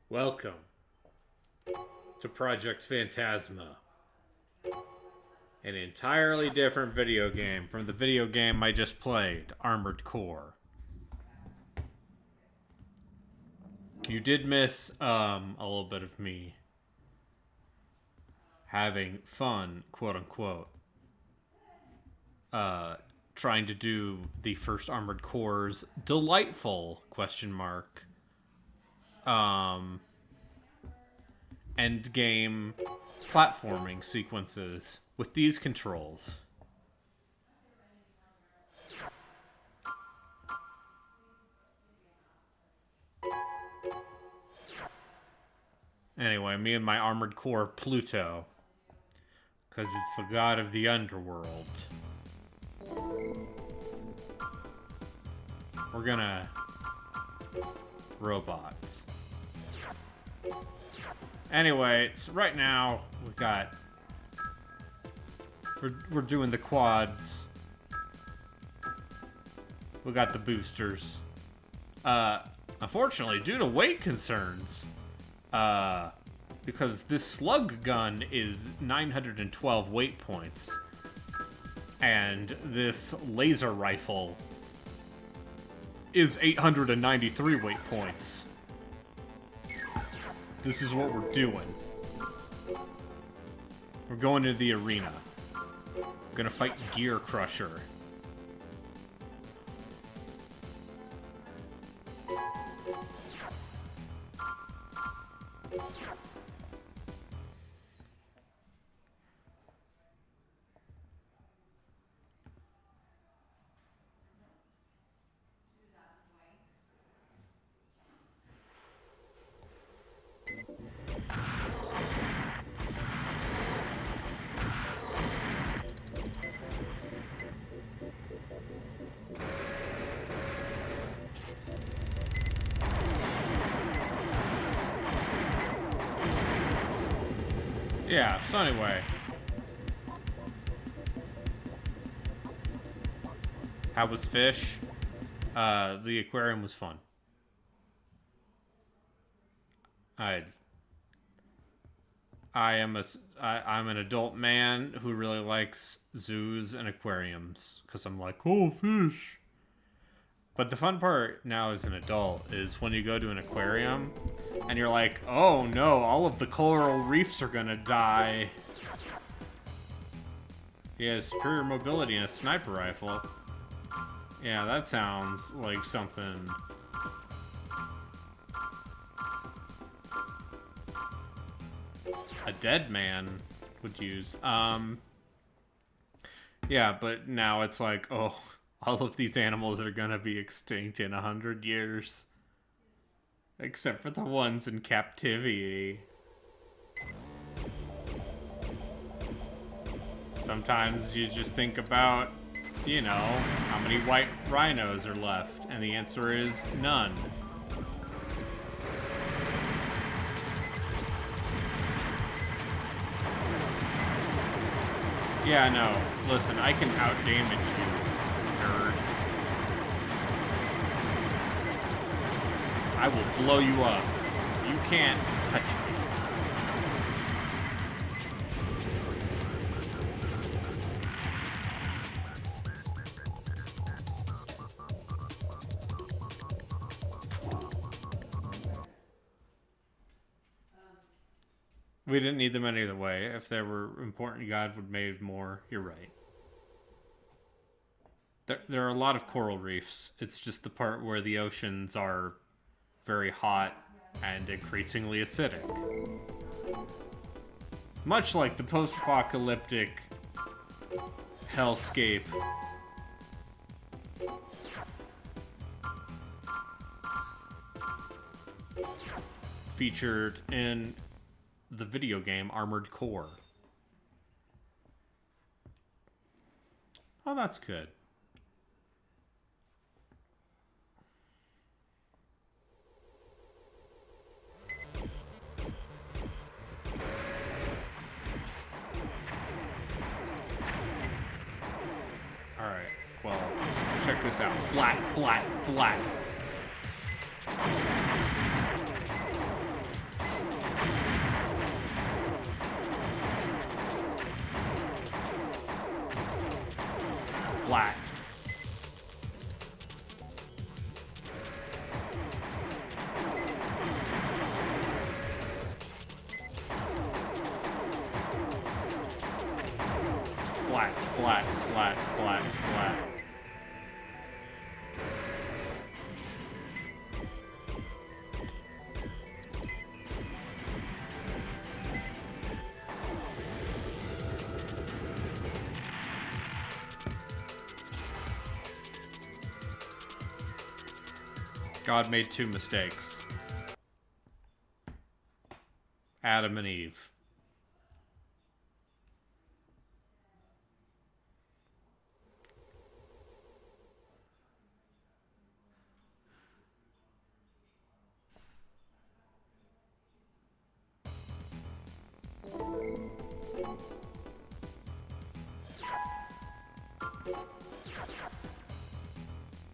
Welcome to Project Phantasma, an entirely different video game from the video game I just played, Armored Core. You did miss a little bit of me having fun, quote unquote, trying to do the first Armored Core's delightful question mark end game platforming sequences with these controls. Anyway, me and my Armored Core Pluto, because it's the god of the underworld. We're gonna robots. Anyway, so right now we're doing the quads. We got the boosters. Unfortunately, due to weight concerns, because this slug gun is 912 weight points, and this laser rifle is 893 weight points. This is what we're doing. We're going to the arena. We're gonna fight Gear Crusher. Yeah, so anyway. How was Fish? The aquarium was fun. I'm an adult man who really likes zoos and aquariums because I'm like, oh, fish. But the fun part now as an adult is when you go to an aquarium and you're like, oh no, all of the coral reefs are gonna die. He has superior mobility and a sniper rifle. Yeah, that sounds like something a dead man would use. Yeah, but now it's like, oh, all of these animals are gonna be extinct in 100 years. Except for the ones in captivity. Sometimes you just think about, you know, how many white rhinos are left, and the answer is none. Yeah, no. Listen, I can outdamage you, nerd. I will blow you up. You can't touch me. We didn't need them any other way. If there were important, God would have made more. You're right. There are a lot of coral reefs. It's just the part where the oceans are very hot and increasingly acidic. Much like the post-apocalyptic hellscape featured in the video game Armored Core. Oh, that's good. Alright, well, check this out. Black, black, black. Black. Black, black, black, black, black. God made two mistakes. Adam and Eve.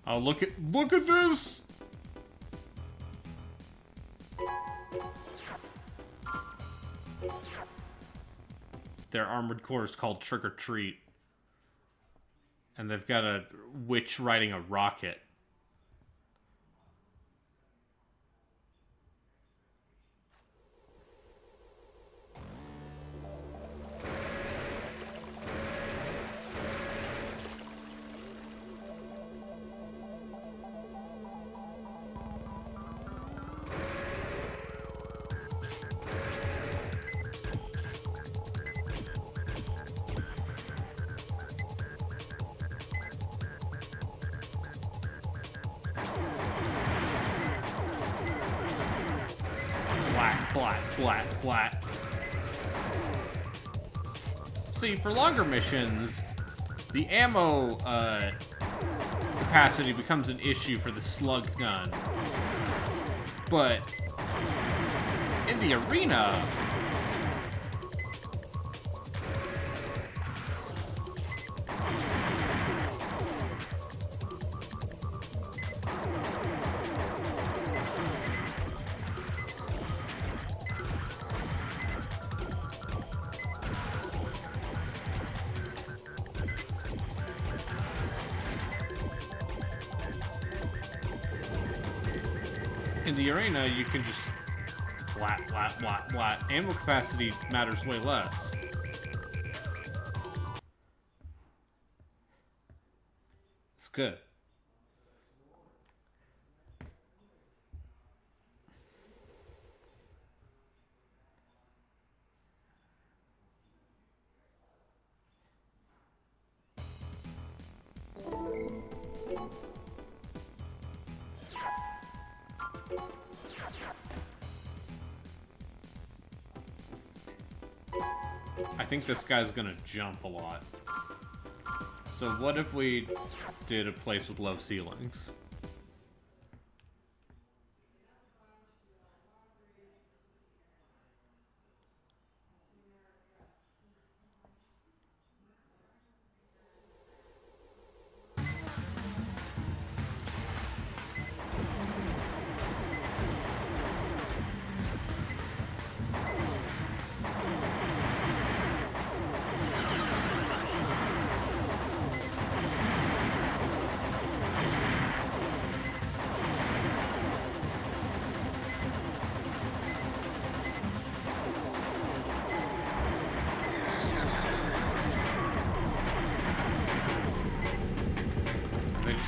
Oh, look at this! Their armored core is called Trick or Treat. And they've got a witch riding a rocket. Black. See, for longer missions, the ammo capacity becomes an issue for the slug gun. But in the arena, you can just blat. Ammo capacity matters way less. It's good. I think this guy's gonna jump a lot. So what if we did a place with low ceilings?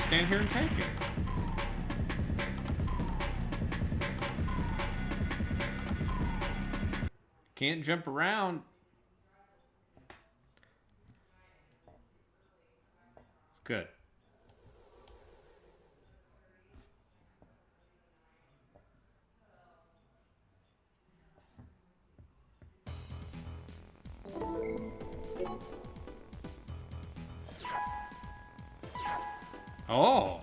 Stand here and take it. Can't jump around. Good. Oh.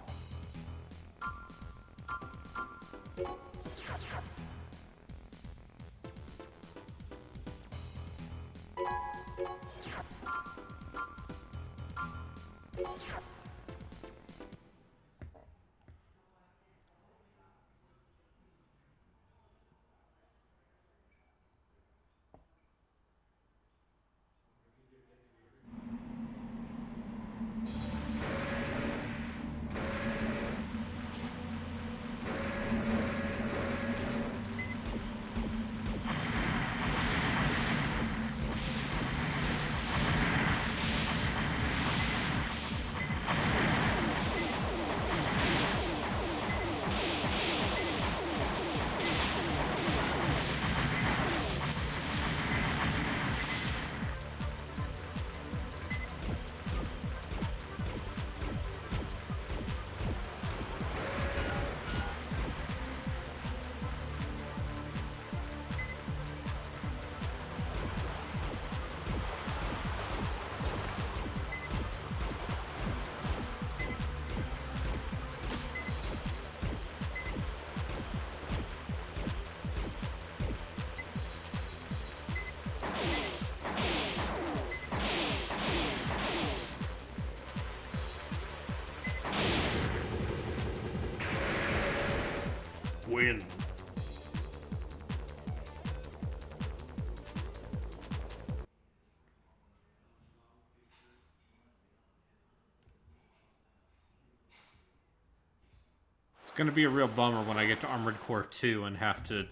It's gonna be a real bummer when I get to Armored Core 2 and have to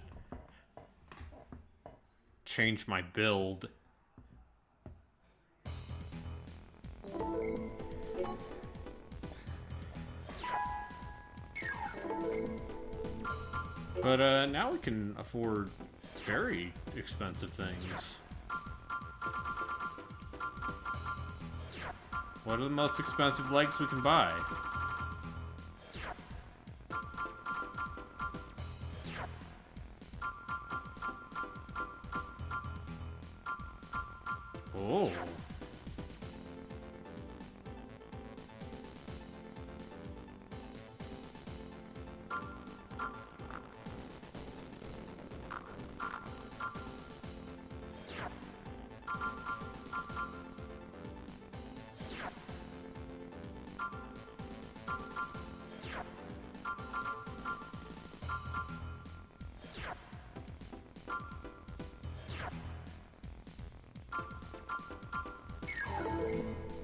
change my build. But now we can afford very expensive things. What are the most expensive legs we can buy? Oh.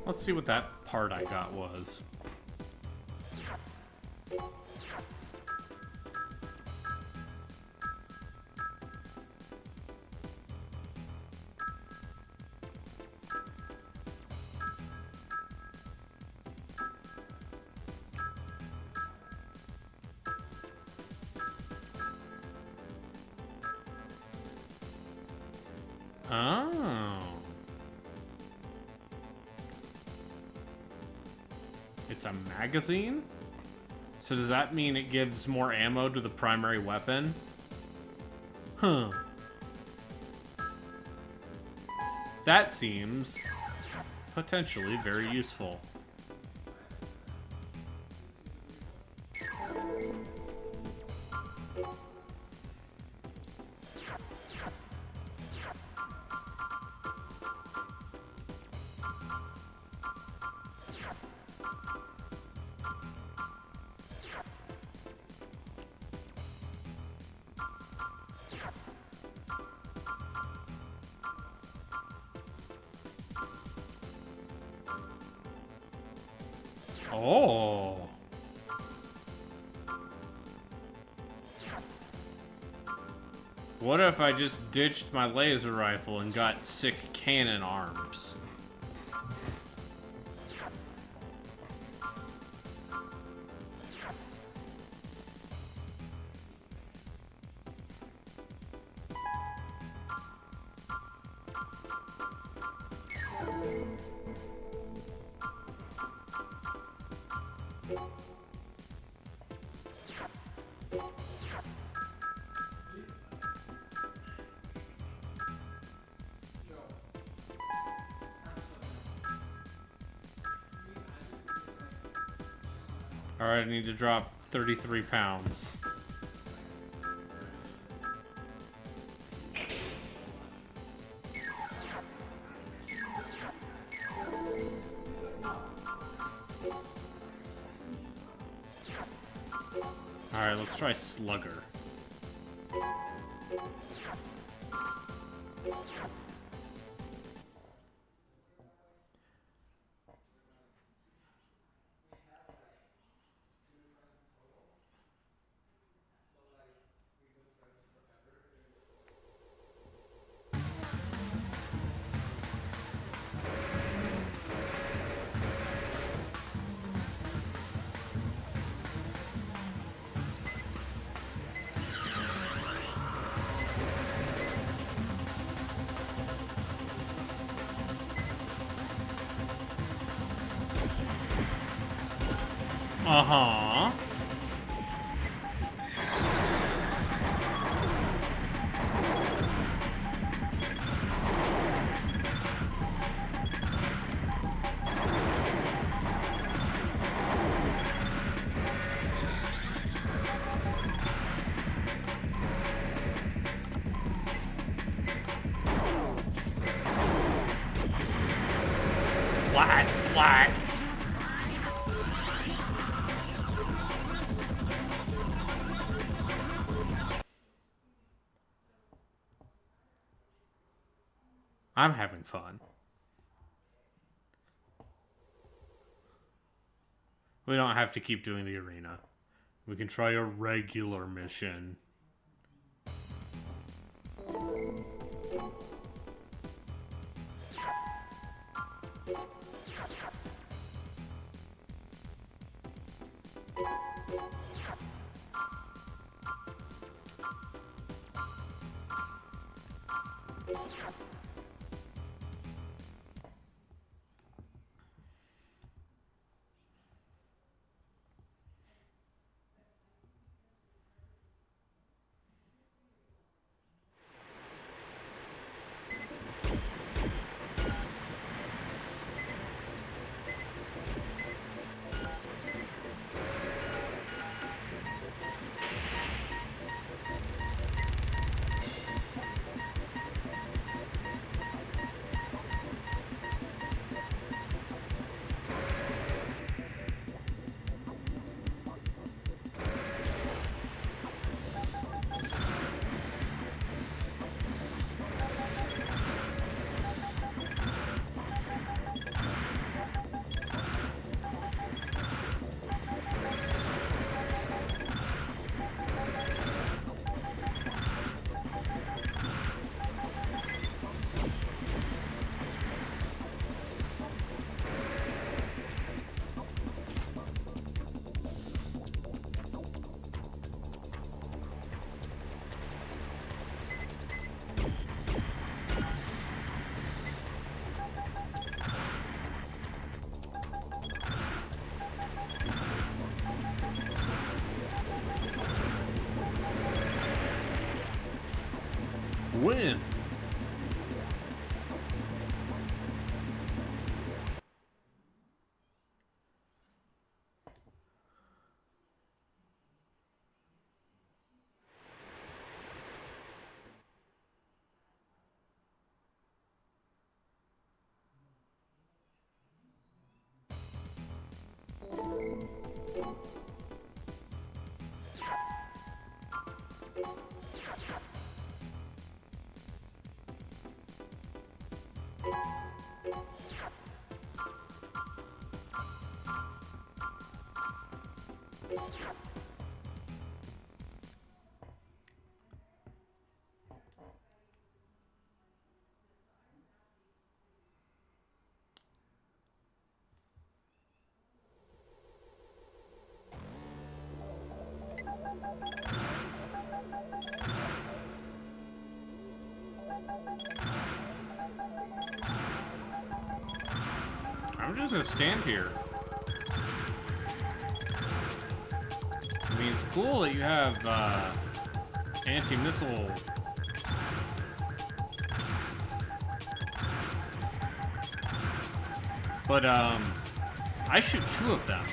Let's see what that part I got was. Oh. It's a magazine? So does that mean it gives more ammo to the primary weapon? Huh. That seems potentially very useful. Oh. What if I just ditched my laser rifle and got sick cannon arms? Alright, I need to drop 33 pounds. Alright, let's try Slugger. Uh-huh. What? I'm having fun. We don't have to keep doing the arena. We can try a regular mission. Win! I'm just gonna stand here. I mean, it's cool that you have anti-missile. But I shoot 2 of them.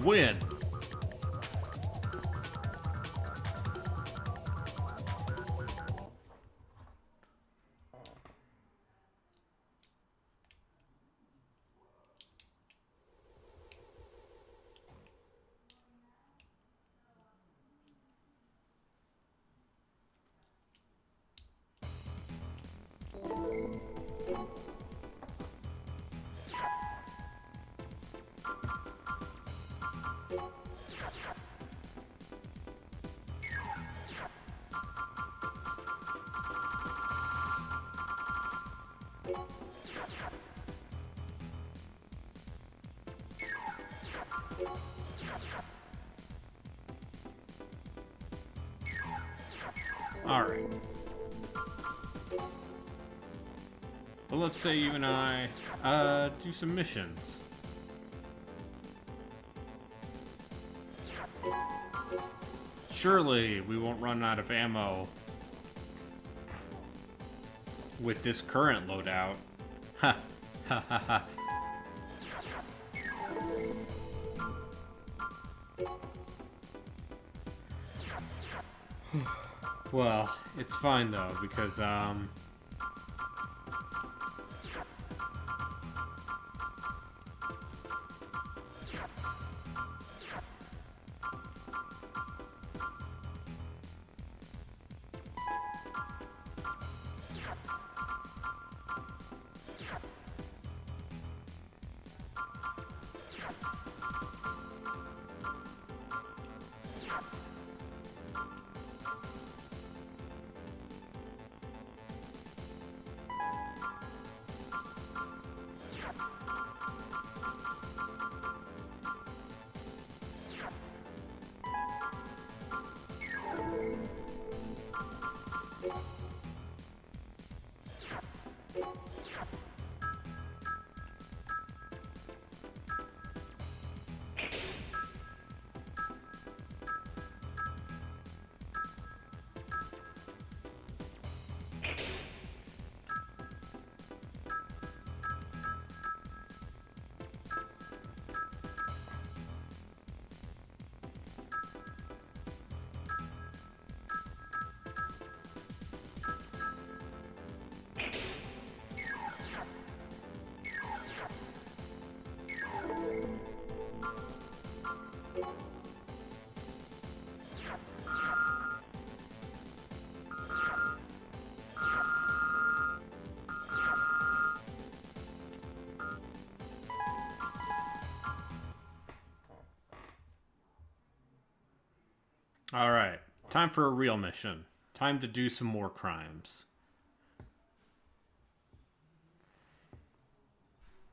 Win. Alright. Well, let's say you and I do some missions. Surely we won't run out of ammo with this current loadout. Ha ha ha ha. Well, it's fine though, because, alright. Time for a real mission. Time to do some more crimes.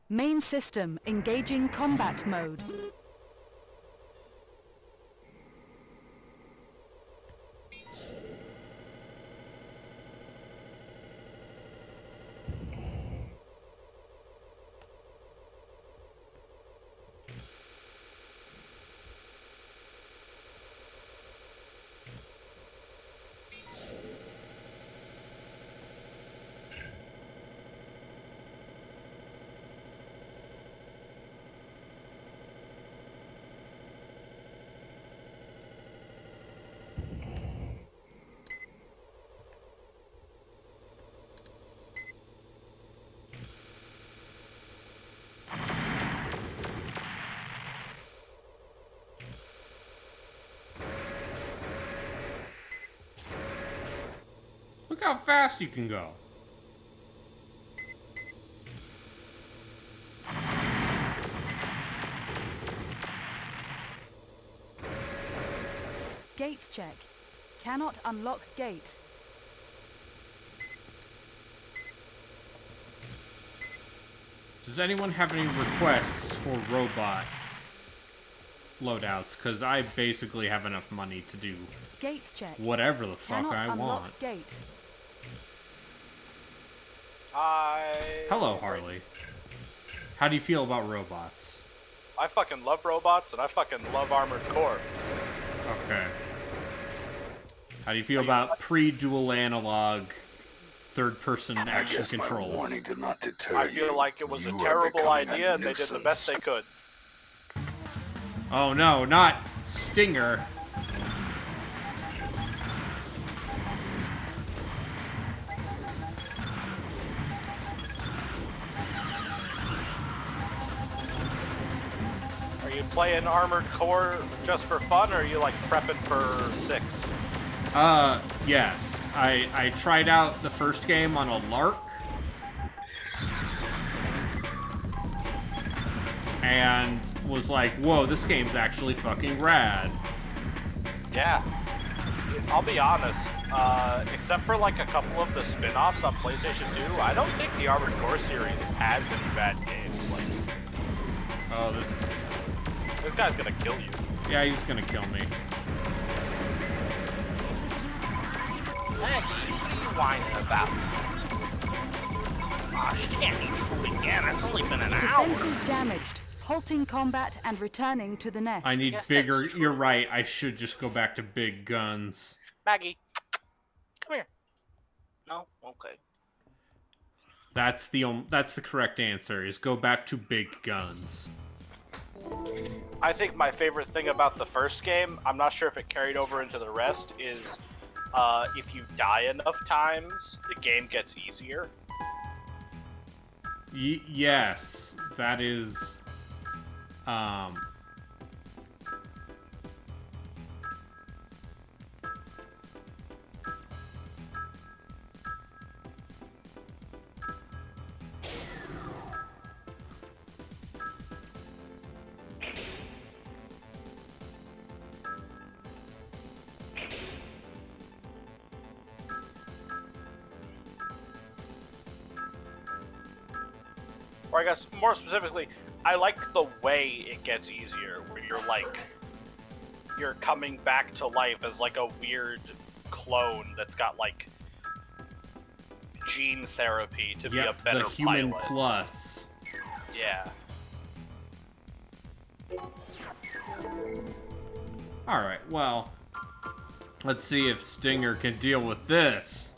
Main system engaging combat mode. Look how fast you can go. Gate check. Cannot unlock gate. Does anyone have any requests for robot loadouts? Because I basically have enough money to do Gate check. whatever the fuck Cannot I unlock want. gate. Hello, Harley. How do you feel about robots? I fucking love robots, and I fucking love Armored Core. Okay. How do you feel about pre-dual analog third-person action controls? My warning did not deter I feel like it was a terrible idea, and they did the best they could. Oh no, not Stinger. Are you playing Armored Core just for fun, or are you like prepping for 6? Yes. I tried out the first game on a lark. And was like, whoa, this game's actually fucking rad. Yeah. I'll be honest, except for like a couple of the spin-offs on PlayStation 2, I don't think the Armored Core series has any bad games. Like, Oh, this guy's gonna kill you. yeah, he's gonna kill me. Maggie, what are you whining about? Aw, she can't eat food again. It's only been an hour. Defenses damaged. Halting combat and returning to the nest. I need Yes, bigger. that's true. You're right. I should just go back to big guns. Maggie, come here. No? Okay. That's the correct answer. Is go back to big guns. I think my favorite thing about the first game, I'm not sure if it carried over into the rest, is if you die enough times, the game gets easier. Yes, that is. Or I guess more specifically, I like the way it gets easier, where you're like, you're coming back to life as like a weird clone that's got like gene therapy to be a better the human pilot. plus. Yeah. Alright, well, let's see if Stinger can deal with this.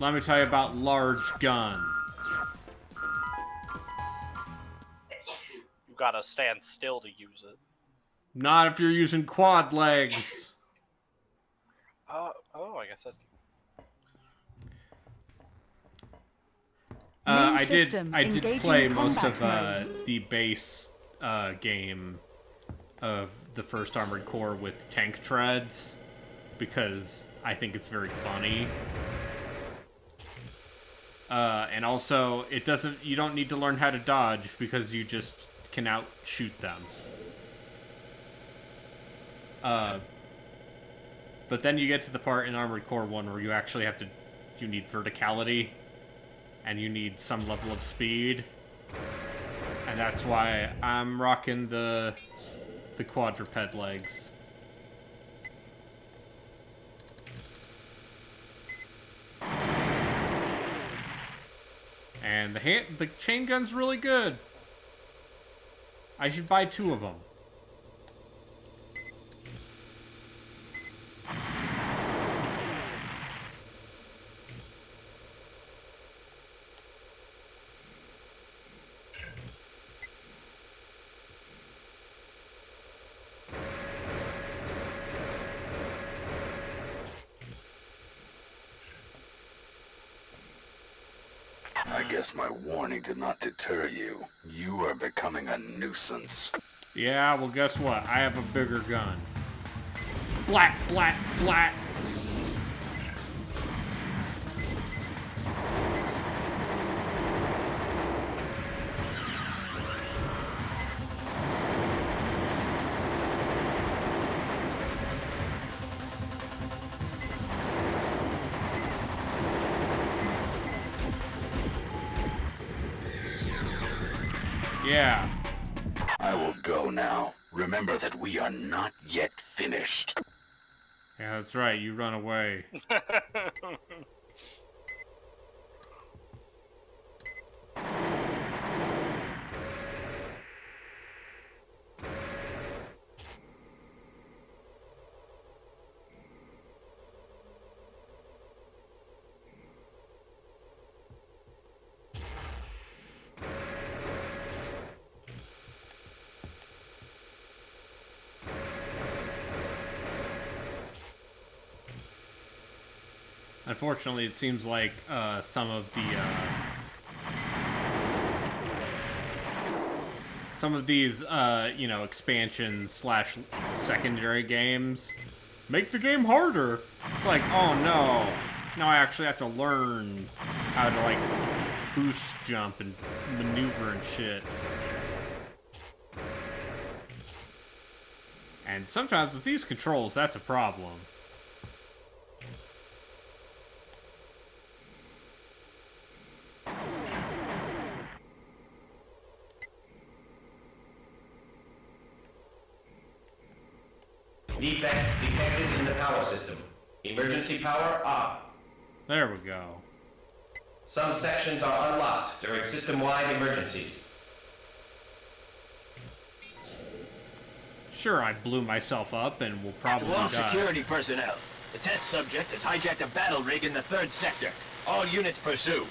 Let me tell you about large gun. You gotta stand still to use it. Not if you're using quad legs. Oh, I guess that's... I did engaging play most of combat mode. the base game of the first Armored Core with tank treads because I think it's very funny. And also, you don't need to learn how to dodge because you just can outshoot them. But then you get to the part in Armored Core 1 where you actually you need verticality, and you need some level of speed. And that's why I'm rocking the quadruped legs. And the chain gun's really good. I should buy 2 of them. I guess my warning did not deter you. You are becoming a nuisance. Yeah, well, guess what? I have a bigger gun. Blat, blat, blat. Yeah. I will go now. Remember that we are not yet finished. Yeah, that's right. You run away. Unfortunately, it seems like some of these expansions / secondary games make the game harder. It's like, oh no, now I actually have to learn how to like boost jump and maneuver and shit. And sometimes with these controls, that's a problem. Defect detected in the power system. Emergency power on. There we go. Some sections are unlocked during system-wide emergencies. Sure, I blew myself up and will probably To all die. security personnel, the test subject has hijacked a battle rig in the 3rd sector. All units pursue.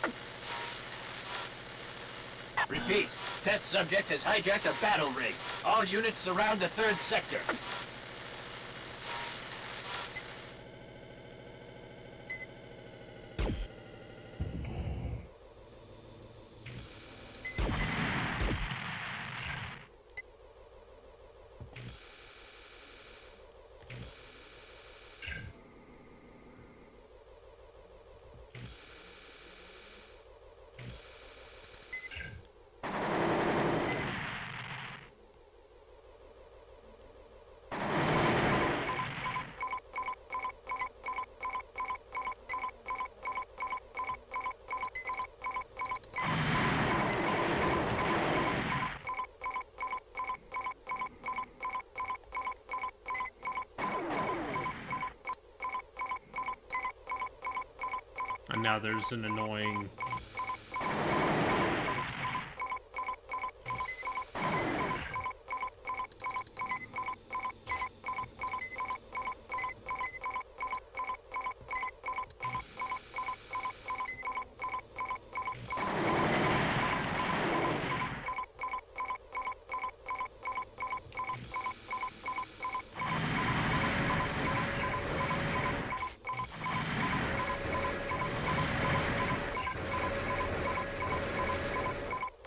Repeat, test subject has hijacked a battle rig. All units surround the 3rd sector. and now there's an annoying...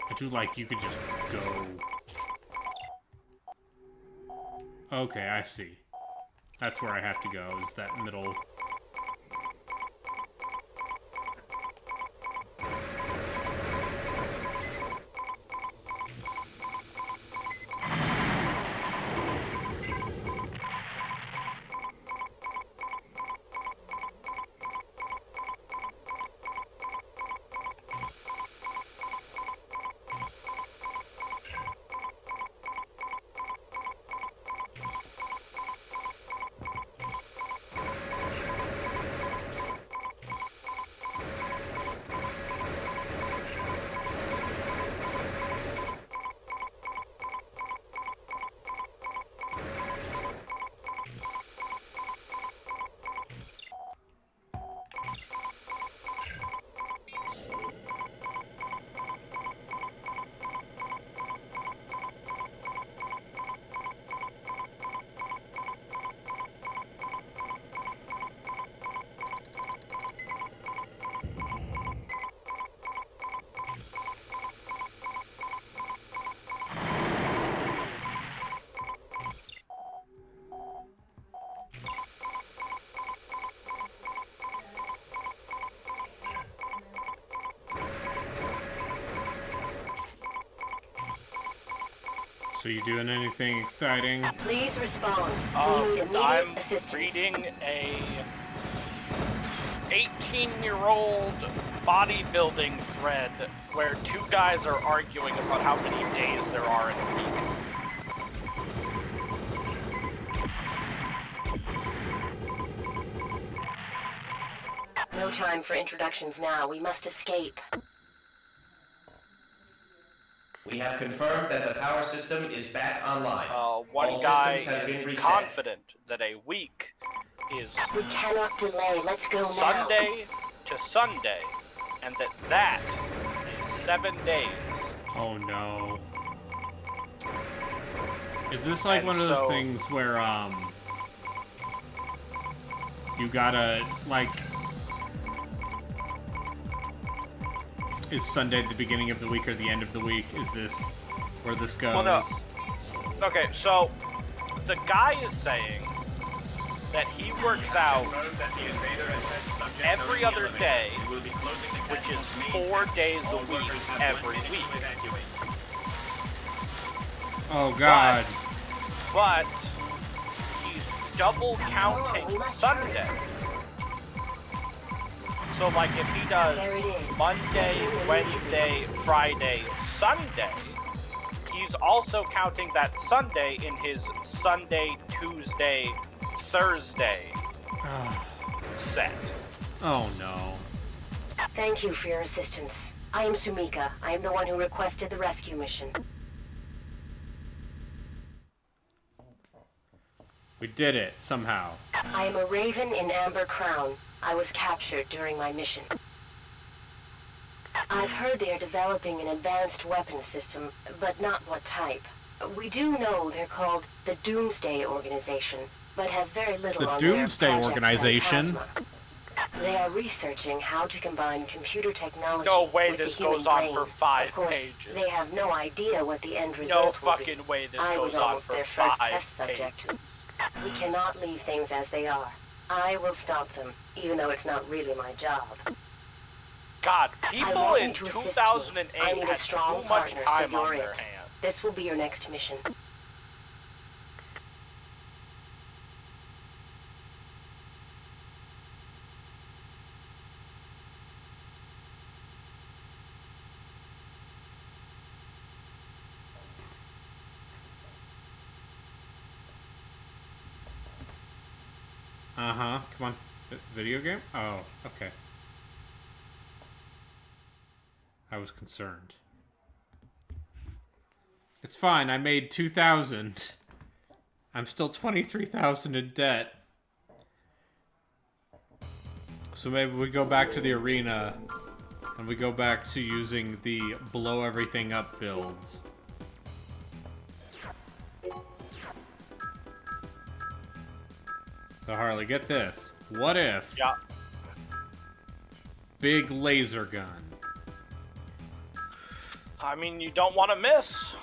I do like you could just go. Okay, I see. That's where I have to go, is that middle. So you doing anything exciting? Please respond. We need immediate I'm assistance. reading a 18-year-old bodybuilding thread where two guys are arguing about how many days there are in a week. No time for introductions now. We must escape. We have confirmed that the power system is back online. One All guy systems have been is reset. confident that a week is We cannot delay. Let's go now. Sunday to Sunday, and that is 7 days. Oh no. Is this like And one of those so- things where, you gotta, like... Is Sunday the beginning of the week or the end of the week? Is this where this goes? Well, no. Okay, so the guy is saying that he works out every other day, which is 4 days a week every week. Oh god. But he's double counting Sunday. So like if he does Monday, Wednesday, Friday, Sunday, he's also counting that Sunday in his Sunday, Tuesday, Thursday set. Oh no. Thank you for your assistance. I am Sumika. I am the one who requested the rescue mission. We did it, somehow. I am a raven in Amber Crown. I was captured during my mission. I've heard they are developing an advanced weapon system, but not what type. We do know they're called the Doomsday Organization, but have very little The on Doomsday their Project Organization? Phantasma. They are researching how to combine computer technology No way with the this human goes on brain. for 5 Of course, pages. they have no idea what the end No result will be. fucking way this I goes was on almost for their first 5 test subject. pages. We cannot leave things as they are. I will stop them, even though it's not really my job. God, I people want in you to assist me. I 2008 need a had strong too much partner, so time you're on their it. hands. This will be your next mission. Uh-huh. Come on. Video game? Oh, okay. I was concerned. It's fine. I made 2,000. I'm still 23,000 in debt. So maybe we go back to the arena and we go back to using the blow everything up builds. So Harley, get this. What if... Yeah. Big laser gun. I mean, you don't want to miss.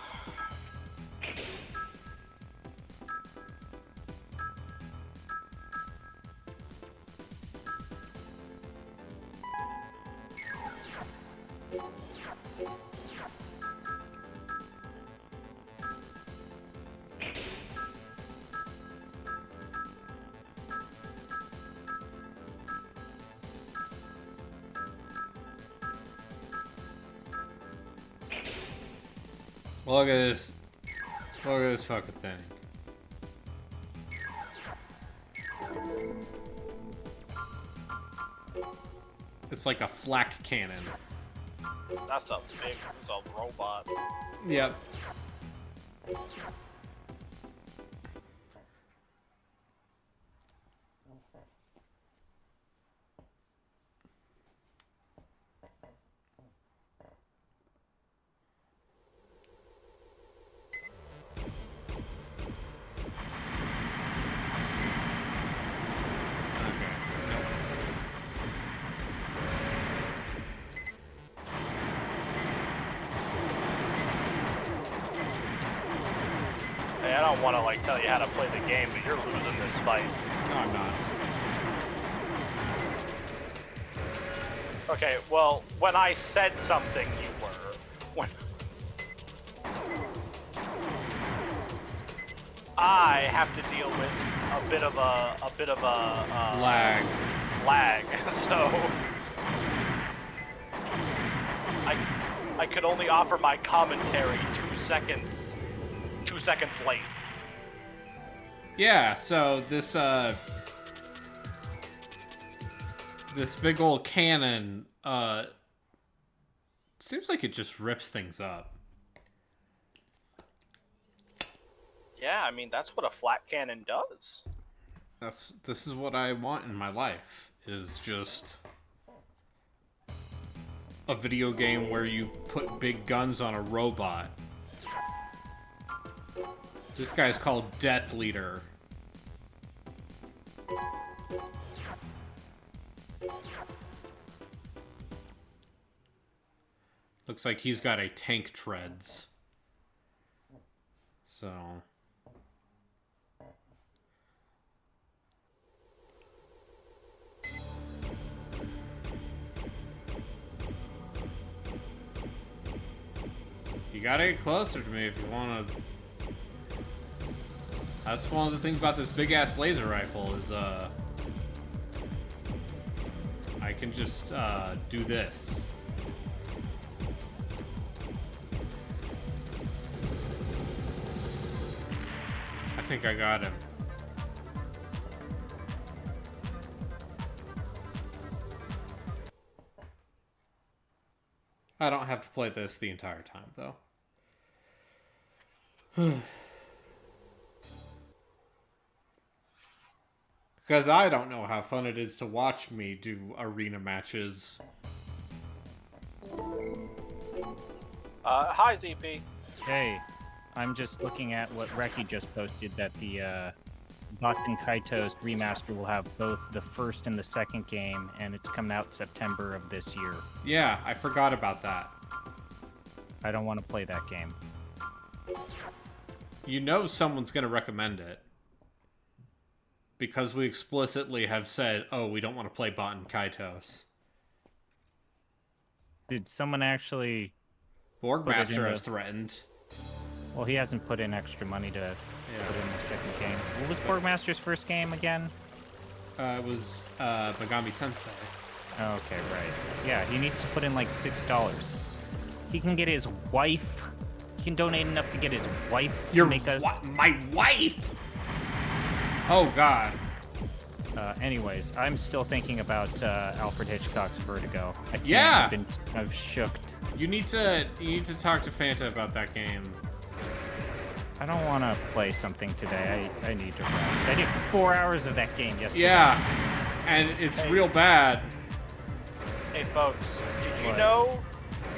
Look at this. Look at this fucking thing. It's like a flak cannon. That's a big, it's a robot. Yep. Hey, I don't want to like tell you how to play the game, but you're losing this fight. No, I'm not. Okay, well, when I said something, you were. When I have to deal with a bit of a Lag. lag, so I could only offer my commentary 2 seconds late. Yeah, so this this big old cannon seems like it just rips things up. Yeah, I mean that's what a flat cannon does. This is what I want in my life, is just a video game where you put big guns on a robot. This guy's called Death Leader. Looks like he's got a tank treads. So... You gotta get closer to me if you wanna... That's one of the things about this big-ass laser rifle is, I can just, do this. I think I got him. I don't have to play this the entire time, though. Because I don't know how fun it is to watch me do arena matches. Hi, ZP. Hey, I'm just looking at what Reki just posted, that the Baten Kaitos remaster will have both the first and the second game, and it's coming out September of this year. Yeah, I forgot about that. I don't want to play that game. You know someone's going to recommend it. Because we explicitly have said, oh, we don't want to play Baten Kaitos. Did someone actually... Borgmaster has threatened. Well, he hasn't put in extra money to put in the second game. What was Borgmaster's first game again? It was Megami Tensei. Oh, okay, right. Yeah, he needs to put in like $6. He can get his wife... He can donate enough to get his wife to make us... My wife?! Oh, God. Anyways, I'm still thinking about Alfred Hitchcock's Vertigo. I can't. Yeah. I've shooked. You need to talk to Fanta about that game. I don't want to play something today. I need to rest. I did 4 hours of that game yesterday. Yeah, and it's real bad. Hey folks, did you What? know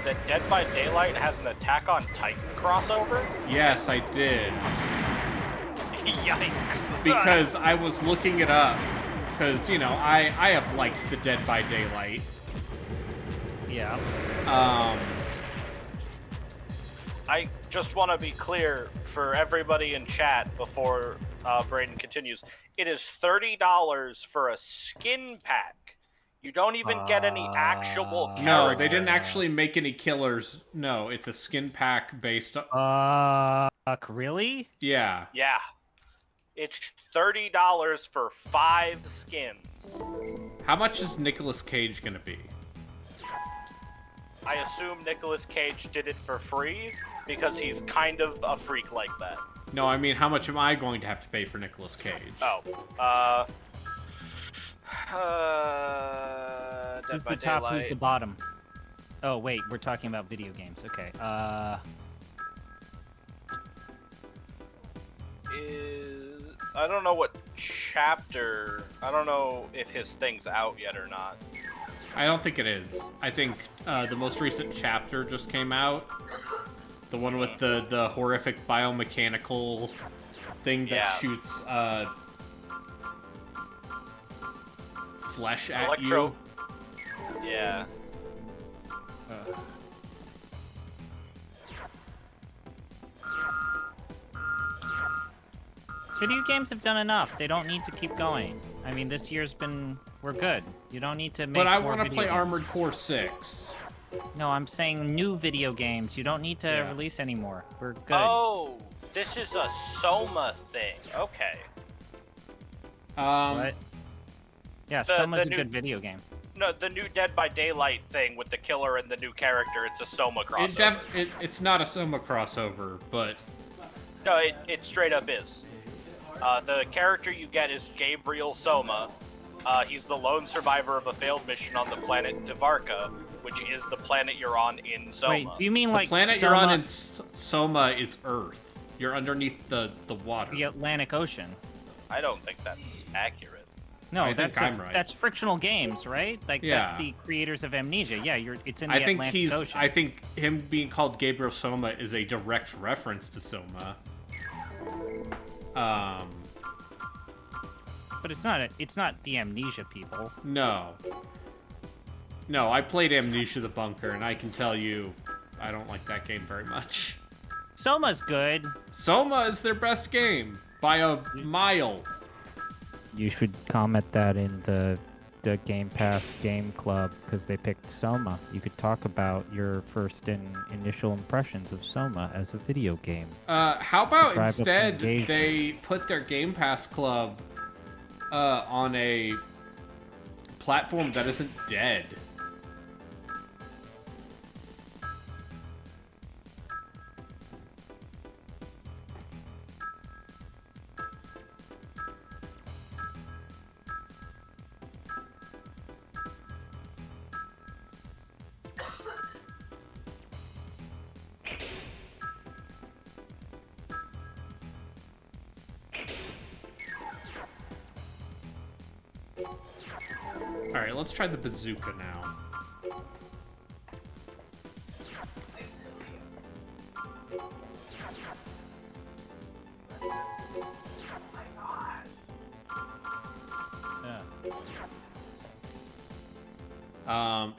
that Dead by Daylight has an Attack on Titan crossover? Yes, I did. Yikes. Because I was looking it up. Because, you know, I have liked the Dead by Daylight. Yeah. I just want to be clear for everybody in chat before Braden continues. It is $30 for a skin pack. You don't even get any actual character. No, they didn't actually make any killers. No, it's a skin pack based on... Really? Yeah. Yeah. It's $30 for 5 skins. How much is Nicolas Cage gonna be? I assume Nicolas Cage did it for free because he's kind of a freak like that. No, I mean, how much am I going to have to pay for Nicolas Cage? Oh, Who's Dead by the top? Daylight. Who's the bottom? Oh wait, we're talking about video games. Okay. I don't know what chapter. I don't know if his thing's out yet or not. I don't think it is. I think the most recent chapter just came out. The one with the horrific biomechanical thing that shoots flesh at Electro. you. Yeah. Video games have done enough. They don't need to keep going. I mean, this year's been... We're good. You don't need to make But I more want to video play games. Armored Core 6. No, I'm saying new video games. You don't need to Yeah. release anymore. We're good. Oh, this is a Soma thing. Okay. What? Yeah, The- Soma's the a new- good video game. No, the new Dead by Daylight thing with the killer and the new character, it's a Soma crossover. It's not a Soma crossover, but No, it straight up is. The character you get is Gabriel Soma. He's the lone survivor of a failed mission on the planet Devarka, which is the planet you're on in Soma. Wait, do you mean the like planet Soma, you're on in Soma is Earth. You're underneath the water. the Atlantic Ocean? I don't think that's accurate. No, I think that's I'm right. that's Frictional Games, right? Like Yeah. that's the creators of Amnesia. Yeah, it's in the I think Atlantic Ocean. I think him being called Gabriel Soma is a direct reference to Soma. But it's not the Amnesia people. No. No, I played Amnesia the Bunker, and I can tell you, I don't like that game very much. Soma's good. Soma is their best game by a mile. You should comment that in the Game Pass Game Club because they picked Soma. You could talk about your first initial impressions of Soma as a video game. How about Drive up instead engagement. they put their Game Pass Club on a platform that isn't dead? Alright, let's try the bazooka now.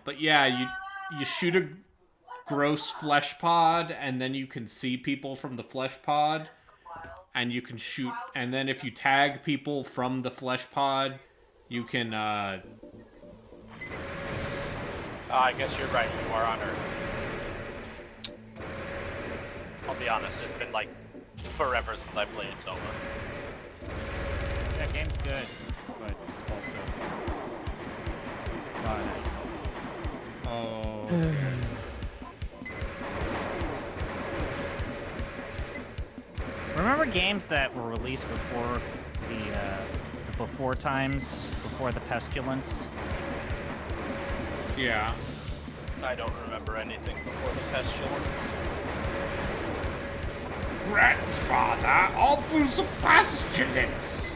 But yeah, you shoot a gross flesh pod, and then you can see people from the flesh pod, and you can shoot, and then if you tag people from the flesh pod, you can, I guess you're right, you are on Earth. I'll be honest, it's been like forever since I played Soma. That game's good, but also... God, oh... Remember games that were released before the before times, before the pestilence. Yeah. I don't remember anything before the pestilence. Grandfather of the pestilence.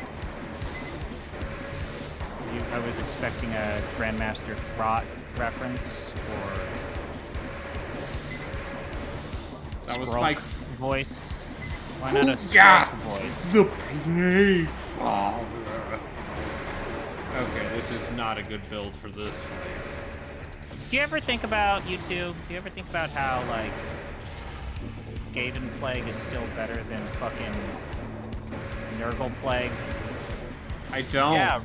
I was expecting a Grandmaster Throt reference, or That was Skrulk my voice. Why not a Yeah, Skrulk voice? the Plague Father. Okay, this is not a good build for this fight. Do you ever think about, you two, do you ever think about how, like, Gaiden Plague is still better than fucking Nurgle Plague? I don't. Yeah,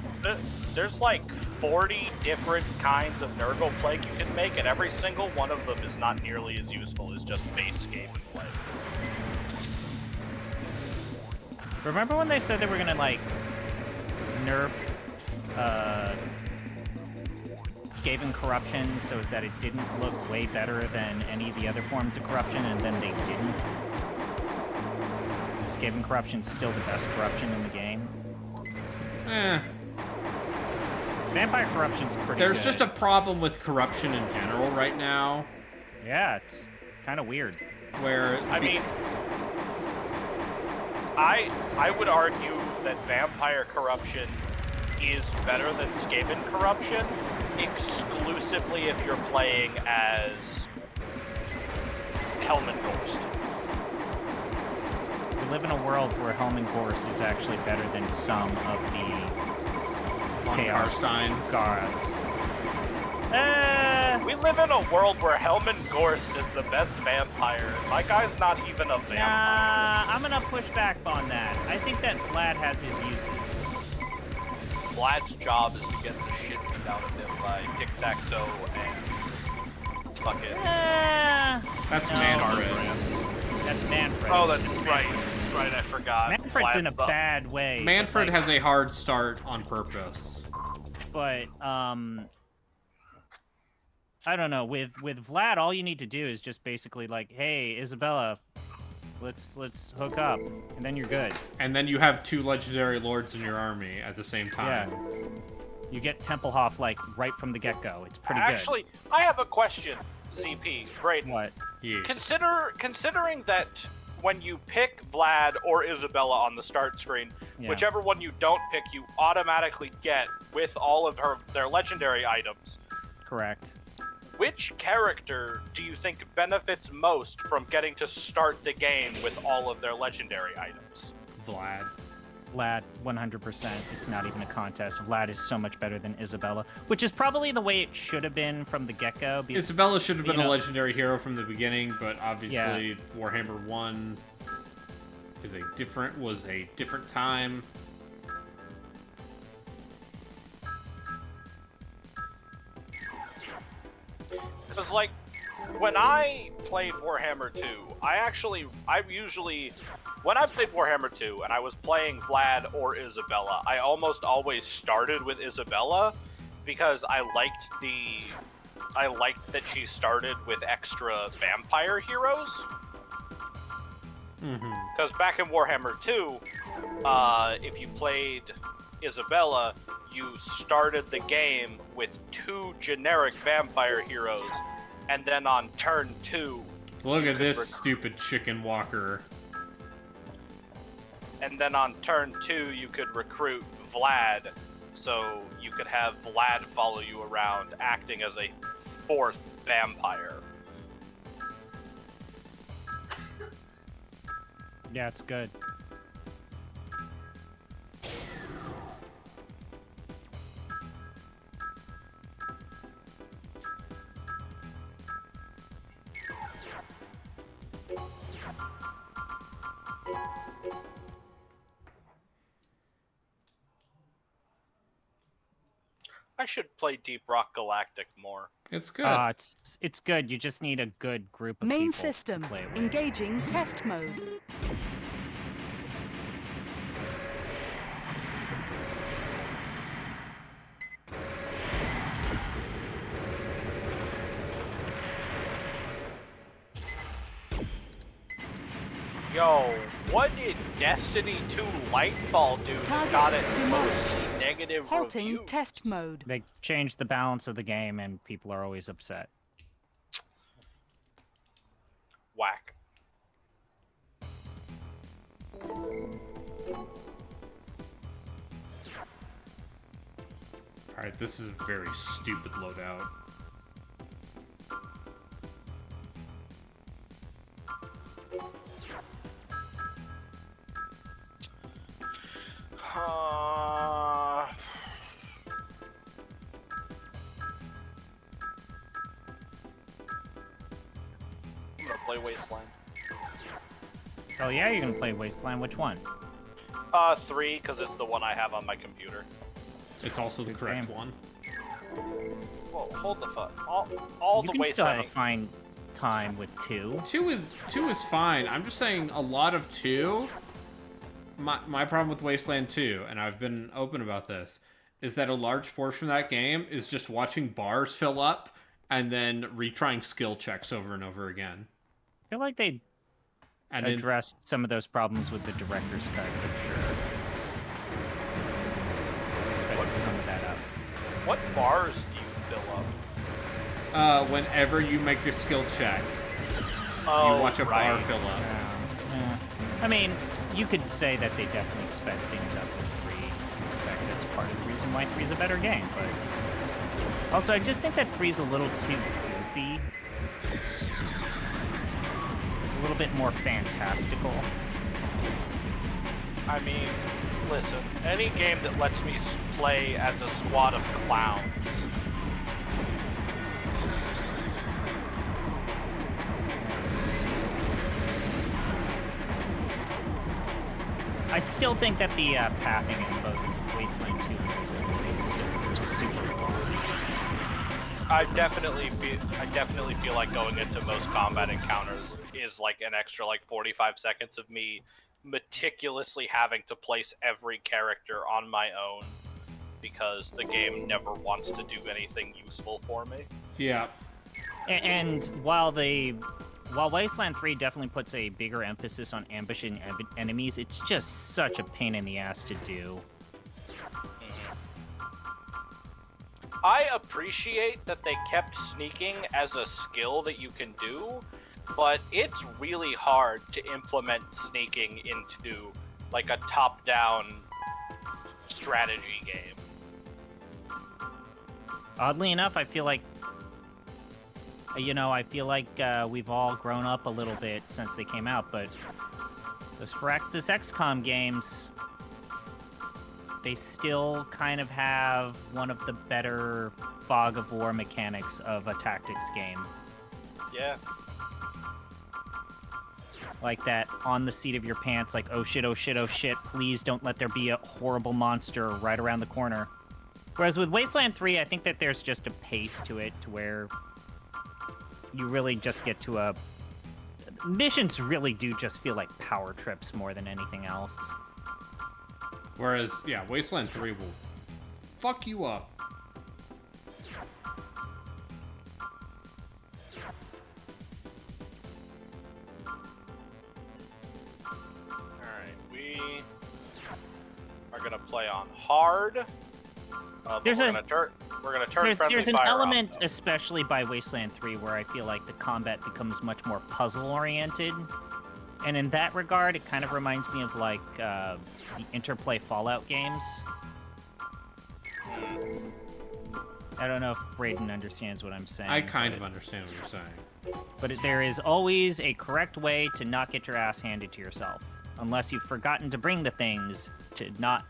there's like 40 different kinds of Nurgle Plague you can make, and every single one of them is not nearly as useful as just base Gaiden Plague. Remember when they said they were gonna, like, nerf, Skaven Corruption so as that it didn't look way better than any of the other forms of corruption, and then they didn't? Skaven Corruption's still the best corruption in the game. Vampire Corruption's pretty There's good. just a problem with corruption in general right now. Yeah, it's kind of weird. Where I mean, I would argue that Vampire Corruption is better than Skaven Corruption, exclusively if you're playing as Helm and Gorst. We live in a world where Helm and Gorst is actually better than some of the Chaos gods. We live in a world where Helm and Gorst is the best vampire. My guy's not even a vampire. Nah, I'm gonna push back on that. I think that Vlad has his uses. Vlad's job is to get the shit beat out of him by tic-tac-toe and fuck it. That's no, Manfred. That's Manfred. Oh, that's right. Right, I forgot. Manfred's in a bad way. Manfred but, like, has a hard start on purpose. But I don't know. With Vlad, all you need to do is just basically like, hey, Isabella, let's hook up, and then you're good. And then you have two legendary lords in your army at the same time. Yeah. You get Templehof like right from the get-go. It's pretty Actually, I have a question, ZP, Braden. What? Yes. Considering that when you pick Vlad or Isabella on the start screen, whichever one you don't pick, you automatically get with all of their legendary items. Correct. Which character do you think benefits most from getting to start the game with all of their legendary items? Vlad. Vlad, 100%. It's not even a contest. Vlad is so much better than Isabella, which is probably the way it should have been from the get-go. Isabella should have been a legendary hero from the beginning, but obviously Warhammer 1 was a different time. Because, like, when I played Warhammer 2, when I played Warhammer 2 and I was playing Vlad or Isabella, I almost always started with Isabella because I liked that she started with extra vampire heroes. Because back in Warhammer 2, if you played Isabella, you started the game with 2 generic vampire heroes, and then on turn 2... Look at this stupid chicken walker. And then on turn 2, you could recruit Vlad, so you could have Vlad follow you around, acting as a 4th vampire. Yeah, it's good. I should play Deep Rock Galactic more. It's good. It's good. You just need a good group of Main people system. to play with. Engaging test mode. Yo, what did Destiny 2 Lightfall do that got it demolished. most negative Halting reviews. test mode. They changed the balance of the game, and people are always upset. Whack. Alright, this is a very stupid loadout. I'm gonna play Wasteland. Oh yeah, you're gonna play Wasteland. Which one? 3, because it's the one I have on my computer. It's also the correct game. one. Whoa, hold the fuck. All You the can still have Wasteland. a fine time with 2. 2 is fine. I'm just saying a lot of 2. My problem with Wasteland 2, and I've been open about this, is that a large portion of that game is just watching bars fill up and then retrying skill checks over and over again. I feel like they And addressed some of those problems with the director's cut, but sure. Sped some of that up. What bars do you fill up? whenever you make a skill check, Oh, you watch a right. bar fill up. Yeah. I mean, you could say that they definitely sped things up with 3. In fact, that's part of the reason why 3 is a better game, but... Also, I just think that 3 is a little too goofy. A little bit more fantastical. I mean, listen, any game that lets me play as a squad of clowns. I still think that the pathing in both Wasteland 2 and Wasteland 3 is still super long. I definitely feel like going into most combat encounters is like an extra like 45 seconds of me meticulously having to place every character on my own because the game never wants to do anything useful for me. Yeah. And while Wasteland 3 definitely puts a bigger emphasis on ambushing enemies, it's just such a pain in the ass to do. I appreciate that they kept sneaking as a skill that you can do, but it's really hard to implement sneaking into like a top-down strategy game. Oddly enough, I feel like we've all grown up a little bit since they came out, but those Firaxis XCOM games, they still kind of have one of the better fog of war mechanics of a tactics game. Yeah. Like that on the seat of your pants, like, oh shit, oh shit, oh shit, please don't let there be a horrible monster right around the corner. Whereas with Wasteland 3, I think that there's just a pace to it to where you really just get to a... Missions really do just feel like power trips more than anything else. Whereas, yeah, Wasteland 3 will fuck you up. Alright, we are gonna play on hard. But we're gonna turn friendly There's an fire element, off, though. especially by Wasteland 3, where I feel like the combat becomes much more puzzle-oriented. And in that regard, it kind of reminds me of, like, the Interplay Fallout games. I don't know if Brayden understands what I'm saying. I kind of understand what you're saying. But there is always a correct way to not get your ass handed to yourself. Unless you've forgotten to bring the things to not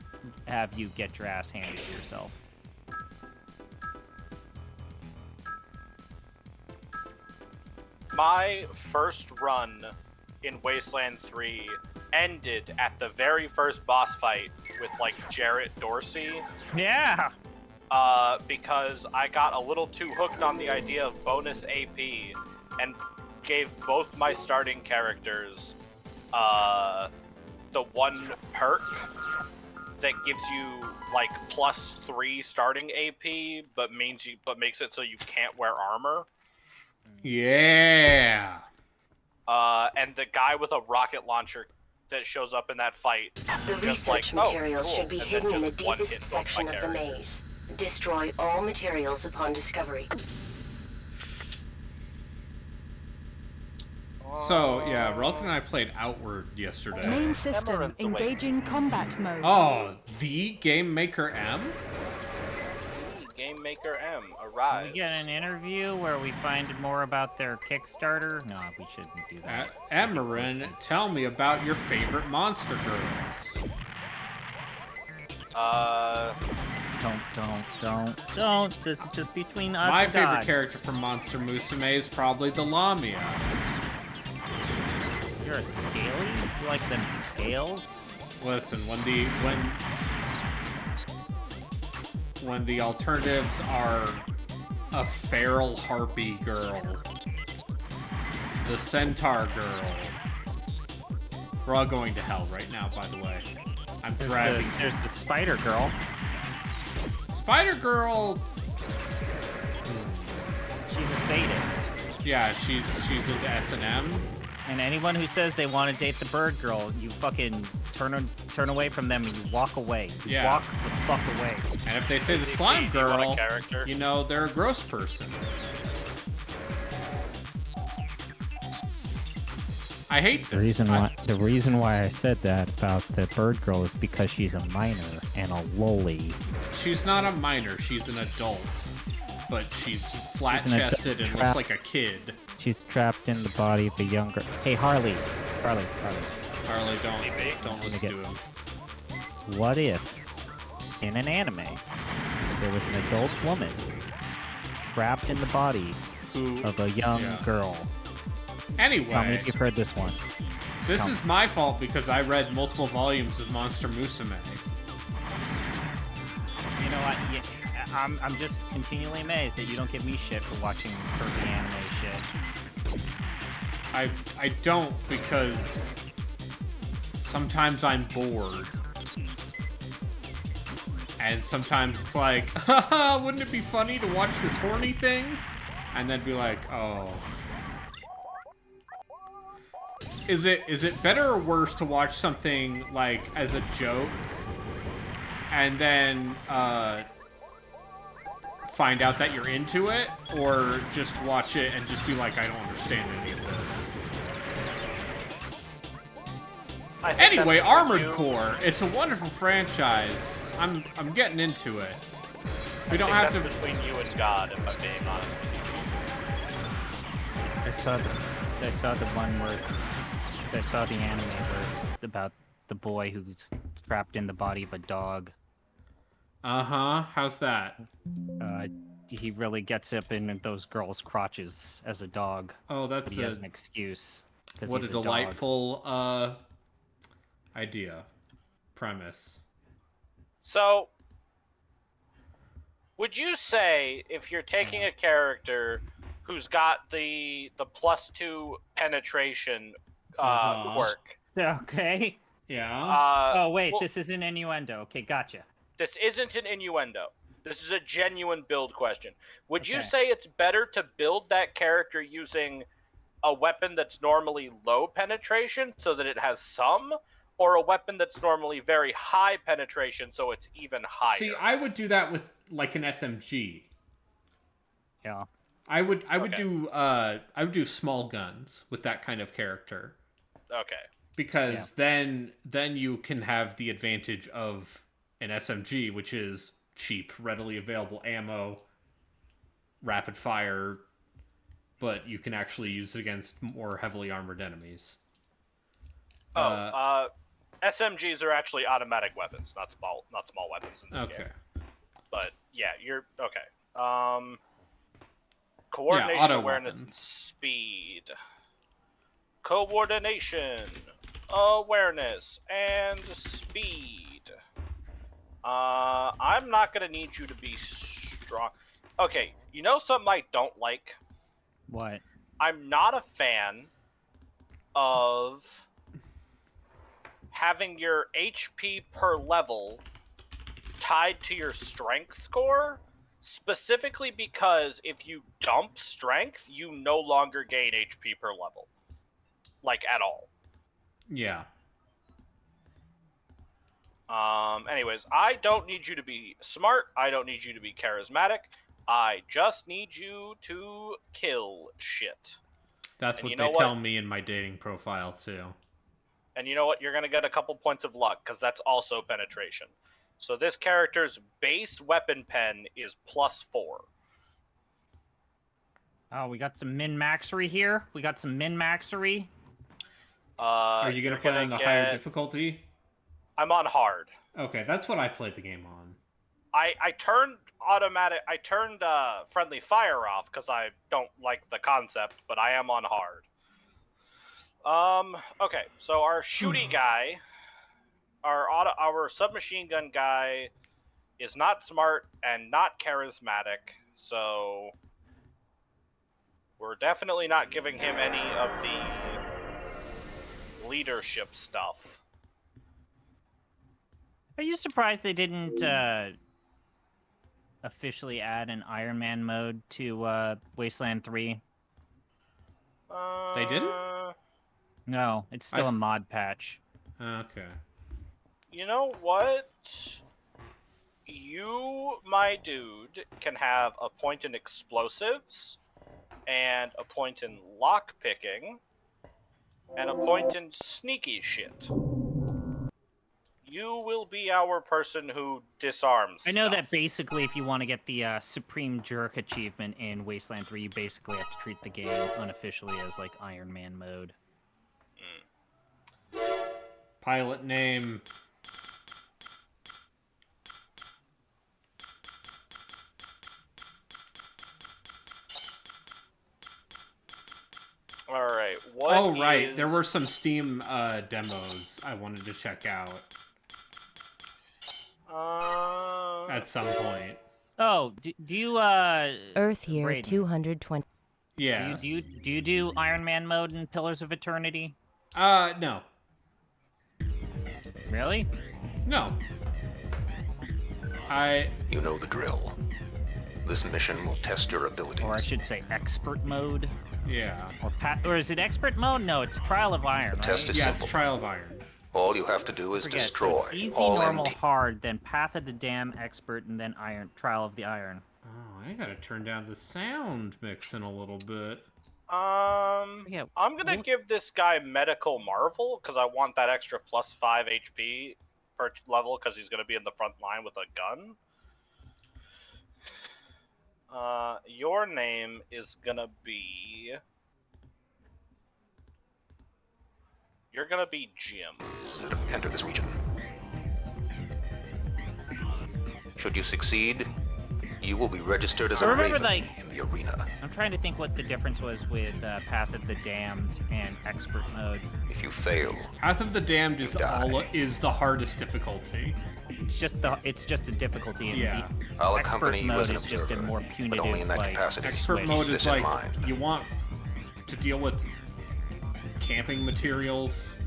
have you get your ass handed to yourself. My first run in Wasteland 3 ended at the very first boss fight with, like, Jarrett Dorsey. Yeah! Because I got a little too hooked on the idea of bonus AP and gave both my starting characters, the one perk that gives you, like, +3 starting AP, but makes it so you can't wear armor. Yeah. And the guy with a rocket launcher that shows up in that fight. The Just research like, materials oh, cool. should be and hidden then in the just one deepest hit both section my of the character. maze. Destroy all materials upon discovery. So, yeah, Relk and I played Outward yesterday. Main system Emerald's awake. engaging combat mode. Oh, the Game Maker M? Game Maker M Can arrives. we get an interview where we find more about their Kickstarter? No, we shouldn't do that. Amarin, tell me about your favorite monster girls. Don't. This is just between us My and favorite God. character from Monster Musume is probably the Lamia. You're a scaly? You like them scales? Listen, when the alternatives are a feral harpy girl, the centaur girl. We're all going to hell right now, by the way. I'm driving. There's the spider girl. Spider girl. She's a sadist. Yeah, she's into S&M. And anyone who says they want to date the bird girl, you fucking turn away from them and you walk away. You Yeah. walk the fuck away. And if they say the slime you want a girl, character? you know they're a gross person. I hate this. The reason why I said that about the bird girl is because she's a minor and a loli. She's not a minor, she's an adult. But she's flat-chested and looks like a kid. She's trapped in the body of a younger. Hey, Harley. Harley, don't listen get- to him. What if, in an anime, there was an adult woman trapped in the body of a young girl? Anyway, Tell me if you've heard this one. this Tell is my fault because I read multiple volumes of Monster Musume. You know what? Yeah, I'm just continually amazed that you don't give me shit for watching pervy anime shit. I don't because sometimes I'm bored. And sometimes it's like, haha, wouldn't it be funny to watch this horny thing? And then be like, oh. Is it better or worse to watch something like as a joke and then find out that you're into it, or just watch it and just be like, I don't understand any of this? Anyway, Armored Core. It's a wonderful franchise. I'm getting into it. We don't have to. Between you and God, if I'm being honest with I saw the one where I saw the anime where it's about the boy who's trapped in the body of a dog. Uh-huh. How's that? He really gets up in those girls' crotches as a dog. Oh, but that's he has an excuse. 'Cause what he's a dog. delightful idea, premise. So, would you say if you're taking a character who's got the +2 penetration quirk? Okay. Yeah. Oh wait, well, this is an innuendo. Okay, gotcha. This isn't an innuendo. This is a genuine build question. Would you Okay. say it's better to build that character using a weapon that's normally low penetration so that it has some, or a weapon that's normally very high penetration so it's even higher? See, I would do that with like an SMG. Yeah. I would Okay. do small guns with that kind of character. Okay. Because then you can have the advantage of an SMG, which is cheap, readily available ammo, rapid fire, but you can actually use it against more heavily armored enemies. SMGs are actually automatic weapons, not small weapons in this game. Okay. But yeah, you're okay. Coordination, auto awareness, and weapons. speed. Coordination, awareness, and speed. I'm not gonna need you to be strong. Okay, you know something I don't like? What? I'm not a fan of having your HP per level tied to your strength score, specifically because if you dump strength, you no longer gain HP per level. Like, at all. Yeah. Anyways, I don't need you to be smart. I don't need you to be charismatic. I just need you to kill shit. That's And what you they know tell what? me in my dating profile too. And you know what? You're gonna get a couple points of luck because that's also penetration. So this character's base weapon pen is +4. Oh, we got some min-maxery here. We got some min-maxery. Are you gonna You're play on the higher difficulty? I'm on hard. Okay, that's what I played the game on. I turned friendly fire off because I don't like the concept, but I am on hard. Okay, so our shooty guy, our submachine gun guy, is not smart and not charismatic, so we're definitely not giving him any of the leadership stuff. Are you surprised they didn't officially add an Iron Man mode to Wasteland 3? They didn't? No, it's still a mod patch. Okay. You know what? You, my dude, can have a point in explosives, and a point in lockpicking, and a point in sneaky shit. You will be our person who disarms I know stuff. that basically if you want to get the Supreme Jerk achievement in Wasteland 3, you basically have to treat the game unofficially as like Iron Man mode. Pilot name. Alright, right. There were some Steam demos I wanted to check out. At some point. Oh, do you, Earth here, Braden, 220. Yeah. Do you do Iron Man mode in Pillars of Eternity? No. Really? No. You know the drill. This mission will test your abilities. Or I should say expert mode. Yeah. Or is it expert mode? No, it's Trial of Iron, right? Test is Yeah, simple. it's Trial of Iron. All you have to do is Forget, destroy so it's easy, all normal, empty. hard, then Path of the Dam, expert, and then Iron. Trial of the Iron. Oh, I gotta turn down the sound mixing a little bit. Yeah, I'm gonna give this guy Medical Marvel, because I want that extra +5 HP per level, because he's gonna be in the front line with a gun. Your name is gonna be... You're gonna be Jim. Enter this region. Should you succeed, you will be registered as I a remember, raven like, in the arena. I'm trying to think what the difference was with Path of the Damned and expert mode. If you fail, Path of the Damned is the hardest difficulty. It's just a difficulty in Yeah. the I'll expert accompany you mode as an is just a observer, more but punitive, only in that like, capacity. Expert switch. mode Keep is this in like mind. you want to deal with camping materials.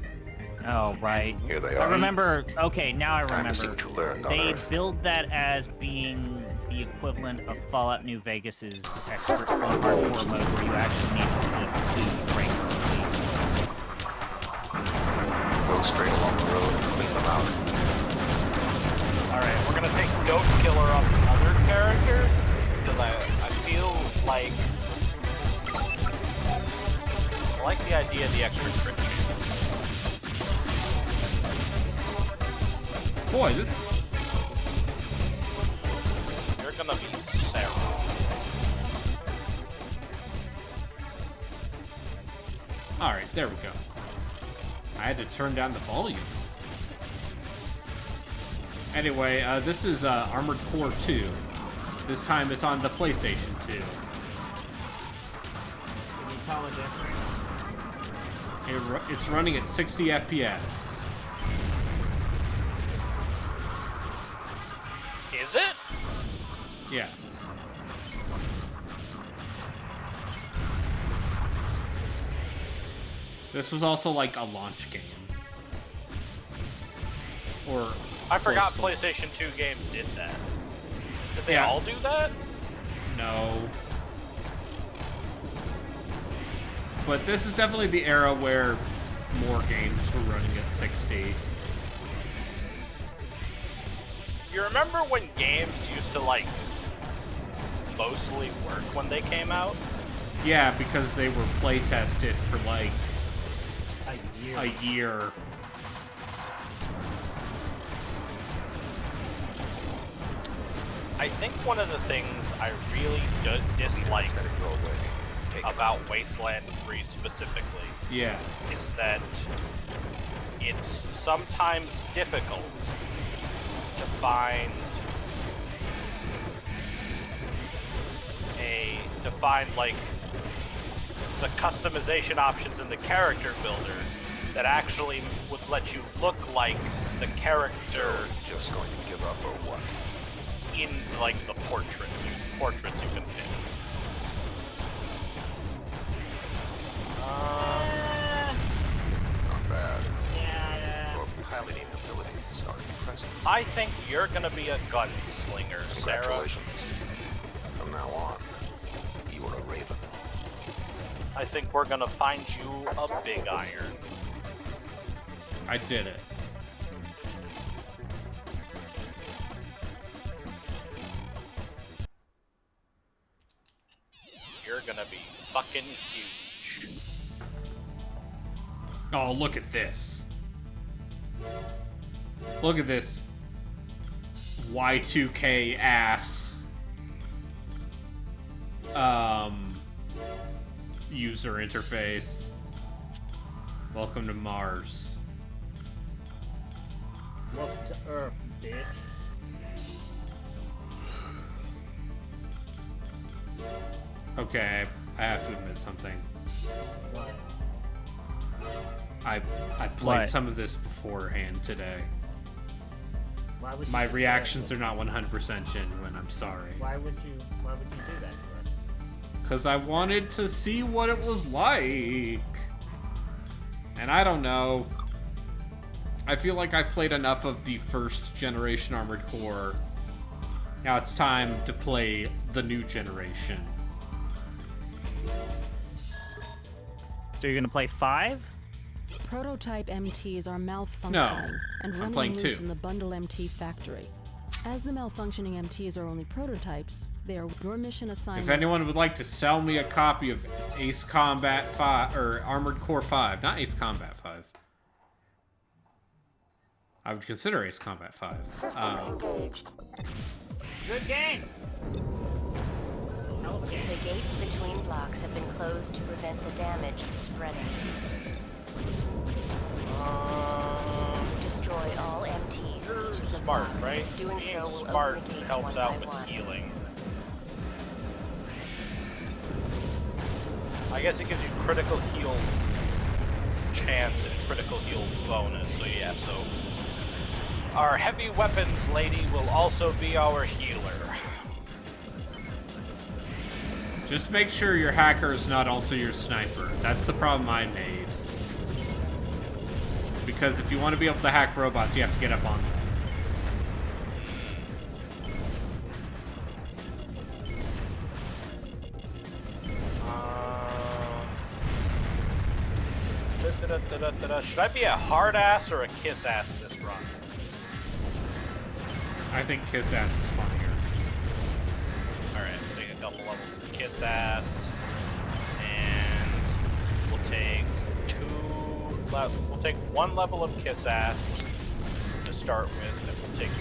Oh, right. Here they I are. remember, okay, now I Time remember. to see what you learned on They Earth. build that as being the equivalent of Fallout New Vegas's expert on hardcore mode where you actually need to eat food regularly. Go straight along the road and clean them out. Alright, we're gonna take Goat Killer on the other character, because I feel like... I like the idea of the extra crit chance. Boy, this... You're gonna be Sarah. Alright, there we go. I had to turn down the volume. Anyway, this is Armored Core 2. This time it's on the PlayStation 2. Can you tell the difference? It's running at 60 FPS. Is it? Yes. This was also like a launch game. Or I forgot close to- PlayStation 2 games did that. Did they Yeah. all do that? No. But this is definitely the era where more games were running at 60. You remember when games used to, like, mostly work when they came out? Yeah, because they were play tested for like a year. I think one of the things I really dislike about Wasteland 3 specifically Yes. is that it's sometimes difficult to find like the customization options in the character builder that actually would let you look like the character Just going to give up or what? in like the portraits you can pick. Not bad. Yeah. Your piloting abilities are impressive. I think you're gonna be a gunslinger, Sarah. Congratulations. From now on, you are a Raven. I think we're gonna find you a big iron. I did it. You're gonna be fucking huge. Oh, look at this. Look at this Y2K ass user interface. Welcome to Mars. Welcome to Earth, bitch. Okay, I have to admit something. What? I played What? some of this beforehand today. Why would My you do reactions that are not 100% genuine, I'm sorry. Why would you do that to us? Because I wanted to see what it was like. And I don't know. I feel like I've played enough of the first generation Armored Core. Now it's time to play the new generation. So you're gonna play 5? Prototype MTs are malfunctioning No, and I'm running playing loose 2. in the Bundle MT factory. As the malfunctioning MTs are only prototypes, they are your mission assignment. If anyone would like to sell me a copy of Ace Combat 5 or Armored Core 5, not Ace Combat 5. I would consider Ace Combat 5. Good game. Hell of a game. The gates between blocks have been closed to prevent the damage from spreading. Destroy all MTs in each of the Smart, blocks. right? Doing Being so will smart open the gates helps one out by with one. healing. I guess it gives you critical heal chance and critical heal bonus, so yeah, so our heavy weapons lady will also be our healer. Just make sure your hacker is not also your sniper. That's the problem I made. Because if you want to be able to hack robots, you have to get up on them. Should I be a hard ass or a kiss ass this run? I think kiss ass is funnier. Alright, take a couple levels of kiss ass. And we'll take we'll take 1 level of kiss ass to start with, and we'll take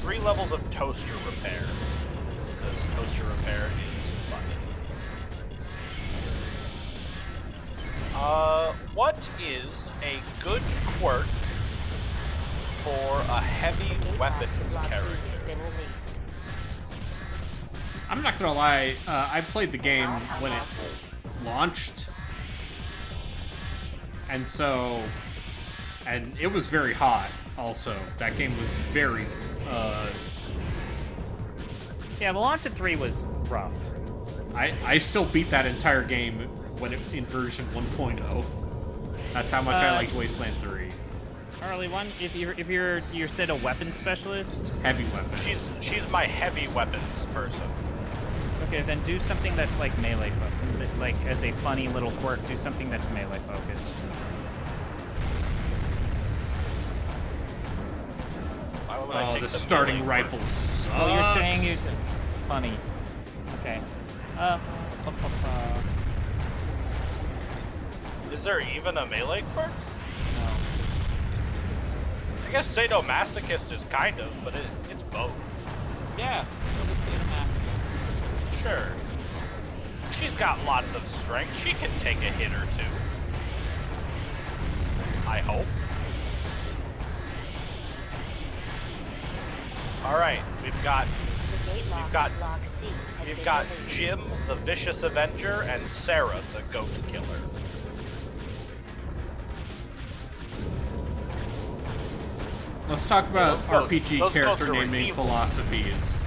3 levels of toaster repair. Because toaster repair is fun. What is a good quirk for a heavy weapons has character? been released. I'm not gonna lie, I played the game when it launched. And it was very hot also. That game was very, Yeah, the launch of 3 was rough. I still beat that entire game when in version 1.0. That's how much I liked Wasteland 3. Early one, if you're said a weapons specialist. Heavy weapon. She's my heavy weapons person. Okay, then do something that's like melee focused. Like as a funny little quirk, do something that's melee focused. Why would I Oh, take the the starting melee rifle sucks. Oh, you're saying it's funny. Okay. Is there even a melee quirk? No. I guess sadomasochist is kind of, but it's both. Yeah. Sure. She's got lots of strength. She can take a hit or two. I hope. Alright, we've got Jim, the Vicious Avenger, and Sarah, the Goat Killer. Let's talk about RPG those character goats are naming evil. philosophies.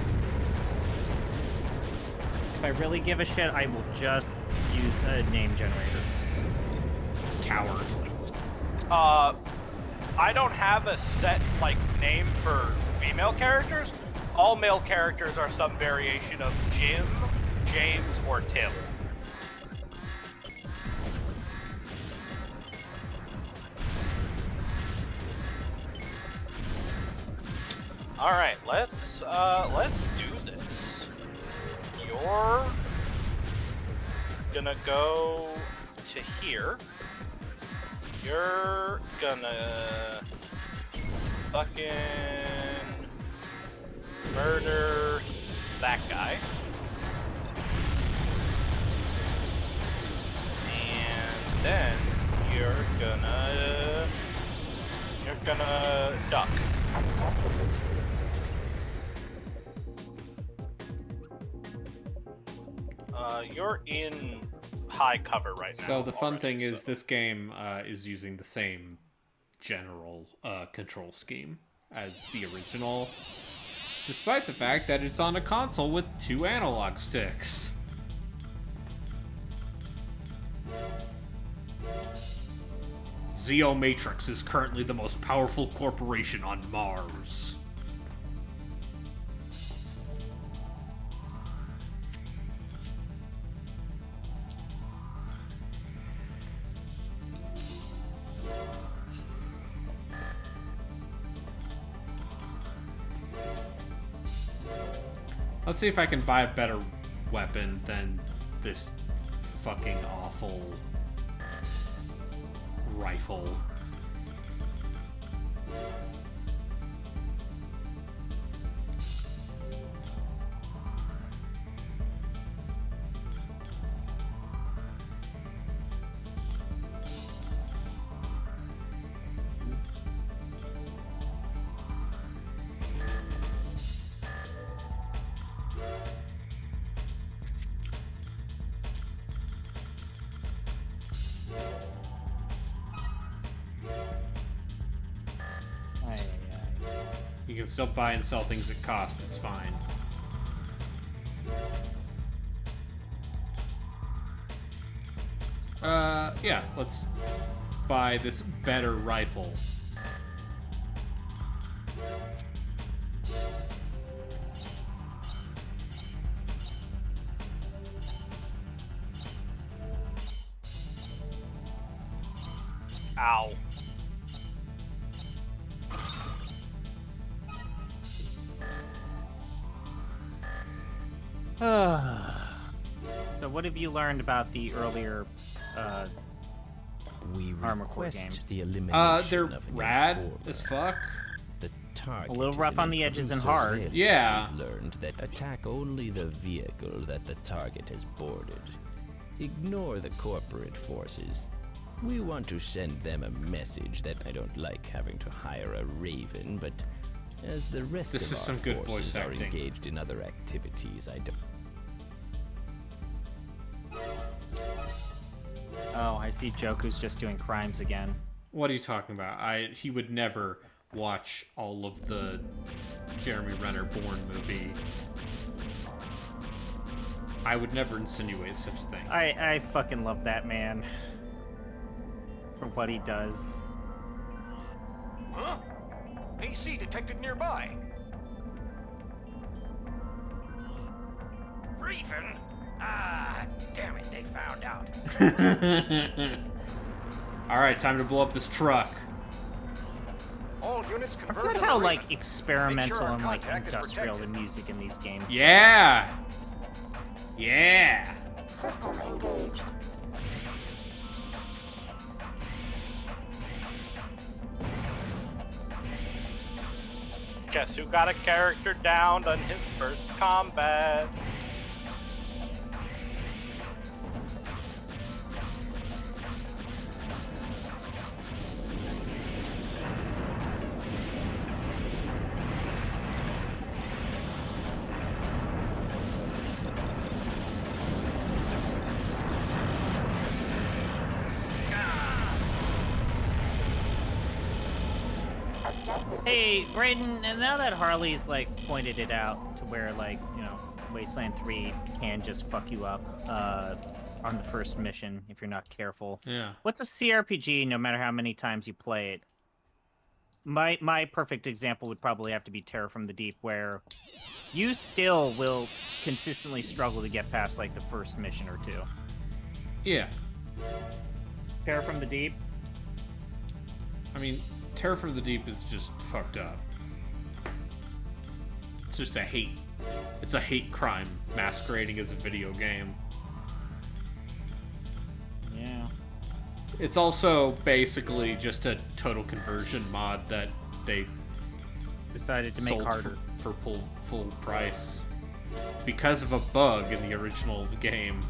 If I really give a shit, I will just use a name generator. Coward. I don't have a set, name for female characters. All male characters are some variation of Jim, James, or Tim. Alright, let's do this. You're gonna go to here. You're gonna fucking murder that guy. And then you're gonna duck. You're in high cover right now. So the fun thing is this game is using the same general control scheme as the original, despite the fact that it's on a console with 2 analog sticks. Zeo Matrix is currently the most powerful corporation on Mars. Let's see if I can buy a better weapon than this fucking awful rifle. You can still buy and sell things at cost, it's fine. Yeah, let's buy this better rifle. Ow. So what have you learned about the earlier We Armor Core request games? the elimination They're of an rad informer. as fuck. The target A little is rough an on the edges and intrusive hard. surveillance Yeah. We've learned that attack only the vehicle that the target has boarded. Ignore the corporate forces. We want to send them a message that I don't like having to hire a raven, but as the rest This of is our some good voice forces are acting. engaged in other activities, I don't. Oh, I see Joku's just doing crimes again. What are you talking about? He would never watch all of the Jeremy Renner Bourne movie. I would never insinuate such a thing. I fucking love that man. For what he does. Huh? AC detected nearby. Raven? Ah, damn it, they found out. Alright, time to blow up this truck. All units I converge forgot on how the like ring. experimental our and like contact is industrial the protected. music in these games. Yeah. Yeah. System engaged. Guess who got a character downed on his first combat? Hey, Brayden, and now that Harley's like pointed it out to where like, you know, Wasteland 3 can just fuck you up on the first mission if you're not careful. Yeah. What's a CRPG no matter how many times you play it? My perfect example would probably have to be Terror from the Deep, where you still will consistently struggle to get past like the first mission or two. Yeah. Terror from the Deep? I mean, Terror from the Deep is just fucked up. It's just a hate. It's a hate crime masquerading as a video game. Yeah. It's also basically just a total conversion mod that they decided to make sold harder for full price because of a bug in the original game.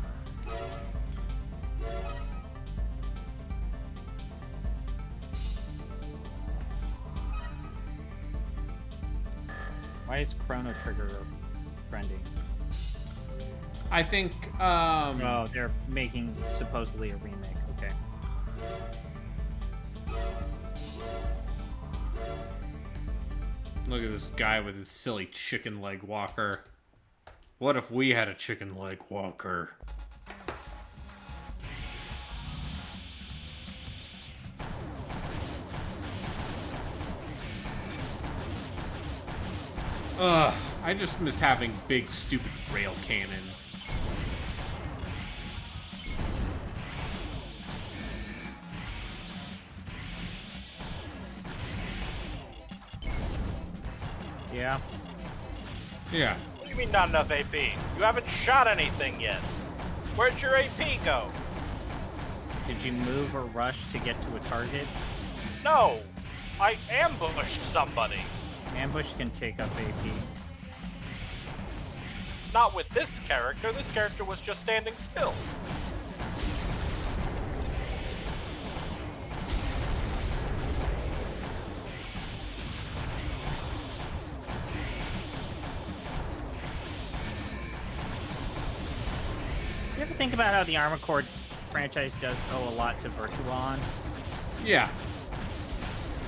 Why is Chrono Trigger trending? I think, Oh, they're making supposedly a remake. Okay. Look at this guy with his silly chicken leg walker. What if we had a chicken leg walker? Ugh, I just miss having big, stupid rail cannons. Yeah. Yeah. What do you mean not enough AP? You haven't shot anything yet. Where'd your AP go? Did you move or rush to get to a target? No, I ambushed somebody. Ambush can take up AP. Not with this character. This character was just standing still. You ever think about how the Armored Core franchise does owe a lot to Virtuon? Yeah.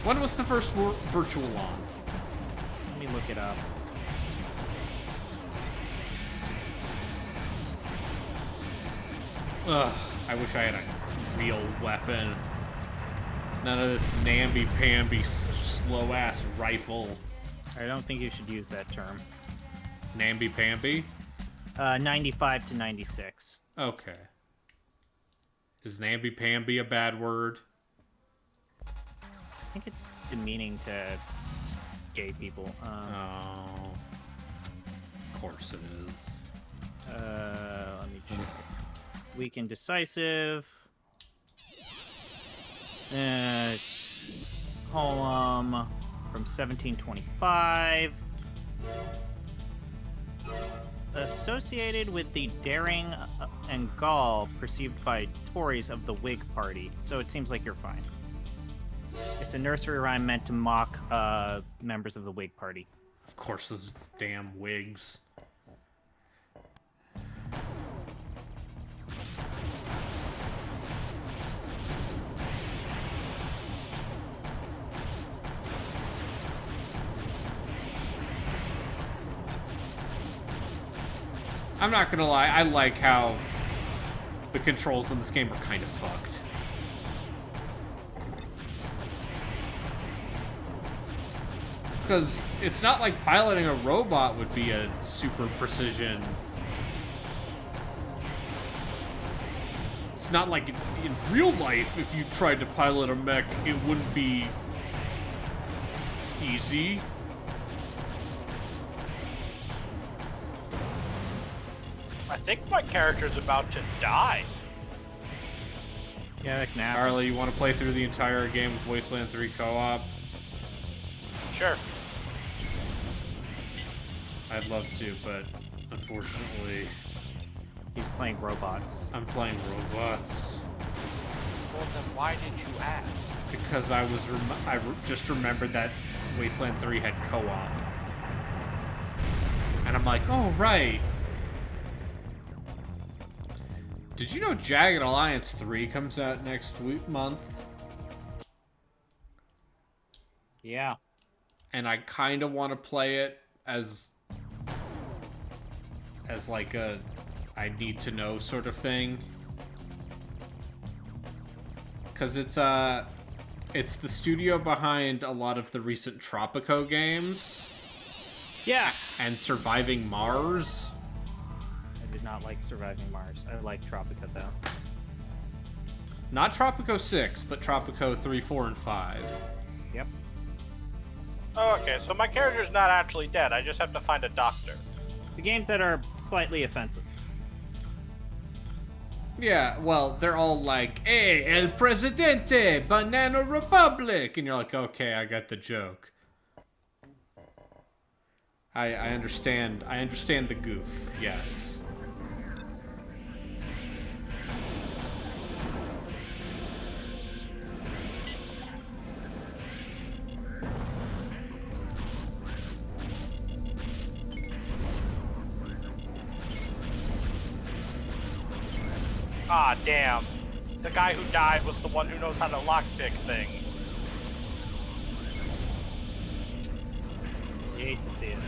When was the first Virtualon? Let me look it up. Ugh, I wish I had a real weapon. None of this namby-pamby slow-ass rifle. I don't think you should use that term. Namby-pamby? 95 to 96. Okay. Is namby-pamby a bad word? I think it's demeaning to gay people. Oh. Of course it is. Let me check. Weak and decisive. Poem from 1725. Associated with the daring and gall perceived by Tories of the Whig Party. So it seems like you're fine. It's a nursery rhyme meant to mock members of the Whig Party. Of course, those damn Whigs. I'm not gonna lie, I like how the controls in this game are kind of fucked. Because it's not like piloting a robot would be a super precision. It's not like in real life, if you tried to pilot a mech, it wouldn't be Easy. I think my character's about to die. Yeah, McNabb. Harley, you want to play through the entire game of Wasteland 3 co-op? Sure. I'd love to, but unfortunately, He's playing robots. I'm playing robots. Well, then why did you ask? Because I just remembered that Wasteland 3 had co-op. And I'm like, oh, right. Did you know Jagged Alliance 3 comes out next month? Yeah. And I kind of want to play it as like a I need to know sort of thing. Cause it's the studio behind a lot of the recent Tropico games. Yeah. And Surviving Mars. I did not like Surviving Mars. I like Tropica though. Not Tropico 6, but Tropico 3, 4, and 5. Yep. Oh, okay, so my character's not actually dead. I just have to find a doctor. The games that are slightly offensive. Yeah, well, they're all like, hey, El Presidente, Banana Republic! And you're like, okay, I got the joke. I understand the goof, yes. Ah, damn. The guy who died was the one who knows how to lockpick things. You hate to see it.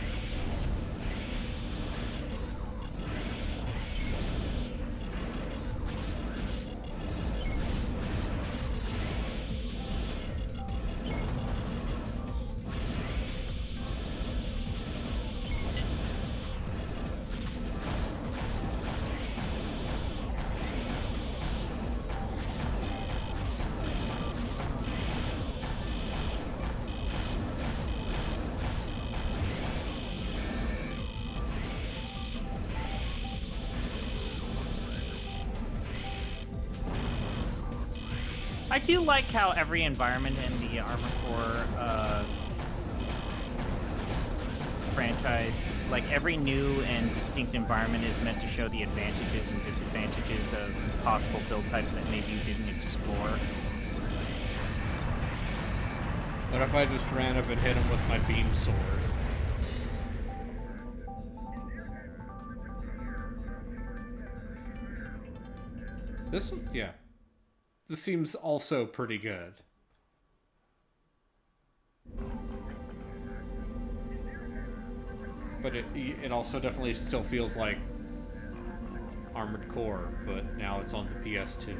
I do like how every environment in the Armored Core franchise, like every new and distinct environment is meant to show the advantages and disadvantages of possible build types that maybe you didn't explore. What if I just ran up and hit him with my beam sword? Yeah. This seems also pretty good. But it also definitely still feels like Armored Core, but now it's on the PS2.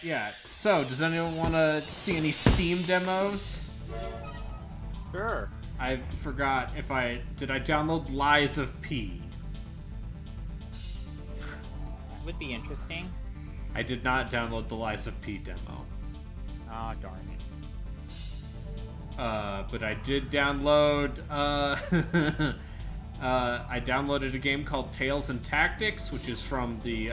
Yeah. So, does anyone want to see any Steam demos? Sure. I forgot if did I download Lies of P? Would be interesting. I did not download the Lies of P demo. Ah, darn it. But I did download, I downloaded a game called Tales and Tactics, which is from the,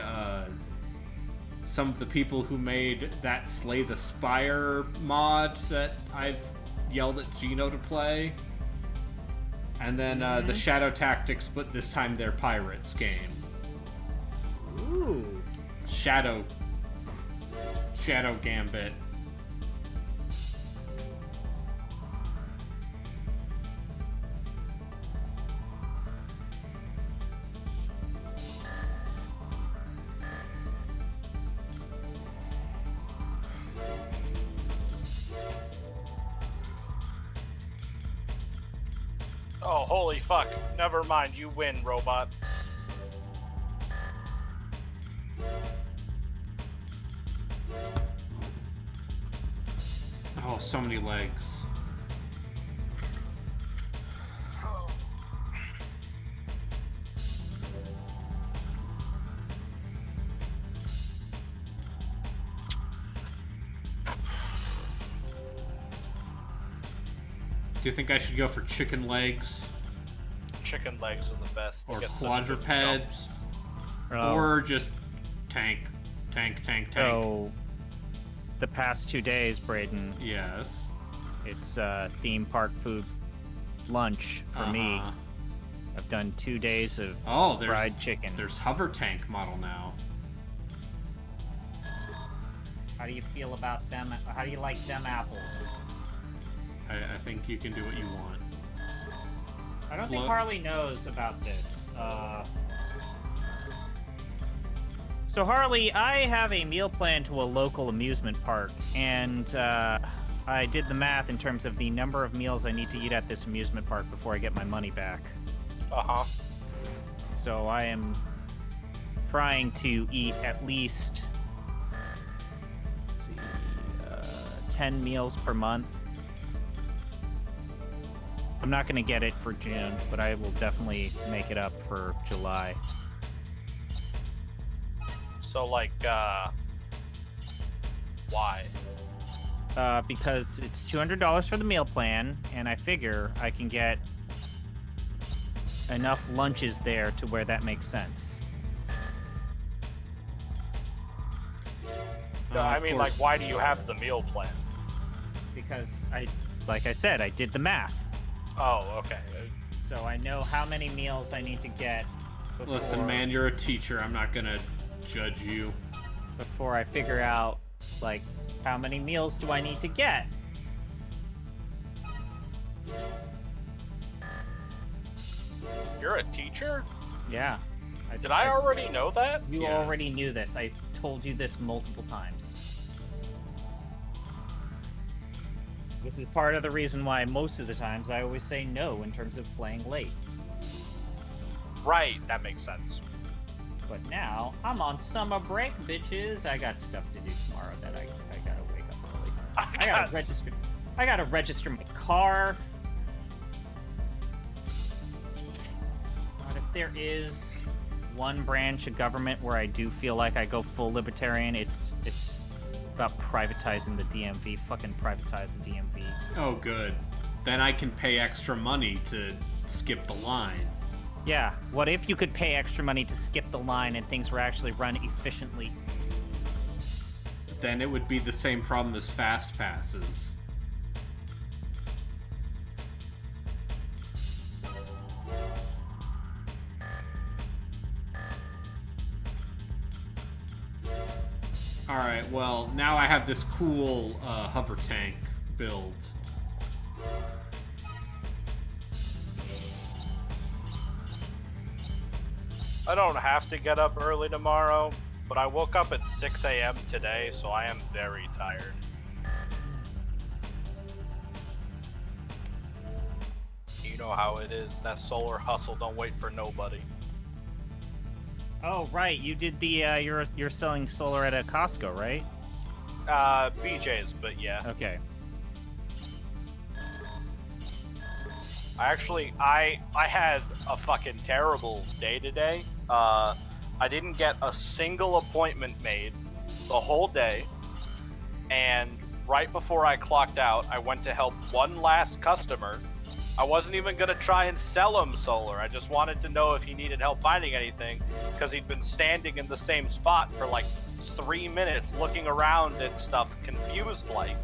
some of the people who made that Slay the Spire mod that I've yelled at Gino to play. And then, the Shadow Tactics, but this time they're Pirates game. Ooh. Shadow Gambit. Oh, holy fuck. Never mind, you win, robot. Oh, so many legs. Do you think I should go for chicken legs? Chicken legs are the best. Or Get such good quadrupeds? Oh. Or just tank. So, the past 2 days, Braden, Yes. it's theme park food lunch for me. I've done 2 days of fried chicken. There's hover tank model now. How do you feel about them? How do you like them apples? I think you can do what you want. I don't think Harley knows about this. So Harley, I have a meal plan to a local amusement park, and I did the math in terms of the number of meals I need to eat at this amusement park before I get my money back. So I am trying to eat at least 10 meals per month. I'm not going to get it for June, but I will definitely make it up for July. So, like, why? Because it's $200 for the meal plan, and I figure I can get enough lunches there to where that makes sense. No, I mean, like, why do you have the meal plan? Because like I said, I did the math. Oh, okay. So I know how many meals I need to get before... Listen, man, you're a teacher. I'm not gonna judge you. Before I figure out, like, how many meals do I need to get? You're a teacher? Yeah. Did I already know that? You already knew this. I told you this multiple times. This is part of the reason why most of the times I always say no in terms of playing late. Right, that makes sense. But now, I'm on summer break, bitches. I got stuff to do tomorrow that I gotta wake up early. I gotta register my car. But if there is one branch of government where I do feel like I go full libertarian, it's about privatizing the DMV. Fucking privatize the DMV. Oh, good. Then I can pay extra money to skip the line. Yeah, what if you could pay extra money to skip the line and things were actually run efficiently? Then it would be the same problem as fast passes. Alright, well, now I have this cool hover tank build. I don't have to get up early tomorrow, but I woke up at 6 a.m. today, so I am very tired. You know how it is. That solar hustle don't wait for nobody. Oh, right. You did the, you're selling solar at a Costco, right? BJ's, but yeah. Okay. I had a fucking terrible day today. I didn't get a single appointment made the whole day, and right before I clocked out, I went to help one last customer. I wasn't even gonna try and sell him solar. I just wanted to know if he needed help finding anything, because he'd been standing in the same spot for like 3 minutes looking around at stuff, confused like.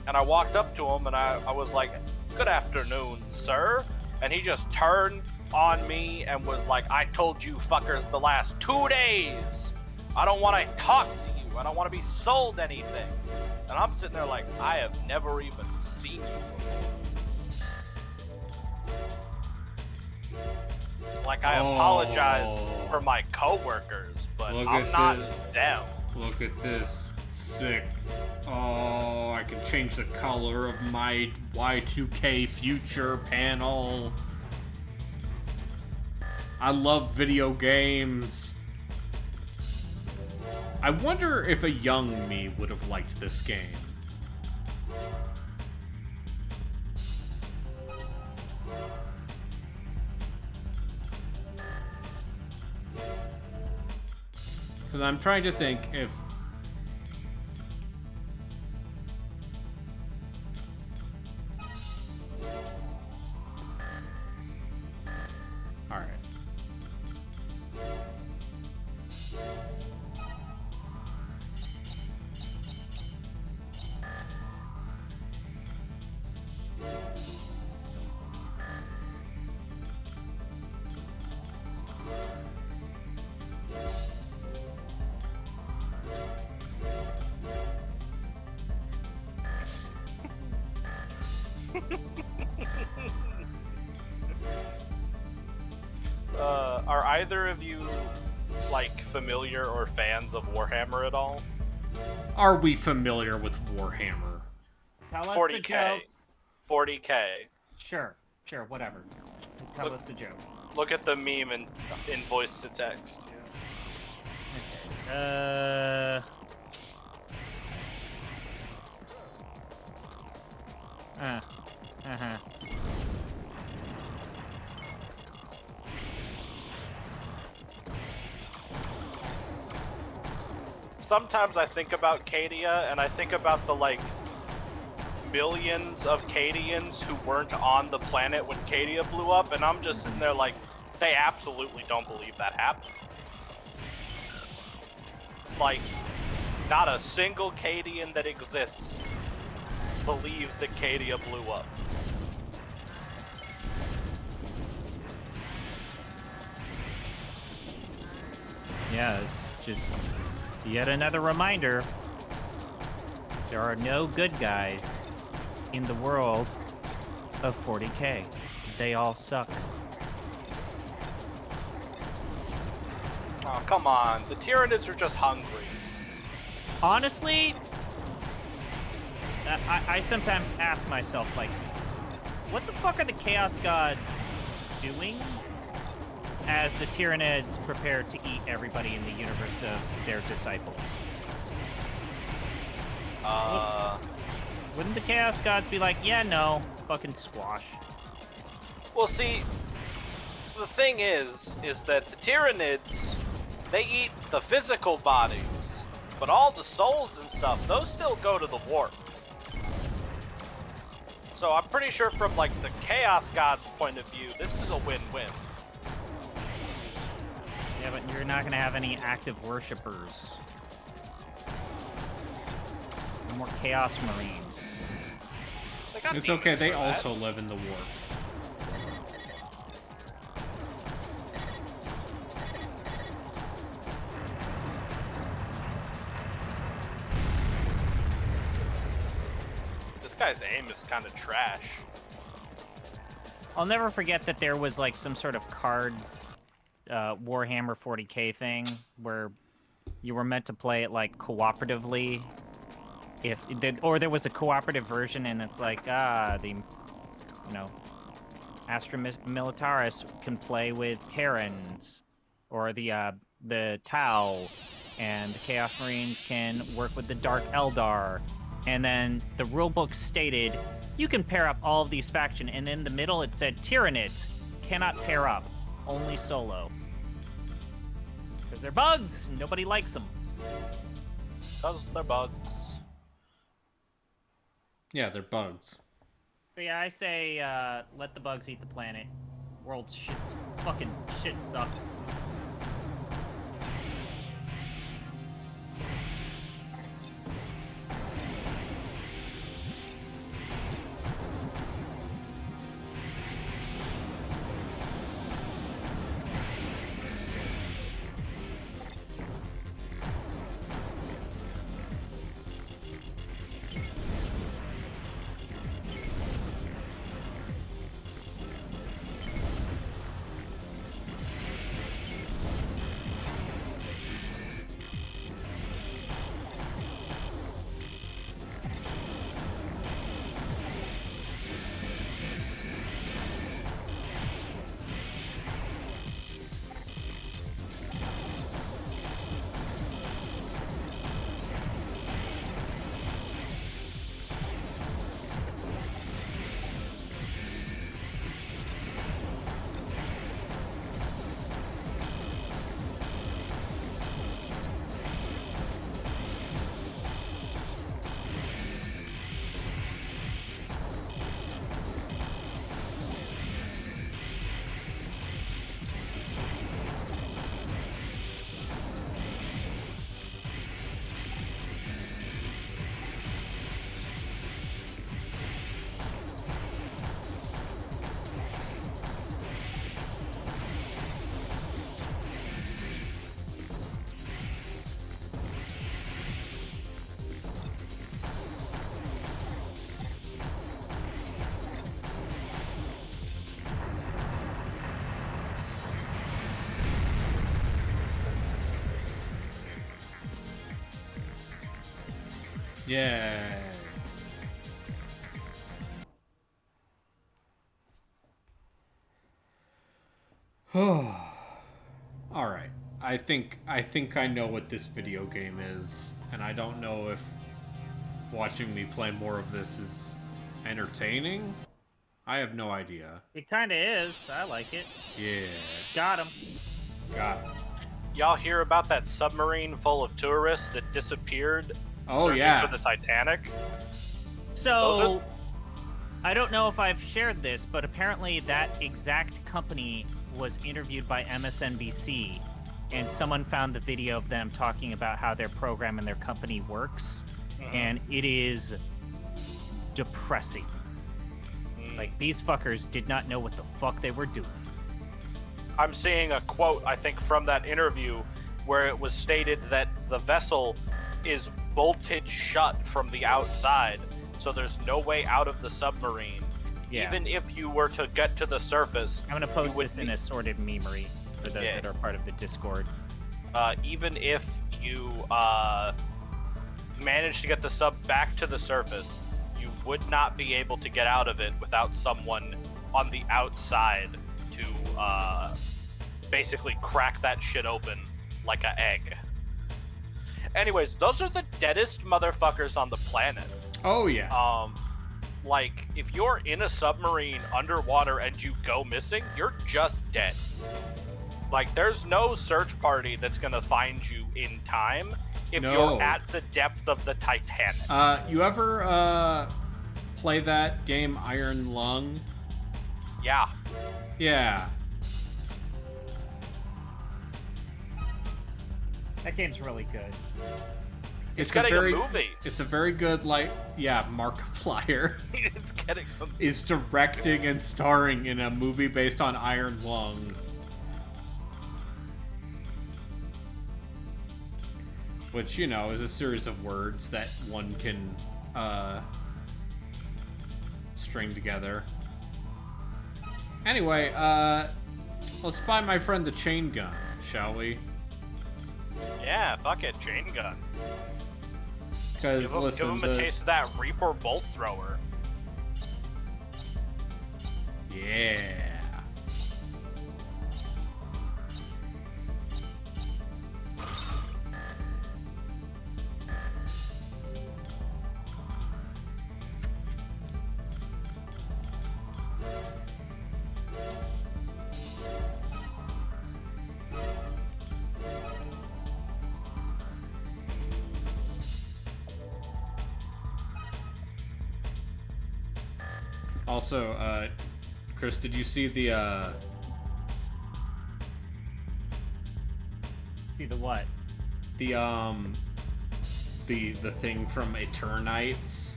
And I walked up to him and I was like, "Good afternoon, sir." And he just turned on me and was like, "I told you fuckers the last 2 days. I don't want to talk to you. I don't want to be sold anything." And I'm sitting there like, I have never even seen you before. Like, I apologize for my coworkers, but I'm not them. Look at this. Sick. Oh, I can change the color of my Y2K future panel. I love video games. I wonder if a young me would have liked this game. Because I'm trying to think if... Are either of you like familiar or fans of Warhammer at all? Are we familiar with Warhammer? Tell us 40K. the joke. 40K. Sure, whatever. Tell us the joke. Look at the meme in voice to text. Uh-huh. Sometimes I think about Cadia, and I think about the, like, millions of Cadians who weren't on the planet when Cadia blew up, and I'm just sitting there like, they absolutely don't believe that happened. Like, not a single Cadian that exists believes that Cadia blew up. Yeah, it's just yet another reminder. There are no good guys in the world of 40K. They all suck. Oh, come on. The Tyranids are just hungry. Honestly, I sometimes ask myself, like, what the fuck are the Chaos Gods doing as the Tyranids prepare to eat everybody in the universe of their disciples? Wouldn't the Chaos Gods be like, yeah, no, fucking squash? Well, see, the thing is that the Tyranids, they eat the physical bodies, but all the souls and stuff, those still go to the warp. So I'm pretty sure from, like, the Chaos God's point of view, this is a win-win. Yeah, but you're not gonna have any active worshippers. No more Chaos Marines. It's okay, they also live in the warp. This guy's aim is kind of trash. I'll never forget that there was like some sort of card Warhammer 40K thing where you were meant to play it like cooperatively. Or there was a cooperative version, and it's like the Astra Militaris can play with Terrans, or the Tau, and the Chaos Marines can work with the Dark Eldar. And then the rulebook stated you can pair up all of these factions, and in the middle it said Tyranids cannot pair up, only solo. Because they're bugs, and nobody likes them. Because they're bugs. Yeah, they're bugs. But yeah, I say let the bugs eat the planet. World fucking shit sucks. Yeah. All right. I think I know what this video game is, and I don't know if watching me play more of this is entertaining. I have no idea. It kind of is. I like it. Yeah. Got him. Got it. Y'all hear about that submarine full of tourists that disappeared searching yeah. for the Titanic? So, I don't know if I've shared this, but apparently that exact company was interviewed by MSNBC, and someone found the video of them talking about how their program and their company works, and it is depressing. Like, these fuckers did not know what the fuck they were doing. I'm seeing a quote, I think, from that interview where it was stated that the vessel is bolted shut from the outside, so there's no way out of the submarine. Yeah. Even if you were to get to the surface, I'm gonna post this in a sorted memery for those that are part of the Discord. Even if you manage to get the sub back to the surface, you would not be able to get out of it without someone on the outside to basically crack that shit open like an egg. Anyways, those are the deadest motherfuckers on the planet. Oh yeah. Like, if you're in a submarine underwater and you go missing, you're just dead. Like, there's no search party that's gonna find you in time if you're at the depth of the Titanic. You ever play that game Iron Lung? Yeah. Yeah. That game's really good. It's getting a movie. It's a very good, Markiplier It's getting a movie. is directing and starring in a movie based on Iron Lung. Which, you know, is a series of words that one can string together. Anyway, let's buy my friend the chain gun, shall we? Yeah, fuck it, chain gun. Because listen, give him a taste of that Reaper bolt thrower. Yeah. Also, Chris, did you see the See the what? The thing from Eternites?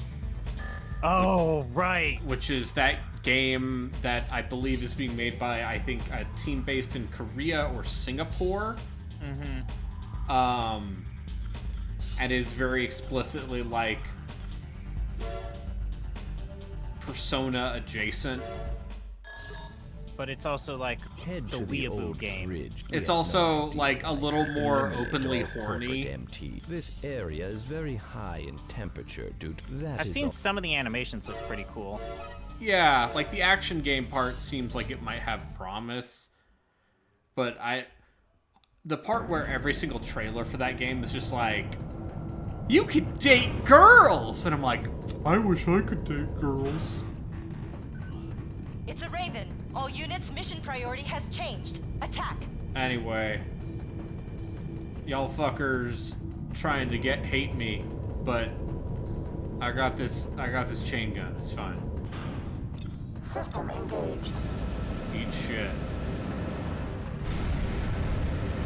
Oh, right. Which is that game that I believe is being made by, I think, a team based in Korea or Singapore. Mm-hmm. And is very explicitly like Persona adjacent. but it's also like the weeaboo game. It's also like a little more openly horny. MT. This area is very high in temperature due to that. I've seen some of the animations look pretty cool. Yeah, like the action game part seems like it might have promise, but the part where every single trailer for that game is just like, you can date girls, and I'm like, I wish I could date girls. It's a Raven. All units' mission priority has changed. Attack. Anyway, y'all fuckers trying to hate me, but I got this chain gun. It's fine. System engaged. Eat shit.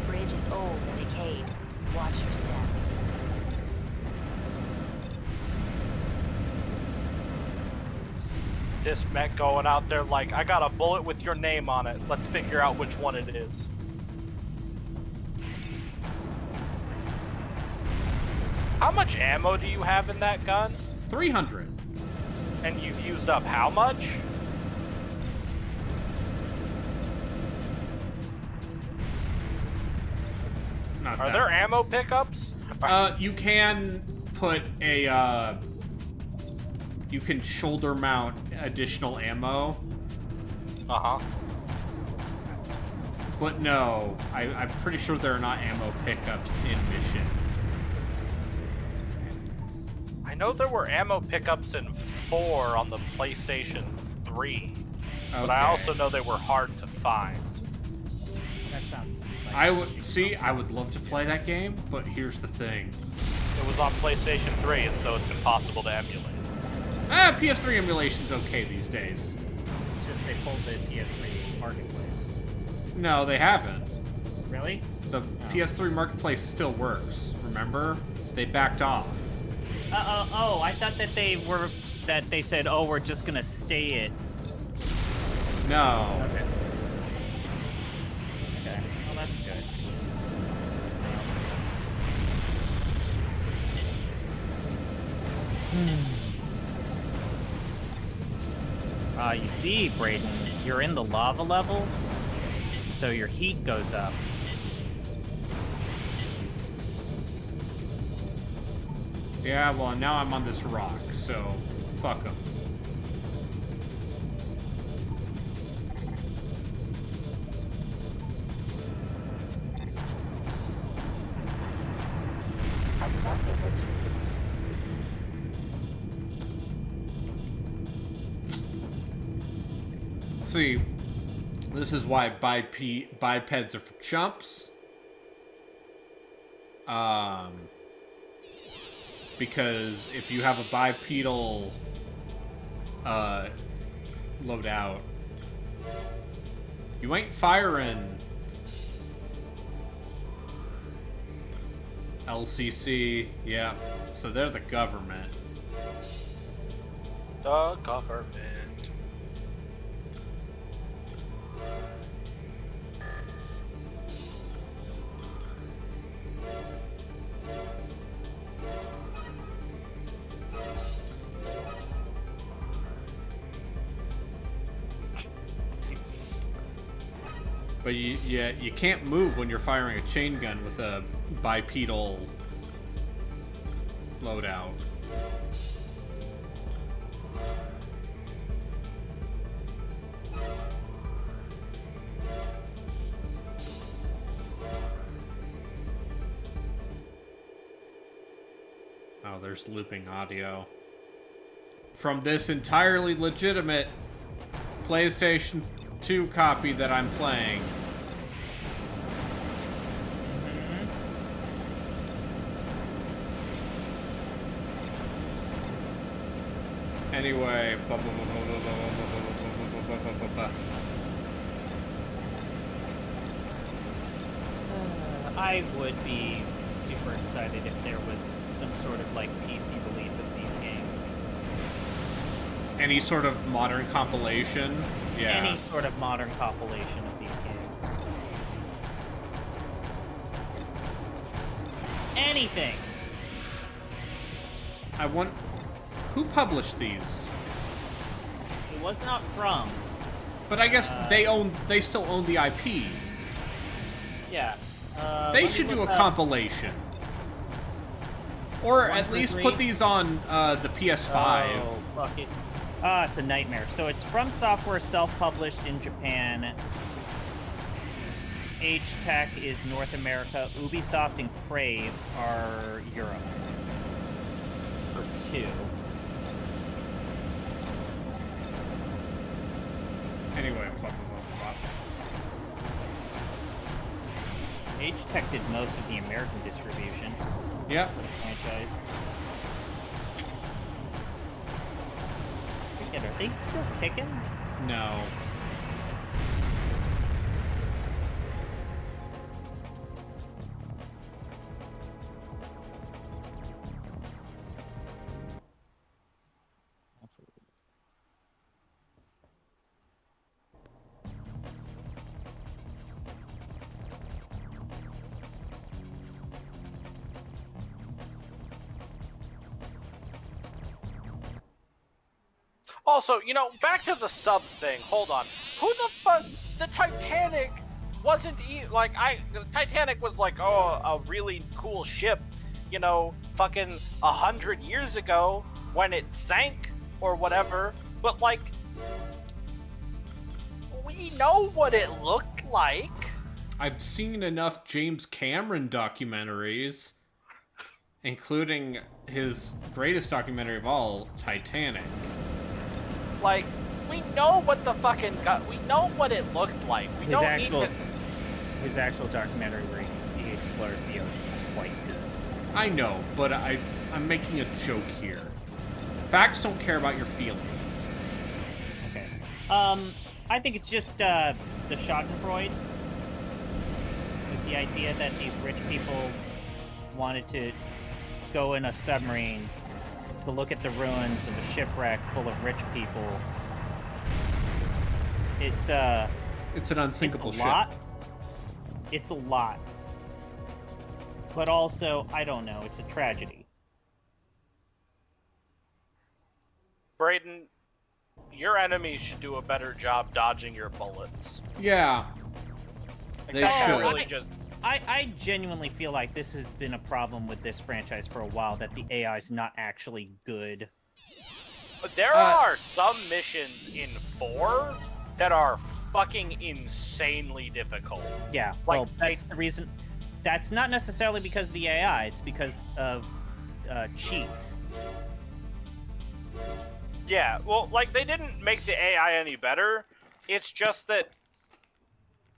Bridge is old and decayed. Watch your step. This mech going out there like, I got a bullet with your name on it. Let's figure out which one it is. How much ammo do you have in that gun? 300. And you've used up how much? Not Are that there ammo pickups? You can put a, you can shoulder mount additional ammo. Uh-huh. But no, I'm pretty sure there are not ammo pickups in Mission. I know there were ammo pickups in 4 on the PlayStation 3, but I also know they were hard to find. That sounds like I would love to play that game, but here's the thing. It was on PlayStation 3, and so it's impossible to emulate. PS3 emulation's okay these days. It's just they pulled the PS3 marketplace. No, they haven't. Really? The PS3 marketplace still works, remember? They backed off. Oh, I thought that they said, oh, we're just gonna stay it. No. Okay. Okay, well that's good. You see, Brayden, you're in the lava level, so your heat goes up. Yeah, well, now I'm on this rock, so fuck them. See, this is why bipeds are for chumps. Because if you have a bipedal loadout, you ain't firing LCC. Yeah, so they're the government. The government. But you can't move when you're firing a chain gun with a bipedal loadout. Oh, there's looping audio. From this entirely legitimate PlayStation 2 copy that I'm playing. Anyway, I would be super excited if there was some sort of like PC release of these games. Any sort of modern compilation? Yeah. Any sort of modern compilation of these games. Anything. I want... Who published these? It was not From. But I guess they still own the IP. Yeah. They should do a compilation. Or at least put these on the PS5. Oh, fuck it. Ah, it's a nightmare. So it's From Software, self-published in Japan. H-Tech is North America. Ubisoft and Crave are Europe. For 2. Anyway, H-Tech did most of the American distribution. Yeah. For the franchise. Are they still kicking? No. Also, you know, back to the sub thing. Hold on. Who the fuck? The Titanic wasn't the Titanic was like, oh, a really cool ship. you know, fucking 100 years ago when it sank or whatever, but like, we know what it looked like. I've seen enough James Cameron documentaries, including his greatest documentary of all, Titanic. Like, we know what the fucking we know what it looked like. We don't need to... His actual documentary where he explores the ocean is quite good. I know, but I'm making a joke here. Facts don't care about your feelings. Okay. I think it's just the Schadenfreude. Like the idea that these rich people wanted to go in a submarine to look at the ruins of a shipwreck full of rich people. It's an unsinkable ship. It's a lot. But also, I don't know, it's a tragedy. Brayden, your enemies should do a better job dodging your bullets. Yeah. They should. Really just... I genuinely feel like this has been a problem with this franchise for a while, that the AI is not actually good. There are some missions in 4 that are fucking insanely difficult. Yeah, like, well, that's the reason. That's not necessarily because of the AI, it's because of cheats. Yeah, well, like, they didn't make the AI any better. It's just that,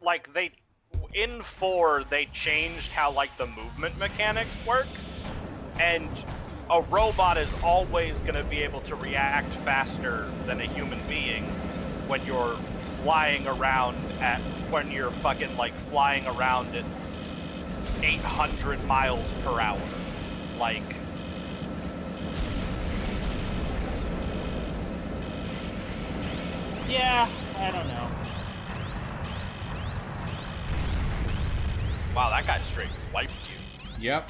like, in 4, they changed how, like, the movement mechanics work. And a robot is always going to be able to react faster than a human being when you're flying around when you're fucking, like, flying around at 800 miles per hour. Like... Yeah, I don't know. Wow, that guy straight wiped you. Yep.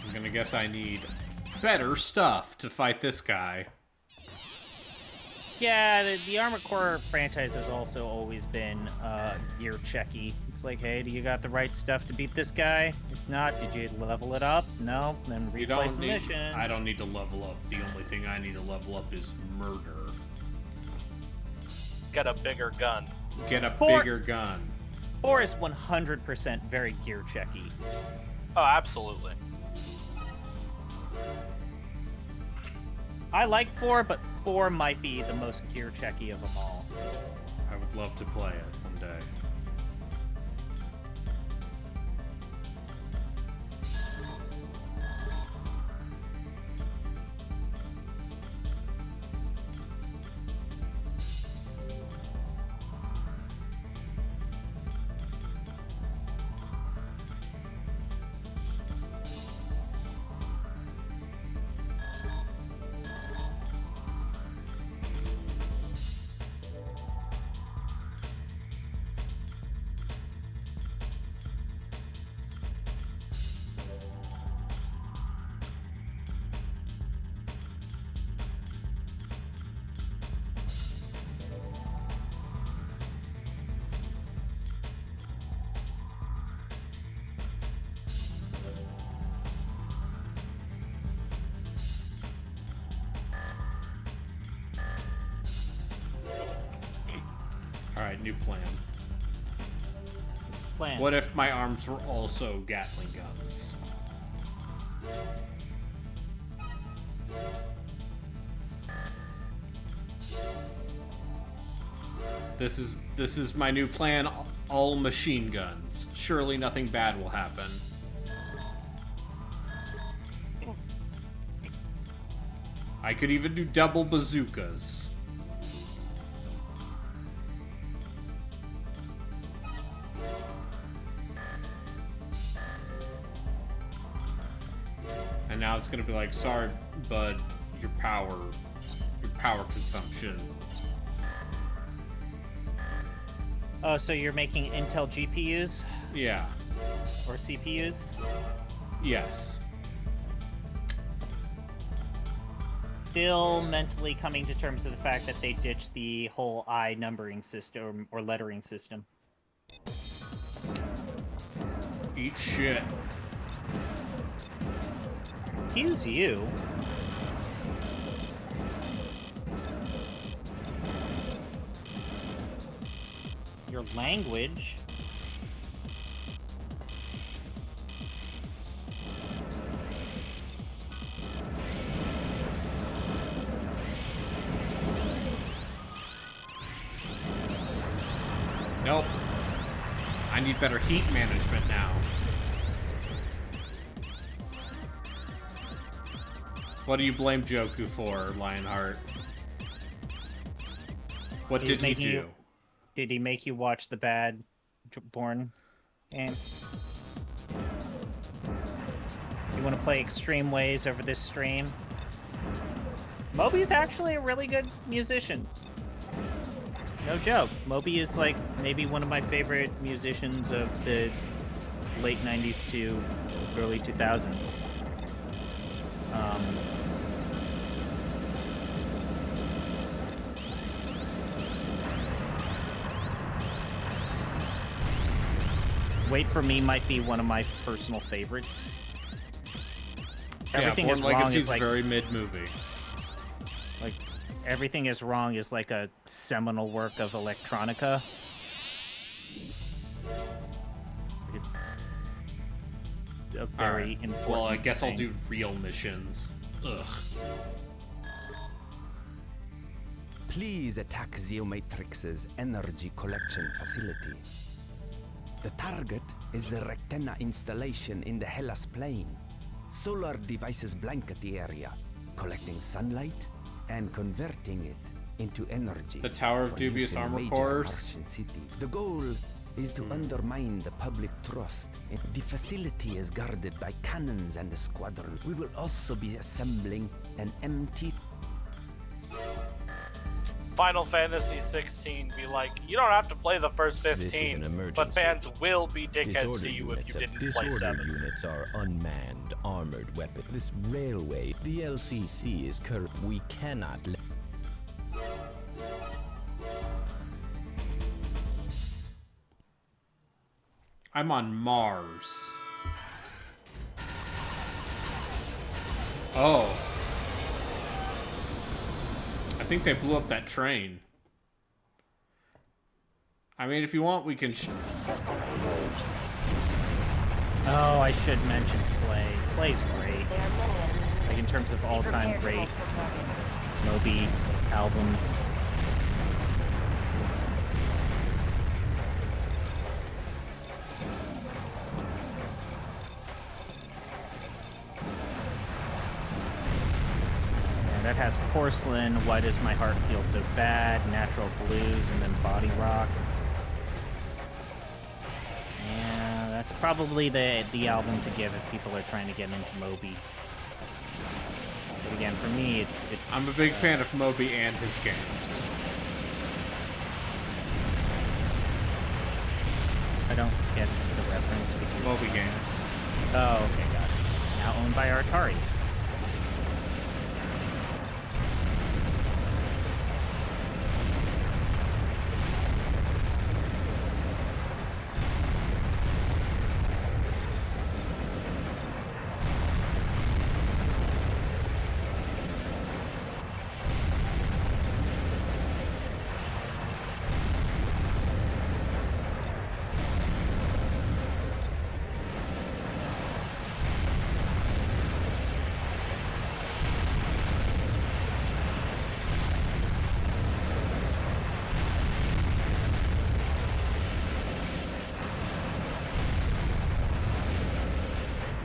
I'm gonna guess I need better stuff to fight this guy. Yeah, the Armored Core franchise has also always been gear checky. It's like, hey, do you got the right stuff to beat this guy? If not, did you level it up? No, then replay the mission. I don't need to level up. The only thing I need to level up is murder. Get a bigger gun. Get a bigger gun. 4 is 100% very gear checky. Oh, absolutely. I like 4, but 4 might be the most gear checky of them all. I would love to play it one day. Alright, new plan. What if my arms were also Gatling guns? This is my new plan, all machine guns. Surely nothing bad will happen. I could even do double bazookas. And now it's gonna be like, sorry, bud, your power consumption. Oh, so you're making Intel GPUs? Yeah. Or CPUs? Yes. Still mentally coming to terms with the fact that they ditched the whole I numbering system or lettering system. Eat shit. Excuse you. Your language. Nope. I need better heat management now. What do you blame Joku for, Lionheart? What did he do? Did he make you watch the bad Born game? You want to play Extreme Ways over this stream? Moby's actually a really good musician. No joke. Moby is like maybe one of my favorite musicians of the late 90s to early 2000s. Wait for Me might be one of my personal favorites. Everything yeah, is Born wrong Legacy's is like very mid-movie. Like Everything Is Wrong is like a seminal work of electronica. A very important Well, I guess thing. I'll do real missions. Ugh. Please attack Zeomatrix's energy collection facility. The target is the Rectenna installation in the Hellas Plain. Solar devices blanket the area, collecting sunlight and converting it into energy. The Tower of for Dubious use in Armor major Cores. Martian city. The goal is to undermine the public trust. The facility is guarded by cannons and a squadron. We will also be assembling an MT. Final Fantasy 16 be like, you don't have to play the first This is an 15, emergency. but fans will be dickheads Disorder to you if units you of- didn't play Disorder 7. units are unmanned, armored weapons. This railway, the LCC is current. We cannot let... I'm on Mars. Oh. I think they blew up that train. I mean, if you want, we can... Oh, I should mention Play. Play's great. Like in terms of all-time great Moby albums. Yeah, that has Porcelain, Why Does My Heart Feel So Bad, Natural Blues, and then Body Rock. Yeah, that's probably the album to give if people are trying to get into Moby. But again, for me, it's I'm a big fan of Moby and his games. I don't get the reference. Moby games. Oh, okay, got it. Now owned by Atari.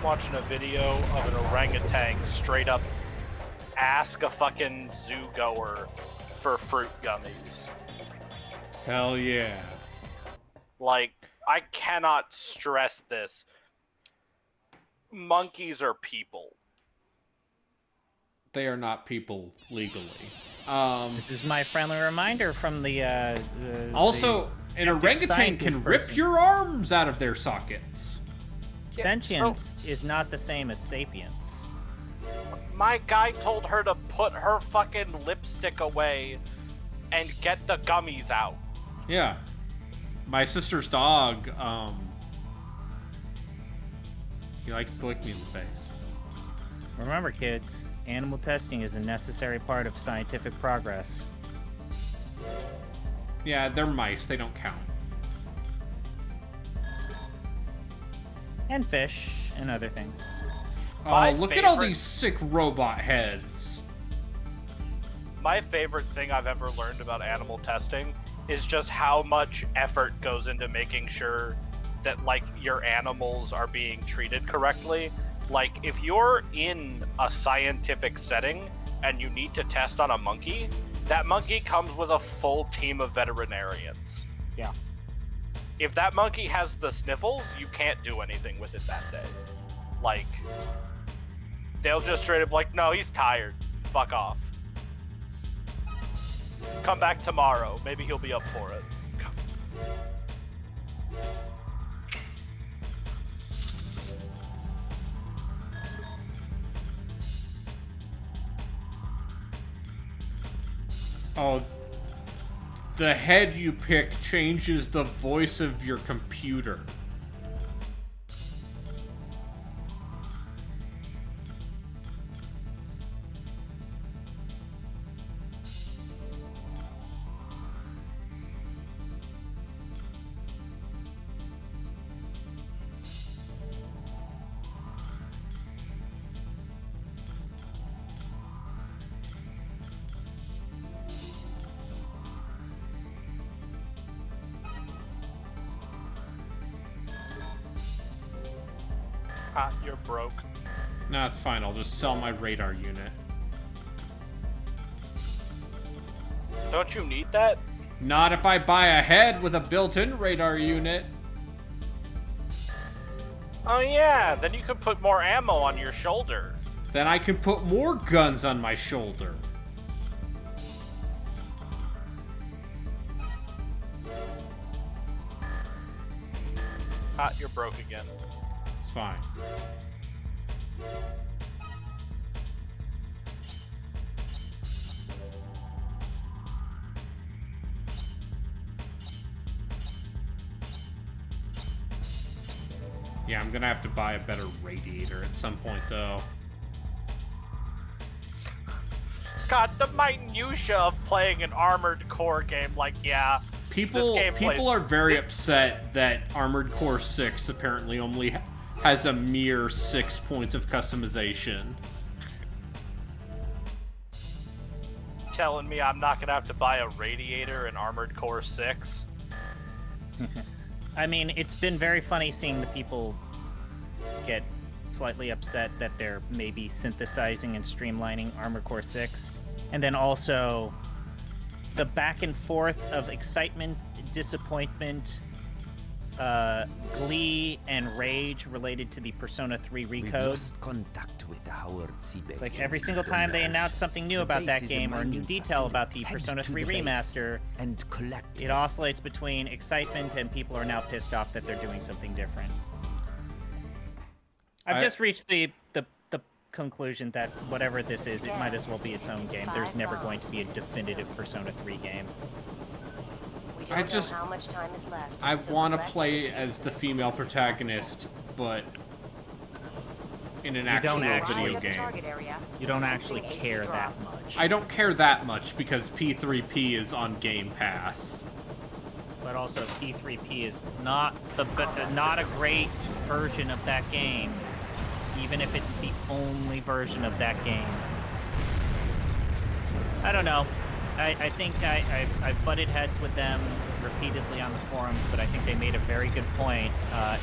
Watching a video of an orangutan straight up ask a fucking zoo goer for fruit gummies. Hell yeah. Like, I cannot stress this. Monkeys are people. They are not people legally. This is my friendly reminder from the Also, an orangutan can rip your arms out of their sockets. Sentience is not the same as sapience. My guy told her to put her fucking lipstick away and get the gummies out. Yeah. My sister's dog, He likes to lick me in the face. Remember, kids, animal testing is a necessary part of scientific progress. Yeah, they're mice. They don't count. And fish and other things. Oh, look at all these sick robot heads. My favorite thing I've ever learned about animal testing is just how much effort goes into making sure that, like, your animals are being treated correctly. Like, if you're in a scientific setting and you need to test on a monkey, that monkey comes with a full team of veterinarians. Yeah. If that monkey has the sniffles, you can't do anything with it that day. Like, they'll just straight up like, no, he's tired. Fuck off. Come back tomorrow. Maybe he'll be up for it. Oh, the head you pick changes the voice of your computer. Ah, you're broke. No, it's fine. I'll just sell my radar unit. Don't you need that? Not if I buy a head with a built-in radar unit. Oh yeah, then you can put more ammo on your shoulder. Then I can put more guns on my shoulder. Ah, you're broke again. It's fine. Yeah, I'm gonna have to buy a better radiator at some point, though. God, the minutia of playing an Armored Core game, like, yeah. People are very upset that Armored Core 6 apparently only has a mere 6 points of customization. Telling me I'm not gonna have to buy a radiator in Armored Core 6? I mean, it's been very funny seeing the people get slightly upset that they're maybe synthesizing and streamlining Armored Core 6. And then also the back and forth of excitement, disappointment, glee, and rage related to the Persona 3 recode. Contact with the Howard C base. It's like every single time they announce something new about that game or a new detail about the Persona 3 remaster, it oscillates between excitement and people are now pissed off that they're doing something different. I've just reached the conclusion that whatever this is, it might as well be its own game. There's never going to be a definitive Persona 3 game. We don't know how much time is left. I want to play as the female protagonist, but in an actual video game. You don't actually care that much. I don't care that much because P3P is on Game Pass. But also P3P is not a great version of that game, even if it's the only version of that game. I don't know. I think I've butted heads with them repeatedly on the forums, but I think they made a very good point.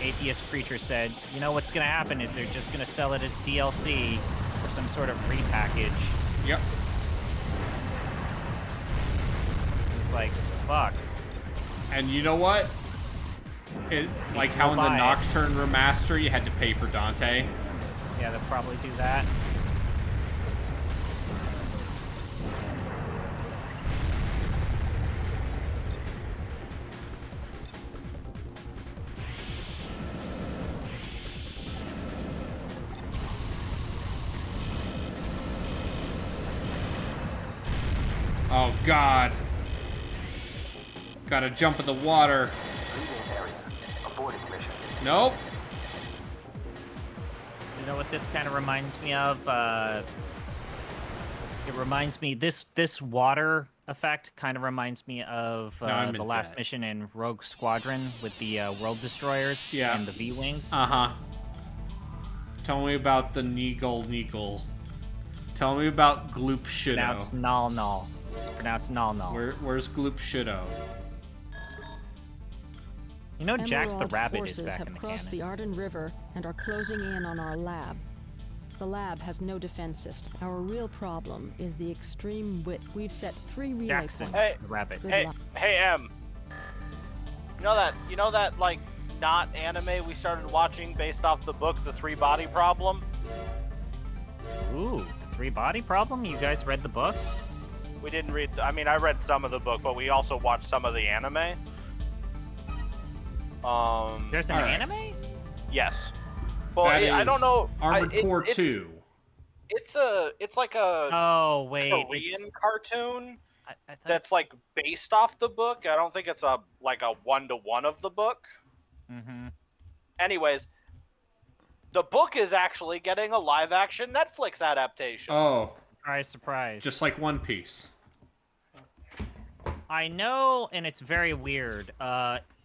Atheist Preacher said, you know what's going to happen is they're just going to sell it as DLC or some sort of repackage. Yep. It's like, fuck. And you know what? Like how in the Nocturne remaster you had to pay for Dante. Yeah, they'll probably do that. Oh God. Gotta jump in the water. Nope. You know what this kind of reminds me of? It reminds me this water effect kind of reminds me of I'm the in last debt. mission in Rogue Squadron with the world destroyers and the V-wings. Tell me about the Neagle. Tell me about Gloop Shido. Pronounced Nal. It's pronounced Nal. Where's Gloop Shido? You know, Jax the Emerald Rabbit is forces back have in the crossed canon. the Arden River and are closing in on our lab. The lab has no defense system. Our real problem is the extreme width. We've set 3 relay Jackson, points. the rabbit. Good Hey, luck. hey, M. You know that like not anime we started watching based off the book, The Three Body Problem? Ooh, the 3 body problem? You guys read the book? We didn't read. I mean, I read some of the book, but we also watched some of the anime. There's an anime? Yes. Well, That I is don't know. Armored Core 2. It's like a Oh wait, Korean cartoon I thought that's like based off the book. I don't think it's a 1-to-1 of the book. Mm-hmm. Anyways, the book is actually getting a live-action Netflix adaptation. Oh, Surprise. just like One Piece. I know, and it's very weird.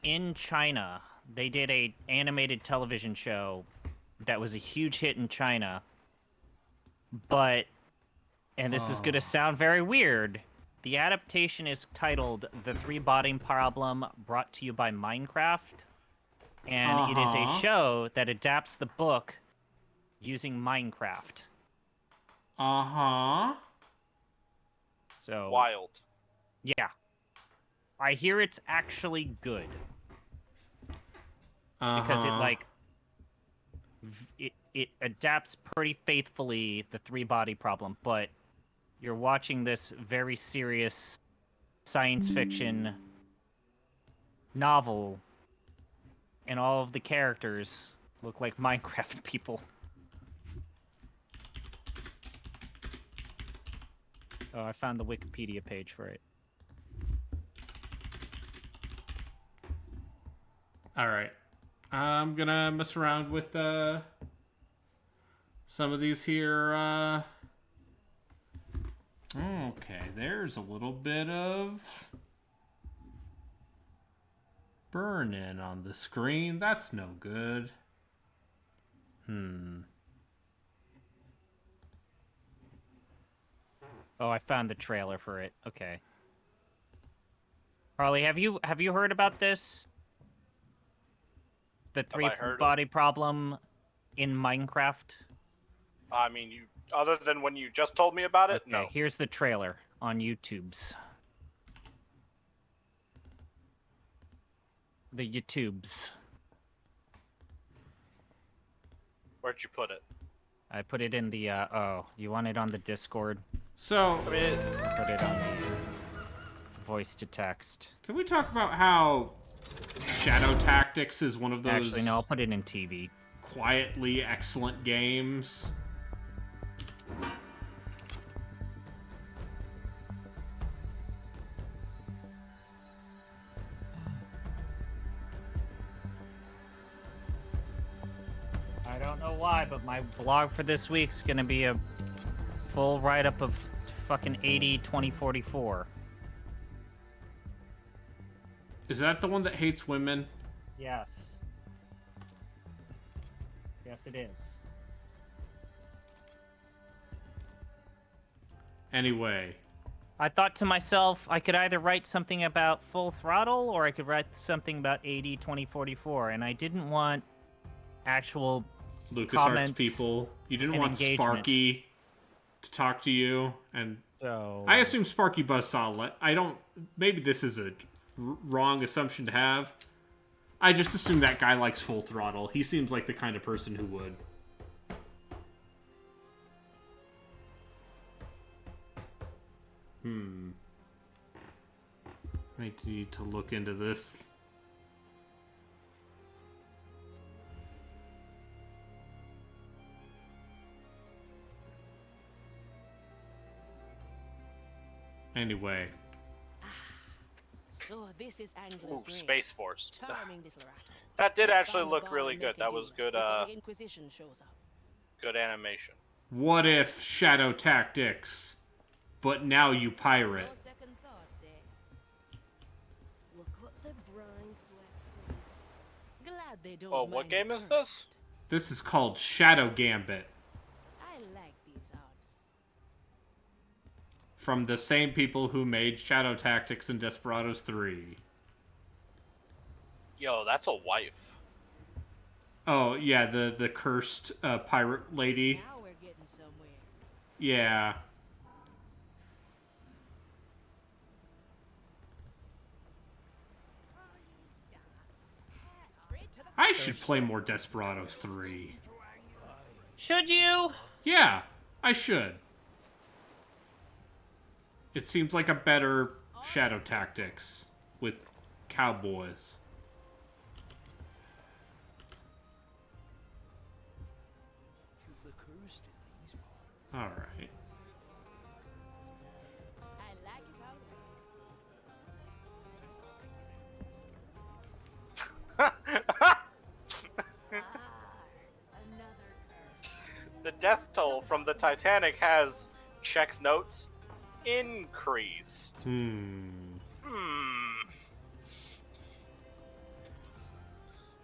In China, they did a animated television show that was a huge hit in China. But, and this is gonna sound very weird, the adaptation is titled The 3 Body Problem, brought to you by Minecraft. And it is a show that adapts the book using Minecraft. So Wild. yeah. I hear it's actually good. Because it adapts pretty faithfully the 3 body problem, but you're watching this very serious science fiction novel and all of the characters look like Minecraft people. Oh, I found the Wikipedia page for it. Alright. I'm gonna mess around with some of these here. Okay, there's a little bit of burn-in on the screen. That's no good. Oh, I found the trailer for it. Okay. Harley, have you heard about this? The 3 body problem in Minecraft? I mean, other than when you just told me about it, no. Here's the trailer on YouTube's. The YouTubes. Where'd you put it? I put it in the, oh, you want it on the Discord? So, Put it on the voice to text. Can we talk about how Shadow Tactics is one of those... Actually, no, I'll put it in TV. Quietly excellent games? I don't know why, but my blog for this week's gonna be a full write-up of fucking 80-2044. Is that the one that hates women? Yes. Yes, it is. Anyway. I thought to myself, I could either write something about Full Throttle, or I could write something about 80-2044, and I didn't want actual LucasArts people. You didn't want engagement. Sparky to talk to you, and so I assume Sparky Buzzsaw. I don't. Maybe this is a wrong assumption to have. I just assume that guy likes Full Throttle. He seems like the kind of person who would. I need to look into this. Anyway. So this is Angler's Grave. Space Force. Charming little rat. That did Let's actually find the look bar really and good. make a That was deal good. before the Inquisition shows up. Good animation. What if Shadow Tactics, but now you pirate? Oh, what game is this? This is called Shadow Gambit. From the same people who made Shadow Tactics and Desperados 3. Yo, that's a wife. Oh, yeah, the cursed pirate lady. Now we're getting somewhere. Yeah. I should play more Desperados 3. Should you? Yeah, I should. It seems like a better Shadow Tactics with cowboys. Alright. The death toll from the Titanic has, checks notes, increased.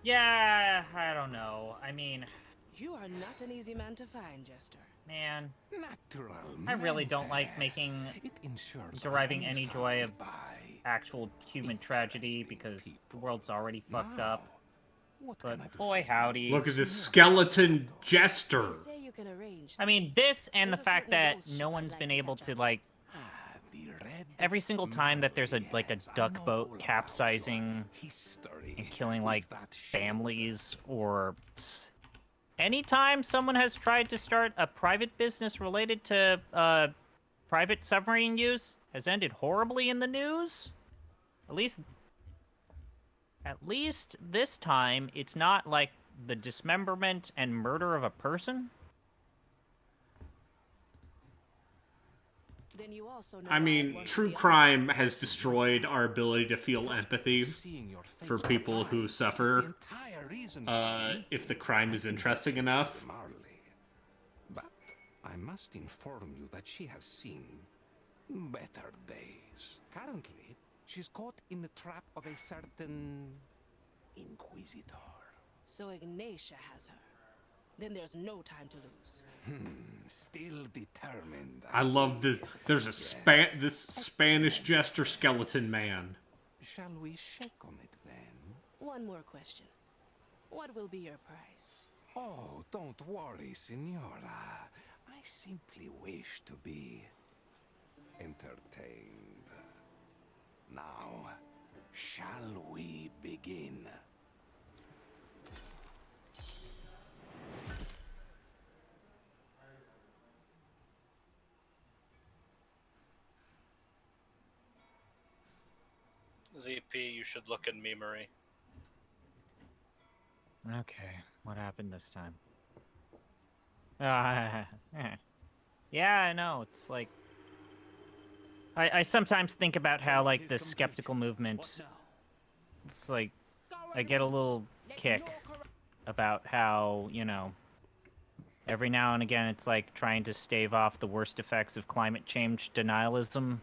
Yeah, I don't know. I mean, you are not an easy man to find, Jester. Man, Natural I really don't like making deriving any joy of actual human tragedy because the world's already fucked up. But boy, howdy. Look at this skeleton jester. I mean, this and the fact that no one's been able to, like, every single time that there's a duck boat capsizing and killing, like, families, or anytime someone has tried to start a private business related to private submarine use has ended horribly in the news. At least this time, it's not like the dismemberment and murder of a person. I mean, true crime has destroyed our ability to feel empathy for people who suffer if the crime is interesting enough. But I must inform you that she has seen better days. Currently, she's caught in the trap of a certain Inquisitor. So Ignatia has her. Then there's no time to lose. Still determined. I love this. There's a this Spanish jester skeleton man. Shall we shake on it then? One more question. What will be your price? Oh, don't worry, Senora. I simply wish to be entertained. Now, shall we begin? ZP, you should look in memory. Okay, what happened this time? Yeah, I know. It's like I sometimes think about how, like, the skeptical movement. It's like I get a little kick about how, you know, every now and again it's like trying to stave off the worst effects of climate change denialism.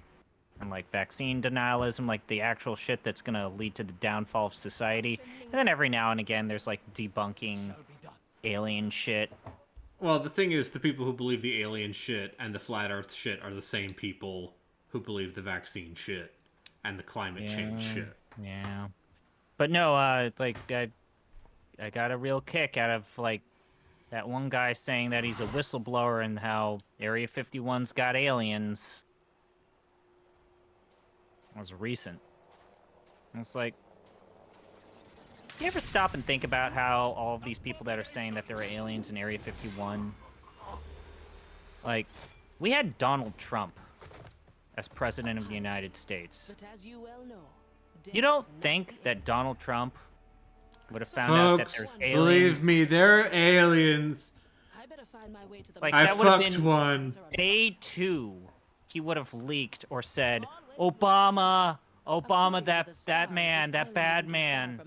And, like, vaccine denialism, like, the actual shit that's gonna lead to the downfall of society. And then every now and again, there's, like, debunking alien shit. Well, the thing is, the people who believe the alien shit and the flat earth shit are the same people who believe the vaccine shit and the climate change shit. Yeah. But no, like, I got a real kick out of, like, that one guy saying that he's a whistleblower and how Area 51's got aliens. It was recent. And it's like, you ever stop and think about how all of these people that are saying that there are aliens in Area 51, like, we had Donald Trump as president of the United States. But as you well know, You don't think that Donald Trump would have found out that there's aliens? Believe me, they're aliens. I better find my way to the Like, I that would have fucked been one. Day 2. He would have leaked or said, Obama, that man, that bad man,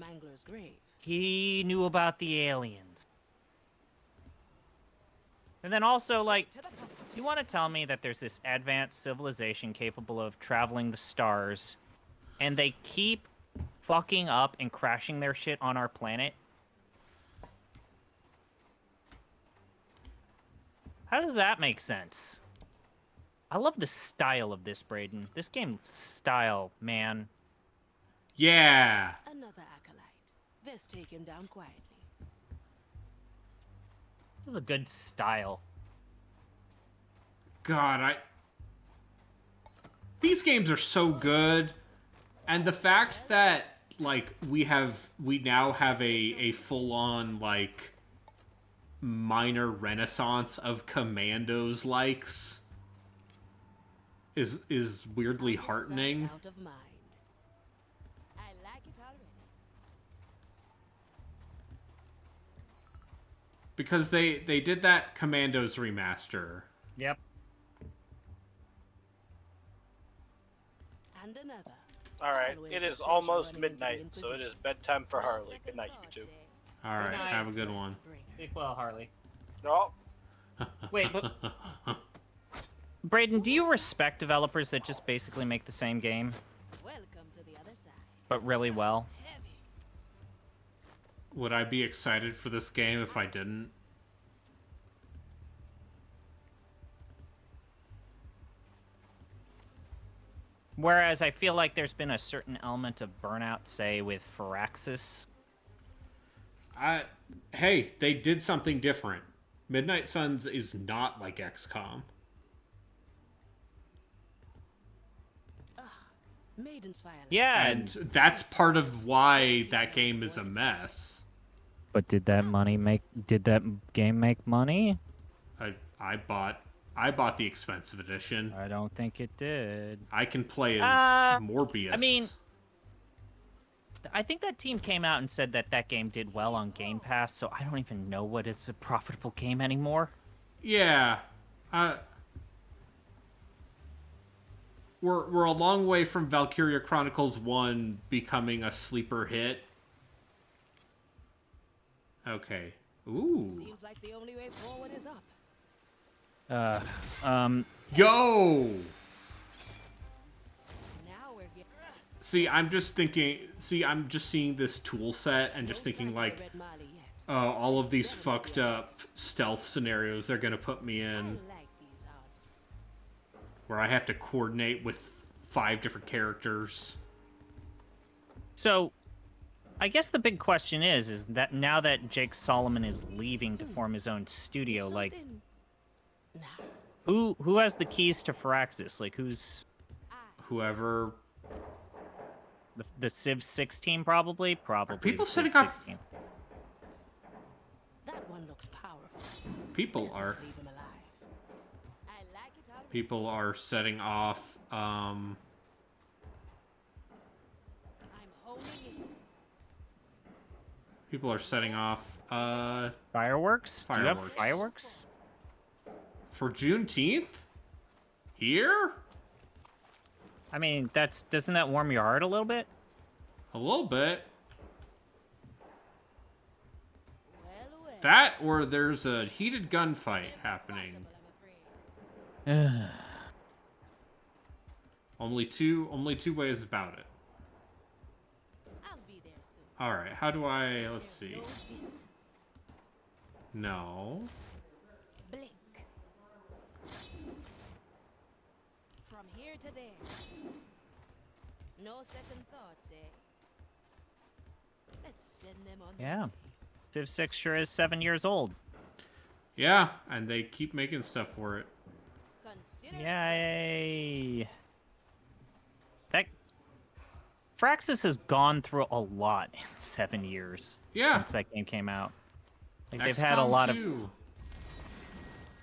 he knew about the aliens. And then also, like, do you want to tell me that there's this advanced civilization capable of traveling the stars, and they keep fucking up and crashing their shit on our planet? How does that make sense? I love the style of this, Braden. This game's style, man. Yeah. Another acolyte. Let's take him down quietly. This is a good style. God, these games are so good, and the fact that like we now have a full-on like minor renaissance of Commandos likes is weirdly heartening. Out of mind. I like it already. Because they did that Commandos remaster. Yep. And another. Alright, it is almost midnight, so it is bedtime for Harley. Good night, you two. Alright, Good night. have a good one. Sleep well, Harley. No. Wait, but... Braden, do you respect developers that just basically make the same game, Welcome to the other side. but really well? Would I be excited for this game if I didn't? Whereas I feel like there's been a certain element of burnout, say, with Firaxis. Hey, they did something different. Midnight Suns is not like XCOM. Maiden's Fire. Yeah, And that's part of why that game is a mess. But did that game make money? I bought the expensive edition. I don't think it did. I can play as Morbius. I mean, I think that team came out and said that that game did well on Game Pass, so I don't even know what is a profitable game anymore. Yeah. We're a long way from Valkyria Chronicles 1 becoming a sleeper hit. Okay. Ooh. Seems like the only way forward is up. Yo! Now we're getting... See, I'm just seeing this tool set and just thinking like, all of these fucked up stealth scenarios they're gonna put me in. Where I have to coordinate with 5 different characters. So, I guess the big question is that now that Jake Solomon is leaving to form his own studio, like, who has the keys to Firaxis? Like, who's... Whoever... The Civ 6 team, probably? Probably. Are people the setting Civ up... 6 team. That one looks powerful. People are... Leave him alive. I like it already. People are setting off, I'm holding it. People are setting off, Fireworks? Do you have Fireworks. fireworks? For Juneteenth? Here? I mean, doesn't that warm your heart a little bit? A little bit. Well, well. That, or there's a heated gunfight happening. Only two ways about it. I'll be there soon. Alright, how do I... Let's see. No distance. No. Blink. From here to there. No second thoughts, eh? Let's send them on their Yeah. way. Civ 6 sure is 7 years old. Yeah, and they keep making stuff for it. Consider Yay! That Firaxis has gone through a lot in 7 years since that game came out. Like they've had a lot of.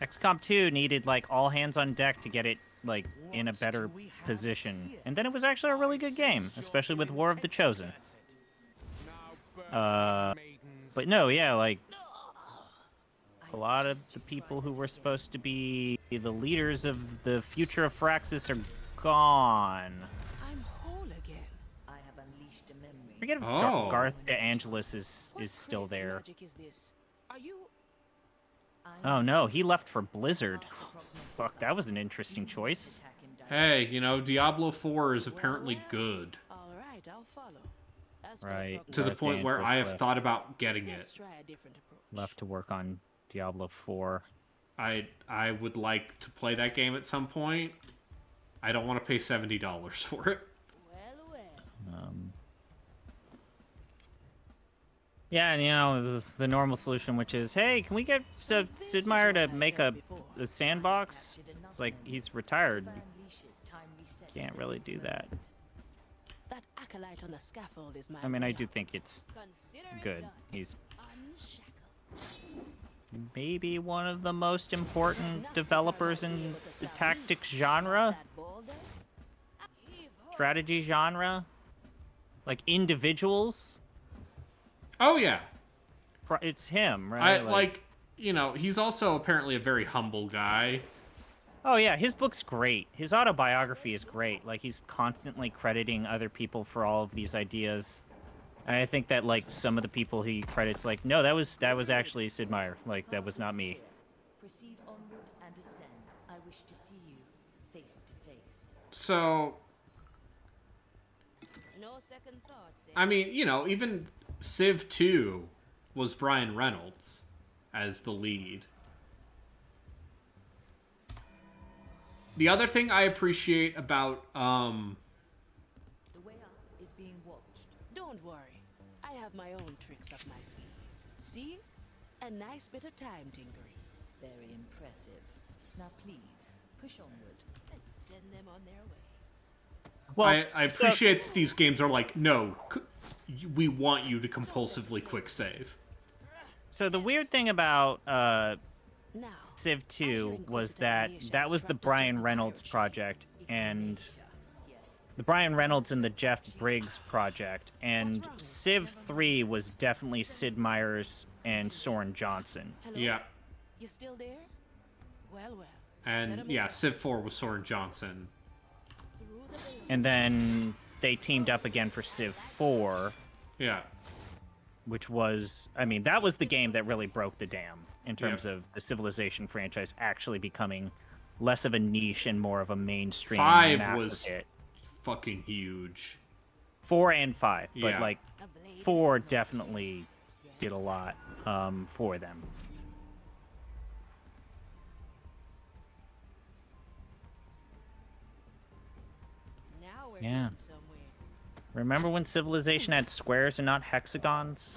XCOM 2 needed like all hands on deck to get it like in a better position, and then it was actually a really good game, especially with War of the Chosen. But no, yeah, like a lot of the people who were supposed to be the leaders of the future of Firaxis are gone. I'm whole again. I have unleashed a memory. I forget if Oh. Garth De Angelis is What still crazy there. Logic is this? Are you? Oh no, he left for Blizzard. Fuck, that was an interesting choice. Hey, you know, Diablo 4 is apparently good. All right, I'll follow. As for Right. To the Gareth point where I have Dangerous thought about getting it. let's try a different approach. left to work on Diablo 4. I would like to play that game at some point. I don't want to pay $70 for it. Yeah, and you know, the normal solution, which is, hey, can we get Sid Meier to make a sandbox? It's like, he's retired. Can't really do that. That acolyte on the scaffold is my I mean, I way do out. think it's good. He's Unshackled. maybe one of the most important developers in the tactics genre, strategy genre, like individuals. Oh, yeah. It's him, right? Like, you know, he's also apparently a very humble guy. Oh yeah, his book's great. His autobiography is great. Like, he's constantly crediting other people for all of these ideas. And I think that, like, some of the people he credits, like, no, that was actually Sid Meier. Like, that was not me. Proceed onward and ascend. I wish to see you face to face. So, No second thoughts. I mean, you know, even Civ 2 was Brian Reynolds as the lead. The other thing I appreciate about, The way up is being watched. Don't worry. I have my own tricks up my sleeve. See? A nice bit of time tinkering. Very impressive. Now please, push onward. Let's send them on their way. Well, I appreciate that these games are like, no, we want you to compulsively quick save. So the weird thing about Civ 2 was that was the Brian Reynolds project, and the Brian Reynolds and the Jeff Briggs project, and Civ 3 was definitely Sid Meier's and Soren Johnson. Hello? Yeah. You still there? Well. And yeah, Civ 4 was Soren Johnson. And then they teamed up again for Civ 4. Yeah. Which was, I mean, that was the game that really broke the dam in terms of the Civilization franchise actually becoming less of a niche and more of a mainstream 5 massive was hit. fucking huge. 4 and 5, but Yeah. like 4 definitely did a lot for them. Now we're Yeah. getting somewhere. Remember when Civilization had squares and not hexagons?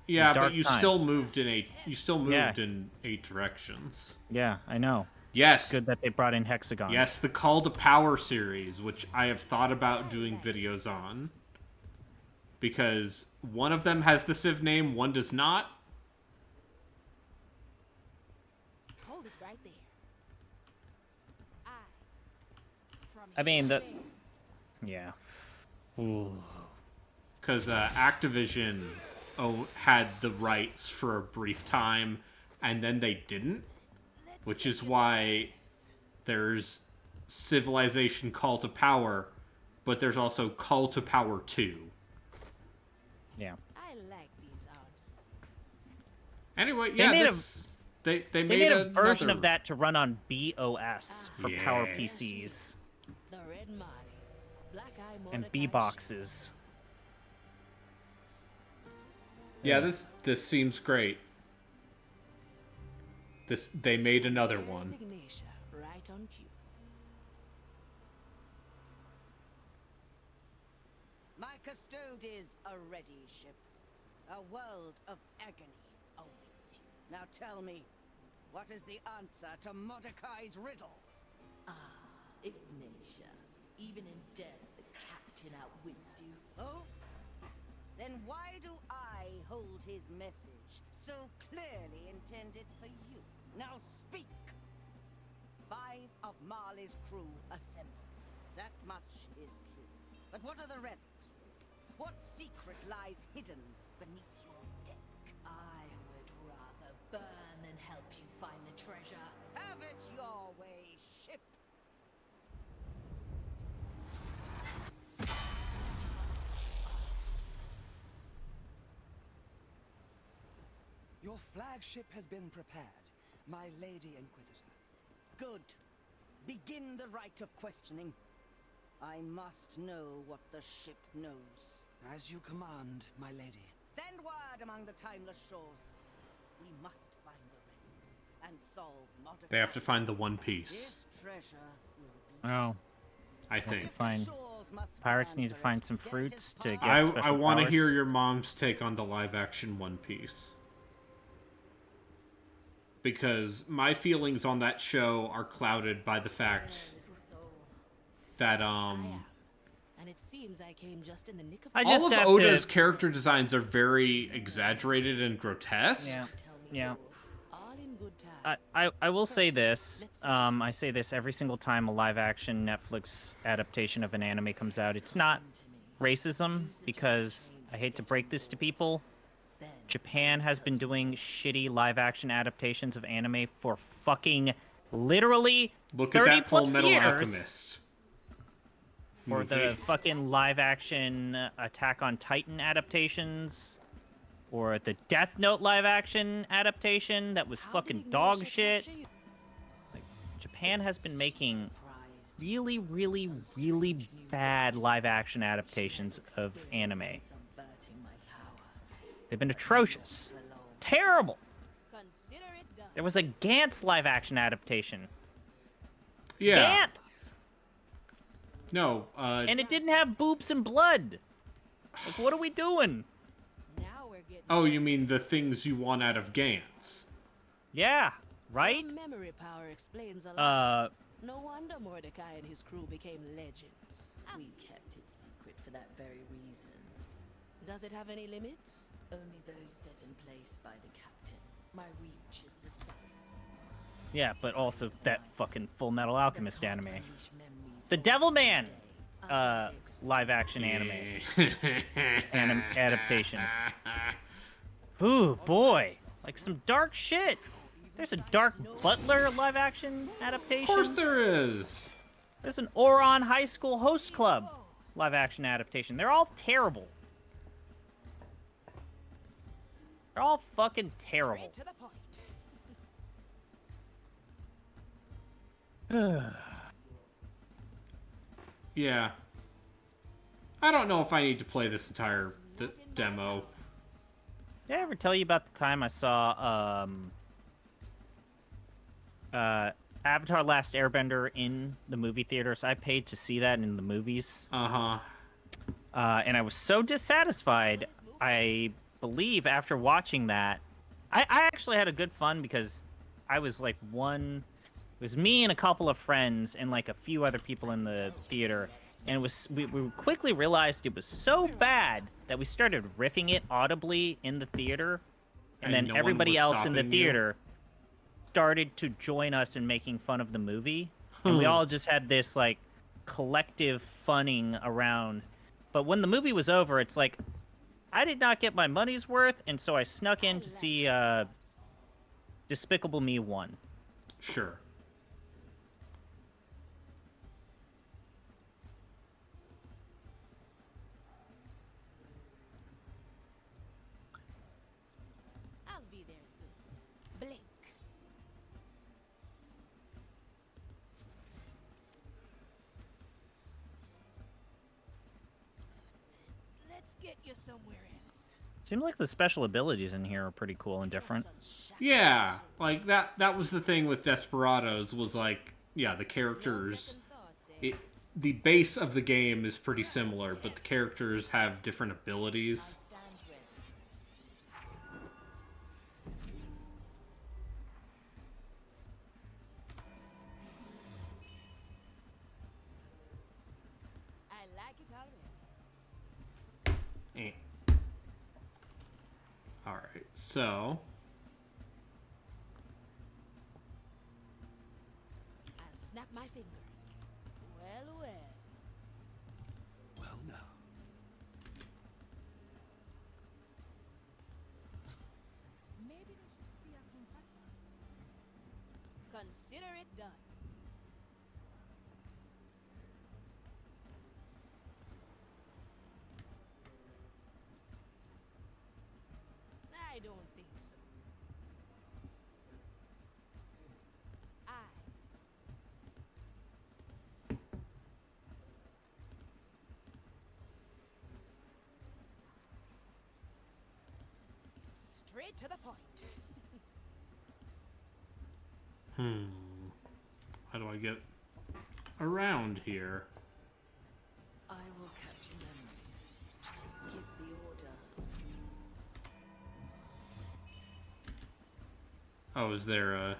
Yeah, Dark but you time. still moved in Yeah. in 8 directions. Yeah, I know. Yes. It's good that they brought in hexagons. Yes, the Call to Power series, which I have thought about doing videos on. Because one of them has the Civ name, one does not. Hold it right there. I mean, yeah. Because Activision had the rights for a brief time, and then they didn't. Which is why there's Civilization Call to Power, but there's also Call to Power 2. Yeah. I like these odds. Anyway, They yeah, made they made a version another- of that to run on BOS for Power Yeah. PCs The Red Molly. Black Eye and Mordecai B boxes. Yeah, this seems great. They made another There's one. Ignatia, right on cue. My custode is a ready ship. A world of agony awaits you. Now tell me, what is the answer to Mordecai's riddle? Ignatia. Even in death, the captain outwits you. Oh? Then why do I hold his message so clearly intended for you? Now speak! 5 of Marley's crew assemble. That much is clear. But what are the relics? What secret lies hidden beneath your deck? I would rather burn than help you find the treasure. Have it your way, ship! Your flagship has been prepared. my Lady Inquisitor. Good. Begin the rite of questioning. I must know what the ship knows. As you command, my lady. Send word among the timeless shores. We must find the relics and solve Mordecai. They have to find the One Piece. This treasure will be Oh. I Have think. to find pirates need to find some fruits to get I special want to powers. hear your mom's take on the live action One Piece. Because my feelings on that show are clouded by the fact that And it seems I came just in the nick of all of Oda's character designs are very exaggerated and grotesque. Yeah. Yeah. all in good time. I will say this. I say this every single time a live-action Netflix adaptation of an anime comes out. It's not racism, because I hate to break this to people. Japan has been doing shitty live-action adaptations of anime for fucking literally Look 30 at that Full plus Metal years. Alchemist. Or the movie. fucking live-action Attack on Titan adaptations. Or the Death Note live-action adaptation that was fucking dog shit. Like, Japan has been making really, really, really bad live-action adaptations of anime. They've been atrocious. Terrible! There was a Gantz live-action adaptation. Yeah. Gantz! No, And it didn't have boobs and blood. Like, what are we doing? oh, you mean the things you want out of Gantz? Yeah, right? Memory power explains a lot. Uh, No wonder Mordecai and his crew became legends. We kept it secret for that very reason. Does it have any limits? Only those set in place by the captain. My reach is the sun. yeah, but also that fucking Full Metal Alchemist anime. The Devilman live-action anime. Adaptation. Ooh, boy. Like some dark shit. There's a Dark Butler live-action adaptation. Of course there is. There's an Oron High School Host Club live-action adaptation. They're all terrible. They're all fucking terrible. To the point. Yeah. I don't know if I need to play this entire demo. Did I ever tell you about the time I saw Avatar Last Airbender in the movie theaters? I paid to see that in the movies. Uh-huh. And I was so dissatisfied, I believe, after watching that. I actually had a good fun because I was like it was me and a couple of friends and like a few other people in the theater. And we quickly realized it was so bad that we started riffing it audibly in the theater. And then no one everybody was else in the stopping you? theater started to join us in making fun of the movie. And we all just had this like collective funning around. But when the movie was over, it's like, I did not get my money's worth, and so I snuck in to see Despicable Me 1. Sure. I'll be there soon. Blink. Let's get you somewhere else. Seems like the special abilities in here are pretty cool and different. Yeah, like that was the thing with Desperados was like, yeah, the characters, the base of the game is pretty similar, but the characters have different abilities. I like it already. Alright, so I'll snap my fingers. Well, well. Well, now. Maybe we should see a confessor. Consider it done. I don't think so. Straight to the point. How do I get around here? I will capture memories. Just give the order. Oh, is there a...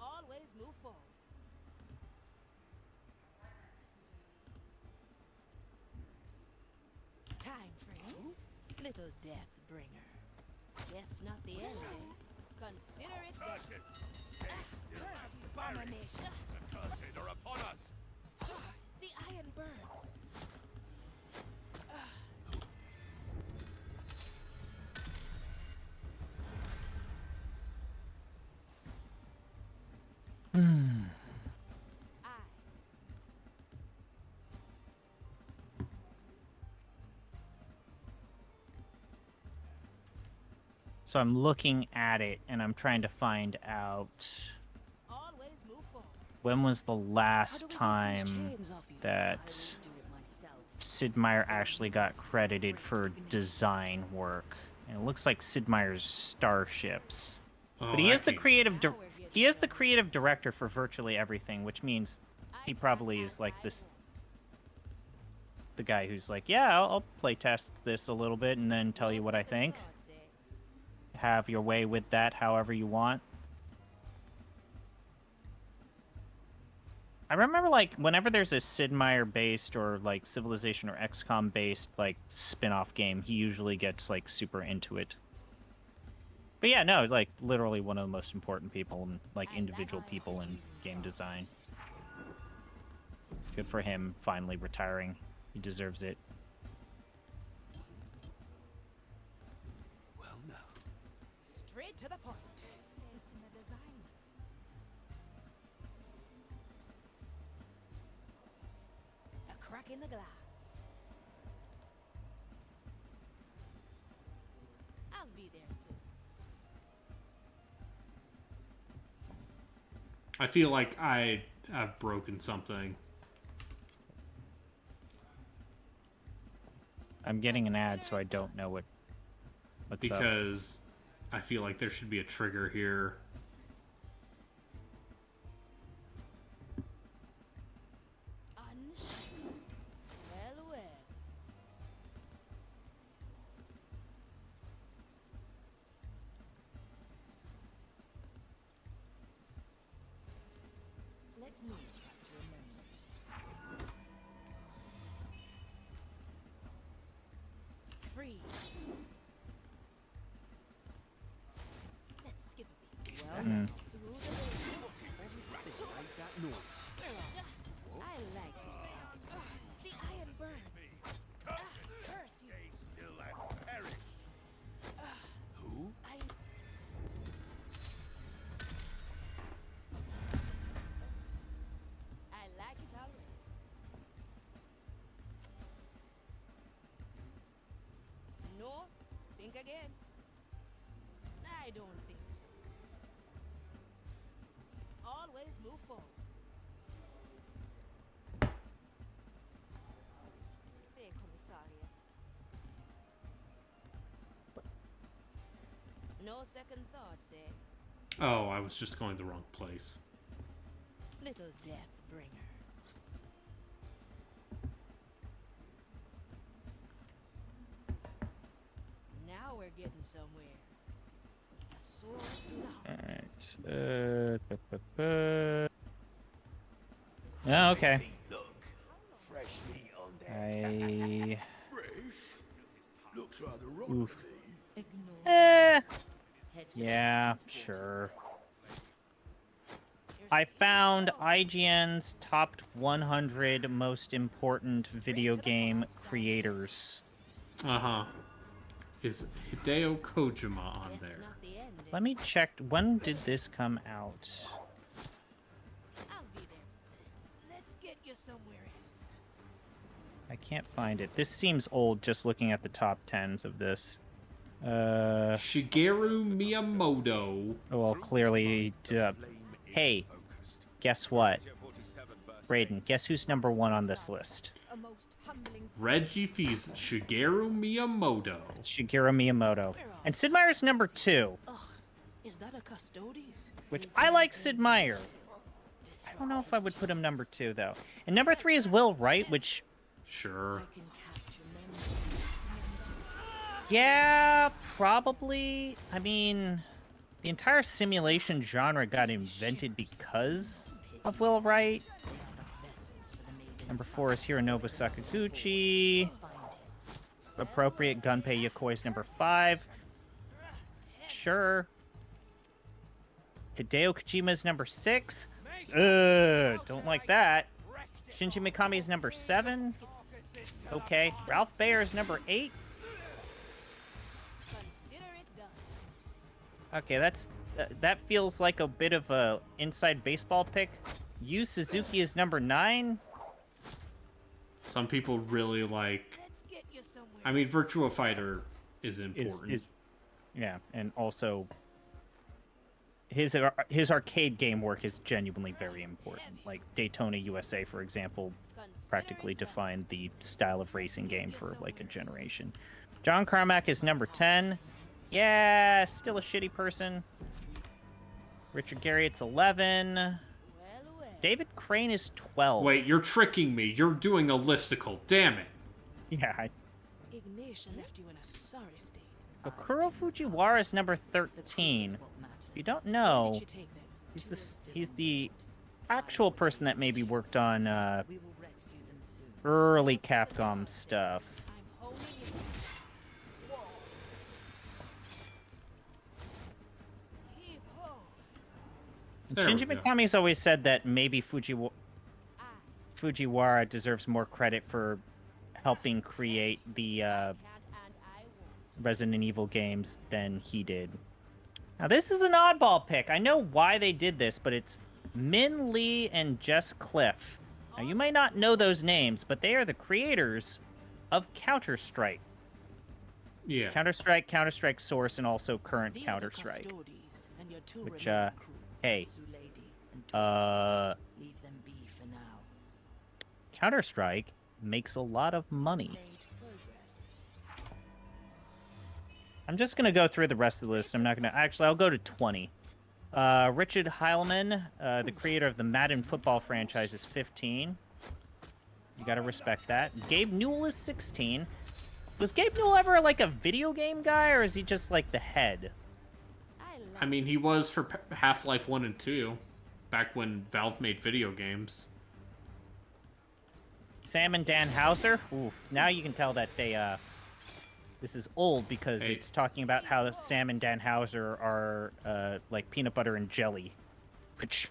Always move forward. Time, friends. Little death bringer. Death's not the end. Consider it done. Curse you, abomination. The cursed are upon us. The iron burns. So I'm looking at it, and I'm trying to find out Always move forward. when was the last time that Sid Meier actually got credited for design work. And it looks like Sid Meier's Starships. Oh, But he is the creative director for virtually everything, which means he probably is like the guy who's like, yeah, I'll play test this a little bit and then tell you what I think. Have your way with that however you want. I remember, like, whenever there's a Sid Meier based or like Civilization or XCOM based like spin-off game, he usually gets like super into it. But yeah, no, like literally one of the most important people and like individual people in game design. Good for him finally retiring. He deserves it. Well, now. Straight to the point. A crack in the glass. I'll be there soon. I feel like I have broken something. I'm getting an ad, so I don't know what's up. Because I feel like there should be a trigger here. Well, well. Let me capture a memory. Freeze. Let's skip a beat. Well, Mm. through the Make that noise. I like these sounds. The iron burns. Curse you. Stay still and perish. Who? I like it already. No, think again. I don't think so. Always move forward. Hey, Commissarius. No second thoughts, eh? Oh, I was just going the wrong place. Little death bringer. Now we're getting somewhere. A sword through the heart. Alright. Oh, okay. Fresh meat on I... Fresh? Looks rather Oof. rotten. Yeah, sure. I found IGN's top 100 most important video game creators. Uh-huh. Is Hideo Kojima on there? Let me check. When did this come out? I'll be there. Let's get you somewhere else. I can't find it. This seems old just looking at the top 10s of this. Shigeru Miyamoto. Well, clearly. Hey, guess what? Braden, guess who's number 1 on this list? Reggie Fils, Shigeru Miyamoto. Shigeru Miyamoto. And Sid Meier's number 2. Is that a Custodes? Which I like Sid Meier. I don't know if I would put him number 2, though. And number 3 is Will Wright, which... Sure. Yeah, probably. I mean, the entire simulation genre got invented because of Will Wright. Number 4 is Hironobu Sakaguchi. Appropriate. Gunpei Yokoi's number 5. Sure. Hideo Kojima's number 6. Don't like that. Shinji Mikami's number 7. Okay. Ralph Bayer's number 8. Okay, that feels like a bit of a inside baseball pick. Yu Suzuki is number 9. Some people really like... I mean, Virtua Fighter is important. Yeah, and also... His arcade game work is genuinely very important. Like Daytona USA, for example, practically defined the style of racing game for like a generation. John Carmack is number 10. Yeah, still a shitty person. Richard Garriott's 11. David Crane is 12. Wait, you're tricking me. You're doing a listicle. Damn it. Yeah. Ignition left you in a sorry state. Okuro Fujiwara is number 13. If you don't know, he's the actual person that maybe worked on early Capcom stuff. Shinji Mikami's always said that maybe Fujiwara deserves more credit for helping create the Resident Evil games than he did. Now, this is an oddball pick. I know why they did this, but it's Min Lee and Jess Cliff. Now, you may not know those names, but they are the creators of Counter-Strike. Yeah. Counter-Strike, Counter-Strike Source, and also current Counter-Strike. Which, hey. Counter-Strike makes a lot of money. I'm just going to go through the rest of the list. I'm not going to... Actually, I'll go to 20. Richard Heilman, the creator of the Madden football franchise, is 15. You got to respect that. Gabe Newell is 16. Was Gabe Newell ever, like, a video game guy, or is he just, like, the head? I mean, he was for Half-Life 1 and 2, back when Valve made video games. Sam and Dan Houser? Ooh, now you can tell that they, this is old because it's talking about how Sam and Dan Houser are, like, peanut butter and jelly. Which...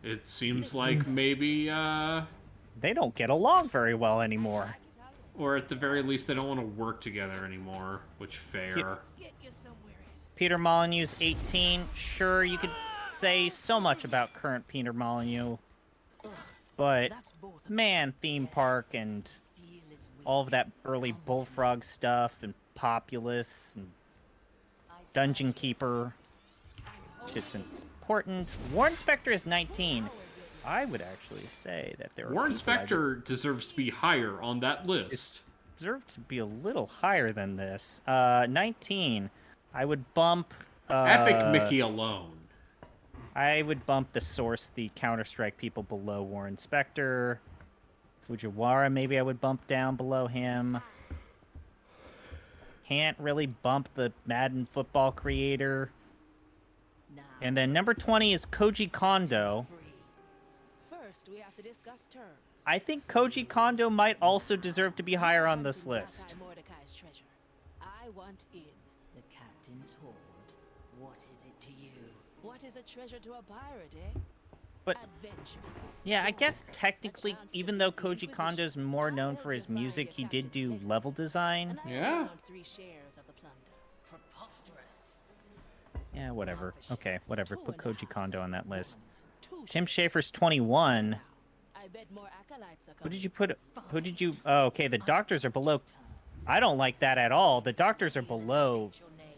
It seems like maybe, they don't get along very well anymore. Or at the very least, they don't want to work together anymore, which fair. Peter Molyneux's 18. Sure, you could say so much about current Peter Molyneux. But, man, Theme Park and all of that early Bullfrog stuff and Populous and Dungeon Keeper. Shit's important. Warren Spector is 19. I would actually say that there are Warren Spector deserves to be higher on that list. Deserves to be a little higher than this. 19. I would bump... Epic Mickey alone. I would bump the Source, the Counter-Strike people below Warren Spector. Fujiwara, maybe I would bump down below him. Can't really bump the Madden football creator. And then number 20 is Koji Kondo. First, we have to discuss terms. I think Koji Kondo might also deserve to be higher on this list. Mordecai's treasure. I want in. The captain's hoard. What is it to you? What is a treasure to a pirate, eh? But yeah, I guess technically, even though Koji Kondo's more known for his music, he did do level design. Yeah. 3 shares of the plunder. Preposterous. Yeah, whatever. Okay, whatever. Put Koji Kondo on that list. Tim Schafer's 21. I bet more acolytes are Who coming. did you put? Who did you? Oh, okay. The Doctors are below. I don't like that at all. The Doctors are below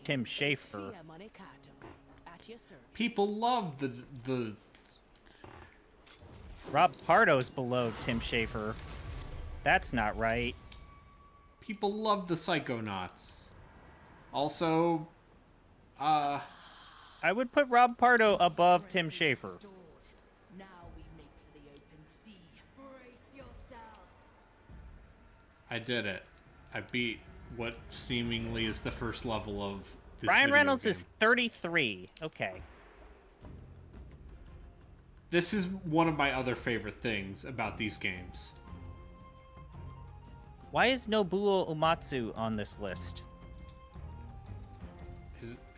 Tim Schafer. Fia Manicato, at your service. People love the. Rob Pardo's below Tim Schafer. That's not right. People love the Psychonauts. Also, I would put Rob Pardo above Tim Schafer. Now we make for the open sea. Brace yourself. I did it. I beat what seemingly is the first level of this Ryan video Reynolds game. is 33. Okay. This is one of my other favorite things about these games. Why is Nobuo Uematsu on this list?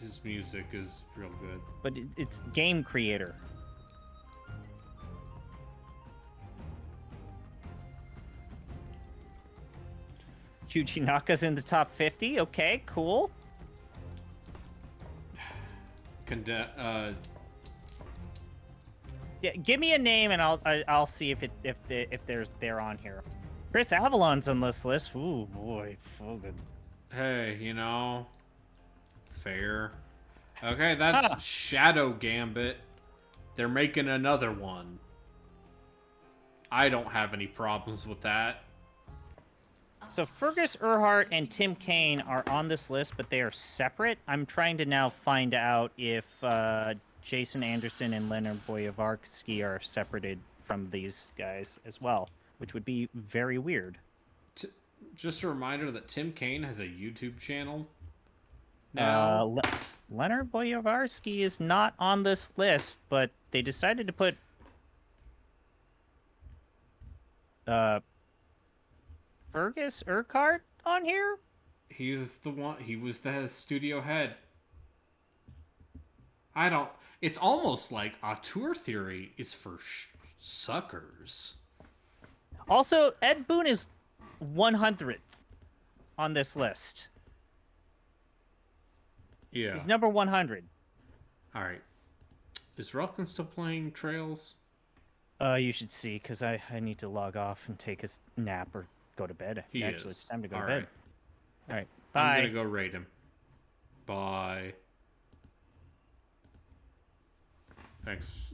His music is real good. But it's game creator. Yuji Naka's in the top 50. Okay, cool. Yeah, give me a name and I'll see if they're on here. Chris Avalon's on this list. Ooh boy, so good. Hey, you know, fair. Okay, that's Shadow Gambit. They're making another one. I don't have any problems with that. So Fergus Earhart and Tim Kaine are on this list, but they are separate. I'm trying to now find out if Jason Anderson and Leonard Boyavarski are separated from these guys as well, which would be very weird. Just a reminder that Tim Kaine has a YouTube channel now. Leonard Boyavarski is not on this list, but they decided to put Fergus Urquhart on here? He's the one. He was the studio head. It's almost like Auteur Theory is for suckers. Also, Ed Boon is 100th on this list. Yeah. He's number 100. All right. Is Relkin still playing Trails? You should see, because I need to log off and take a nap or go to bed. Actually, it's time to go to bed. All right. Bye. I'm going to go raid him. Bye. Thanks.